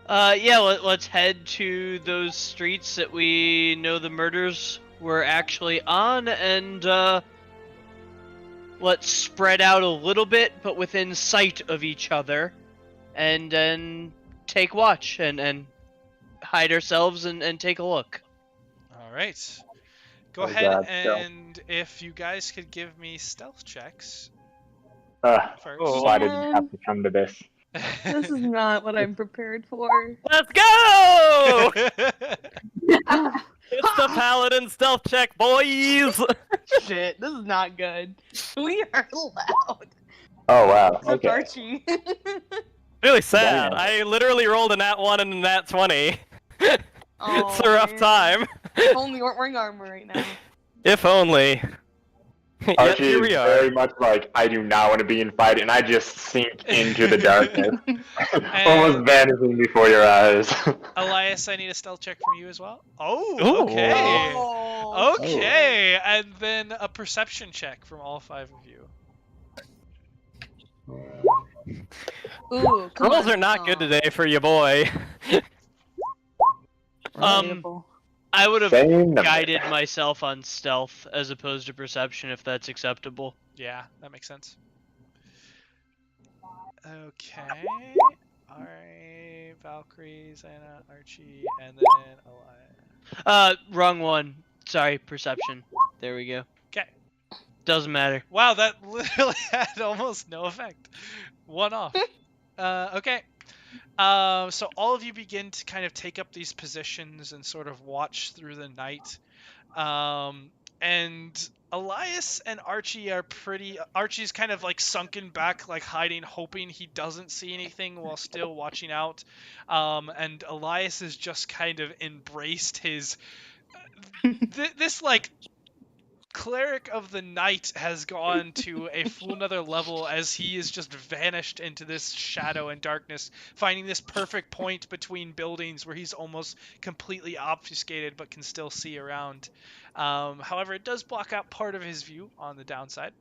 yeah, let's head to those streets that we know the murders were actually on, and let's spread out a little bit, but within sight of each other, and then take watch and hide ourselves and take a look. All right, go Oh, ahead, God, stealth. and if you guys could give me stealth checks first. Why did it have to come to this? This is not what I'm prepared for. Let's go! It's the paladin stealth check, boys! Shit, this is not good. We are loud. Oh wow. Except Okay. Archie. Really sad. Damn. I literally rolled a nat 1 and a nat 20. Oh, It's a rough man. time. If only we weren't wearing armor right now. If only. Yet Archie here is we are. very much like, I do not want to be in fight, and I just sink into the darkness, almost vanishing before your eyes. Elias, I need a stealth check from you as well. Oh, Ooh. okay. Oh. Okay, and then a perception check from all 5 of you. Ooh, come Rolls on. are not good Aw. today for you, boy. Relatable. I would have Same number. guided myself on stealth as opposed to perception, if that's acceptable. Yeah, that makes sense. Okay. Alright, Valkyrie, Xana, Archie, and then Elias. Wrong one. Sorry, perception. There we go. 'Kay. Doesn't matter. Wow, that literally had almost no effect. 1 off. Okay. So all of you begin to kind of take up these positions and sort of watch through the night. And Elias and Archie are pretty. Archie's kind of like sunken back, like hiding, hoping he doesn't see anything while still watching out. And Elias has just kind of embraced his. This like cleric of the night has gone to a full another level as he is just vanished into this shadow and darkness, finding this perfect point between buildings where he's almost completely obfuscated but can still see around. However, it does block out part of his view on the downside.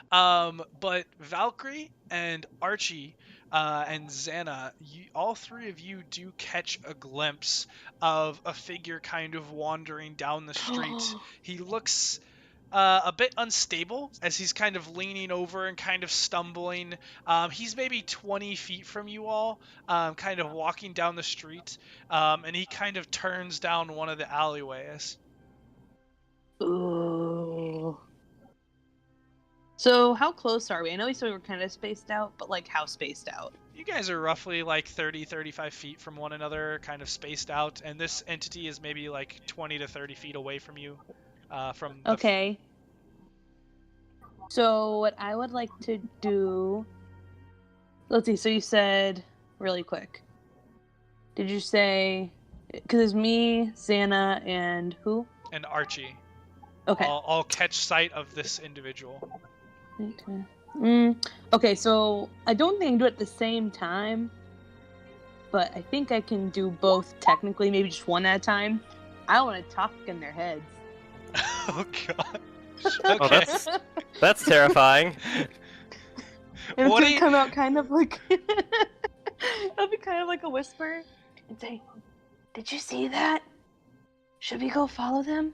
But Valkyrie and Archie and Xana, all three of you do catch a glimpse of a figure kind of wandering down the street. He looks a bit unstable as he's kind of leaning over and kind of stumbling. He's maybe 20 feet from you all, kind of walking down the street, and he kind of turns down one of the alleyways. Ooh. So how close are we? I know we said we were kind of spaced out, but like how spaced out? You guys are roughly like 35 feet from one another, kind of spaced out, and this entity is maybe like 20 to 30 feet away from you. Okay. So what I would like to do... Let's see, so you said, really quick, did you say... Because it's me, Xana, and who? And Archie. Okay. I'll catch sight of this individual. Okay. Okay, so I don't think I can do it at the same time, but I think I can do both technically, maybe just one at a time. I want to talk in their heads. Oh god. Oh, Okay. that's terrifying. And What it's do you- gonna come out kind of like it'll be kind of like a whisper and say, "Did you see that? Should we go follow them?"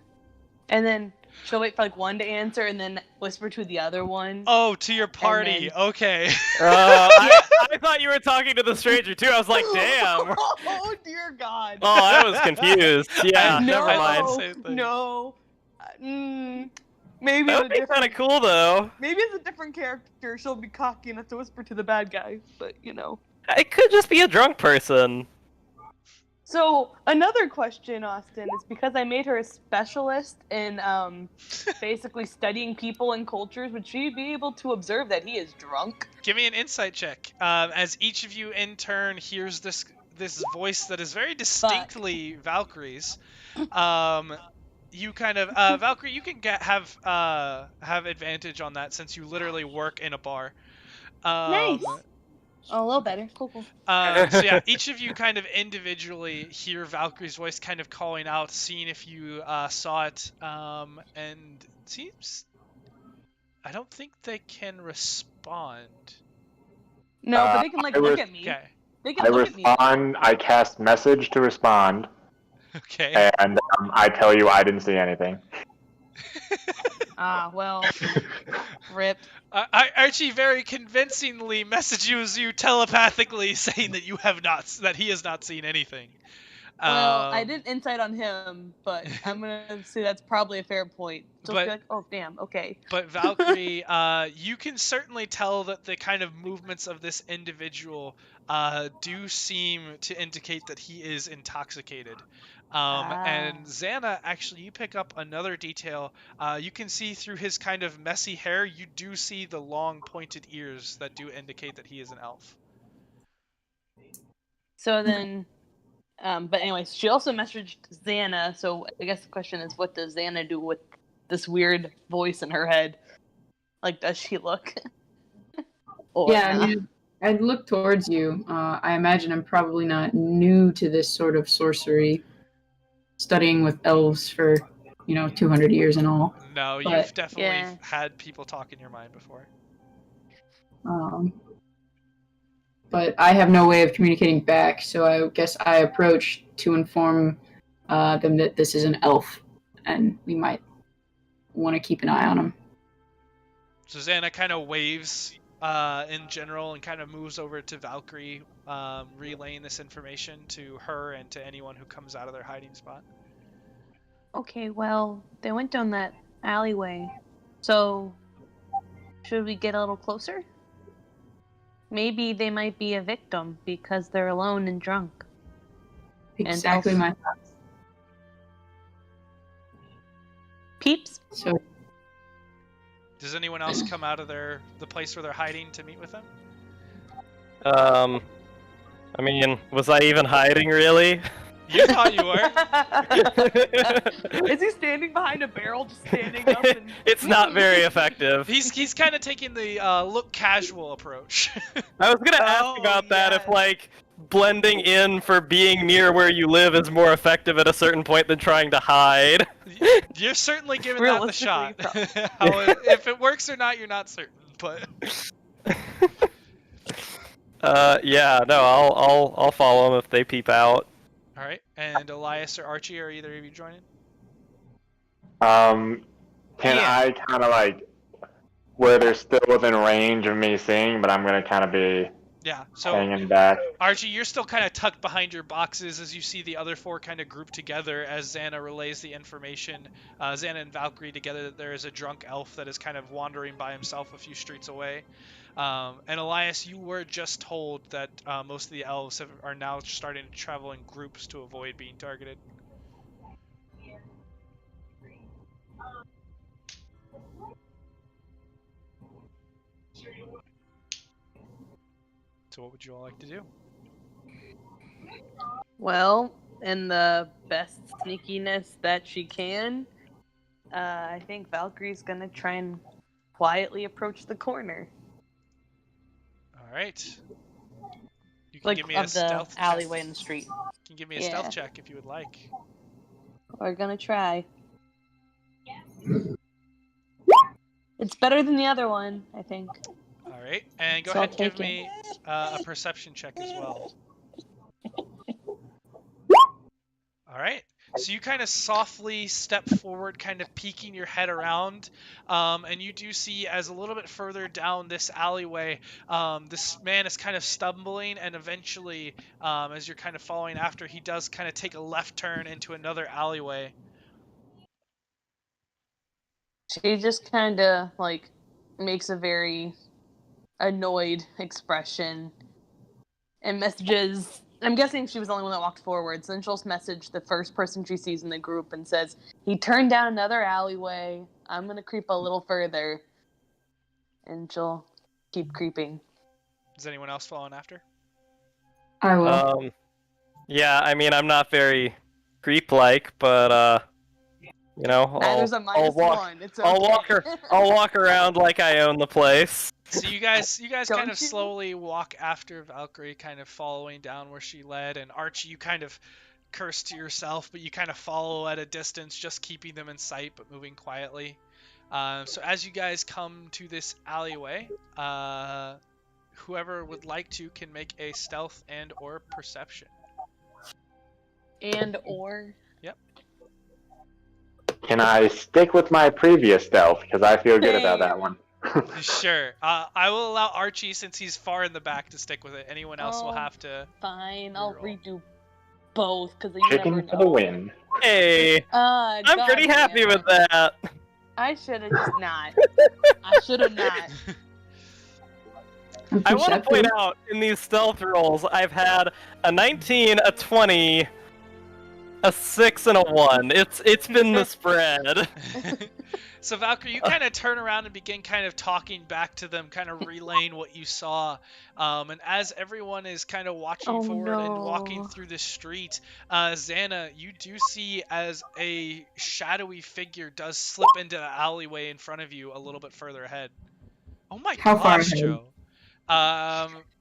And then she'll wait for like one to answer and then whisper to the other one. Oh, to your party. then- Okay. I thought you were talking to the stranger too. I was like, damn. Oh dear God. Oh, I was confused. Yeah, no, never mind. Same thing. no. Maybe That it's would a be different. kind of cool though. Maybe it's a different character. She'll be cocky enough to whisper to the bad guy, but you know. It could just be a drunk person. So another question, Austin, is because I made her a specialist in basically studying people and cultures. Would she be able to observe that he is drunk? Give me an insight check. As each of you in turn hears this voice that is very distinctly Valkyrie's. You kind of Valkyrie, you can have advantage on that since you literally work in a bar. Nice. Oh, a little better. Cool. So yeah, each of you kind of individually hear Valkyrie's voice kind of calling out, seeing if you saw it, and it seems I don't think they can respond. No, but they can like look at me. Okay. They can I look at me. respond. I cast message to respond, Okay. and I tell you I didn't see anything. Ah, well, rip. Archie very convincingly messages you telepathically, saying that that he has not seen anything. Well, I didn't insight on him, but I'm gonna say that's probably a fair point. So But- be like, oh damn, okay. But Valkyrie, you can certainly tell that the kind of movements of this individual do seem to indicate that he is intoxicated. And Xana, actually, you pick up another detail. You can see through his kind of messy hair, you do see the long pointed ears that do indicate that he is an elf. So then, but anyways, she also messaged Xana. So I guess the question is, what does Xana do with this weird voice in her head? Like, does she look? Or Yeah, not? I mean, I'd look towards you. I imagine I'm probably not new to this sort of sorcery, studying with elves for, 200 years and all. No, But- you've definitely Yeah. had people talk in your mind before. But I have no way of communicating back, so I guess I approach to inform them that this is an elf, and we might want to keep an eye on him. So Xana kind of waves in general and kind of moves over to Valkyrie, relaying this information to her and to anyone who comes out of their hiding spot. Okay, well, they went down that alleyway. So, should we get a little closer? Maybe they might be a victim because they're alone and drunk. Exactly elf. my thoughts. Peeps? So Does anyone else come out of the place where they're hiding to meet with them? I mean, was I even hiding, really? You thought you were. Is he standing behind a barrel, just standing up? And... It's not very effective. He's kind of taking the look casual approach. I was gonna ask about that, if, like, blending in for being near where you live is more effective at a certain point than trying to hide. You're certainly giving that the shot. Realistically, If it works or not, you're not certain, but... Yeah, no, I'll follow them if they peep out. Alright, and Elias or Archie, are either of you joining? Can Yeah. I kind of like where they're still within range of me seeing, but I'm gonna kind of be Yeah, so hanging back. Archie, you're still kind of tucked behind your boxes as you see the other four kind of group together as Xana relays the information, Xana and Valkyrie together, that there is a drunk elf that is kind of wandering by himself a few streets away. And Elias, you were just told that most of the elves are now starting to travel in groups to avoid being targeted. So what would you all like to do? well, in the best sneakiness that she can, I think Valkyrie's gonna try and quietly approach the corner, Alright. You can like give me of a the stealth alleyway check. in the street. You can give me a Yeah. stealth check if you would like. We're gonna try. It's better than the other one, I think. Alright, and go So I'll ahead and give take it. me a perception check as well. Alright, so you kind of softly step forward, kind of peeking your head around, and you do see as a little bit further down this alleyway, this man is kind of stumbling, and eventually, as you're kind of following after, he does kind of take a left turn into another alleyway. She just kind of like makes a very annoyed expression and messages. I'm guessing she was the only one that walked forward, so then she'll message the first person she sees in the group and says, "He turned down another alleyway. I'm gonna creep a little further," and she'll keep creeping. Is anyone else following after? I will. Yeah, I mean, I'm not very creep-like, but you know, There's a I'll minus walk. one. It's I'll okay. walk around like I own the place. So you guys kind Don't of you? slowly walk after Valkyrie, kind of following down where she led, and Archie, you kind of curse to yourself, but you kind of follow at a distance, just keeping them in sight, but moving quietly. So as you guys come to this alleyway, whoever would like to can make a stealth and or perception. And or Can I stick with my previous stealth because I feel good about that one? Sure. I will allow Archie, since he's far in the back, to stick with it. Anyone else will Oh. have to. fine, I'll Reroll. redo both because you never Chicken know. for the win. Hey, I'm pretty happy with that. I should have just not. I should have not. I want to point out, in these stealth rolls, I've had a 19, a 20, a 6, and a 1. It's been the spread. So Valkyrie, you kind of turn around and begin kind of talking back to them, kind of relaying what you saw. And as everyone is kind of watching Oh, forward and no. walking through the street, Xana, you do see as a shadowy figure does slip into the alleyway in front of you a little bit further ahead. Oh my How far gosh, ahead? Joe.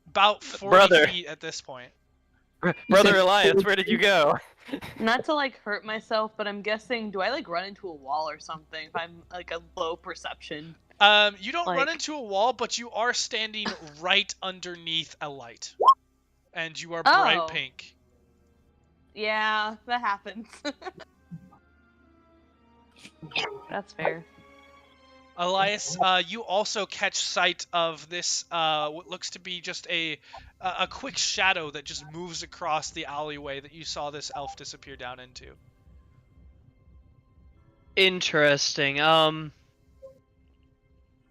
About 40 Brother. feet at this point. Brother Elias, where did you go? Not to like hurt myself, but I'm guessing, do I like run into a wall or something if I'm like a low perception? You don't run Like- into a wall, but you are standing right underneath a light. And you are Oh. bright pink. Yeah, that happens. That's fair. Elias, you also catch sight of this, what looks to be just a quick shadow that just moves across the alleyway that you saw this elf disappear down into. Interesting.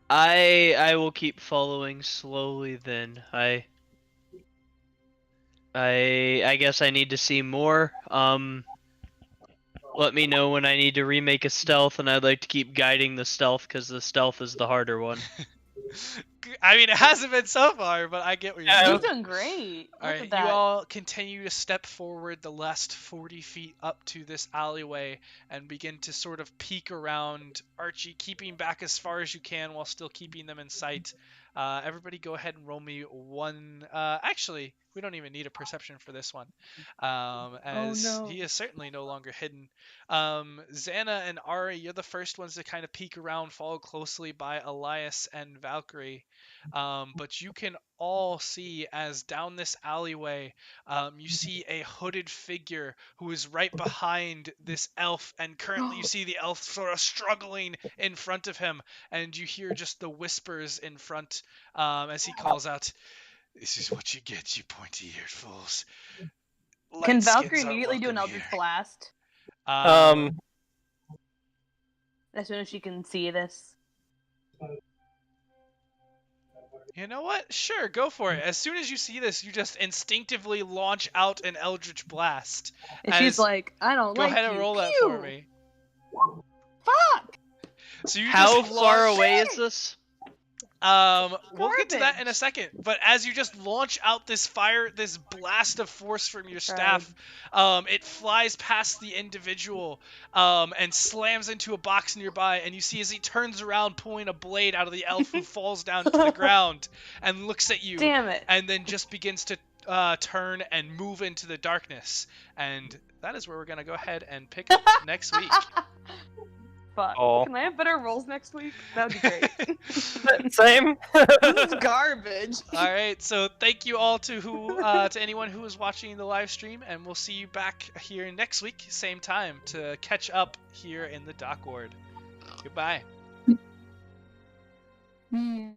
I will keep following slowly then. I guess I need to see more. let me know when I need to remake a stealth, and I'd like to keep guiding the stealth because the stealth is the harder one. I mean, it hasn't been so far, but I get what you're Yeah. saying. He's doing great. All Look right, at that. you all continue to step forward the last 40 feet up to this alleyway and begin to sort of peek around, Archie keeping back as far as you can while still keeping them in sight. Everybody go ahead and roll me one. Actually, we don't even need a perception for this one, as no. he is certainly no longer hidden. Xana and Ari, you're the first ones to kind of peek around, followed closely by Elias and Valkyrie. But you can all see as down this alleyway, you see a hooded figure who is right behind this elf, and currently you see the elf sort of struggling in front of him, and you hear just the whispers in front as he calls out, "This is what you get, you pointy-eared fools. Can Light Valkyrie skins are immediately do an welcome Eldritch here." Blast as soon as she can see this? You know what? Sure, go for it. As soon as you see this, you just instinctively launch out an Eldritch Blast. And she's As- like, I don't Go like ahead you. and roll that Pew! for me. Fuck! So you How just far launch- away is this? We'll get to that in a Garbage. second. But as you just launch out this blast of force from your staff, it flies past the individual, and slams into a box nearby. And you see as he turns around, pulling a blade out of the elf, who falls down to the ground and looks at you, Damn it. and then just begins to turn and move into the darkness. And that is where we're gonna go ahead and pick up next week. Fuck. Oh. Can I have better rolls next week? That would be great. Same. This is garbage. All right, so thank you all to to anyone who was watching the live stream, and we'll see you back here next week, same time, to catch up here in the dock ward. Goodbye. Hmm.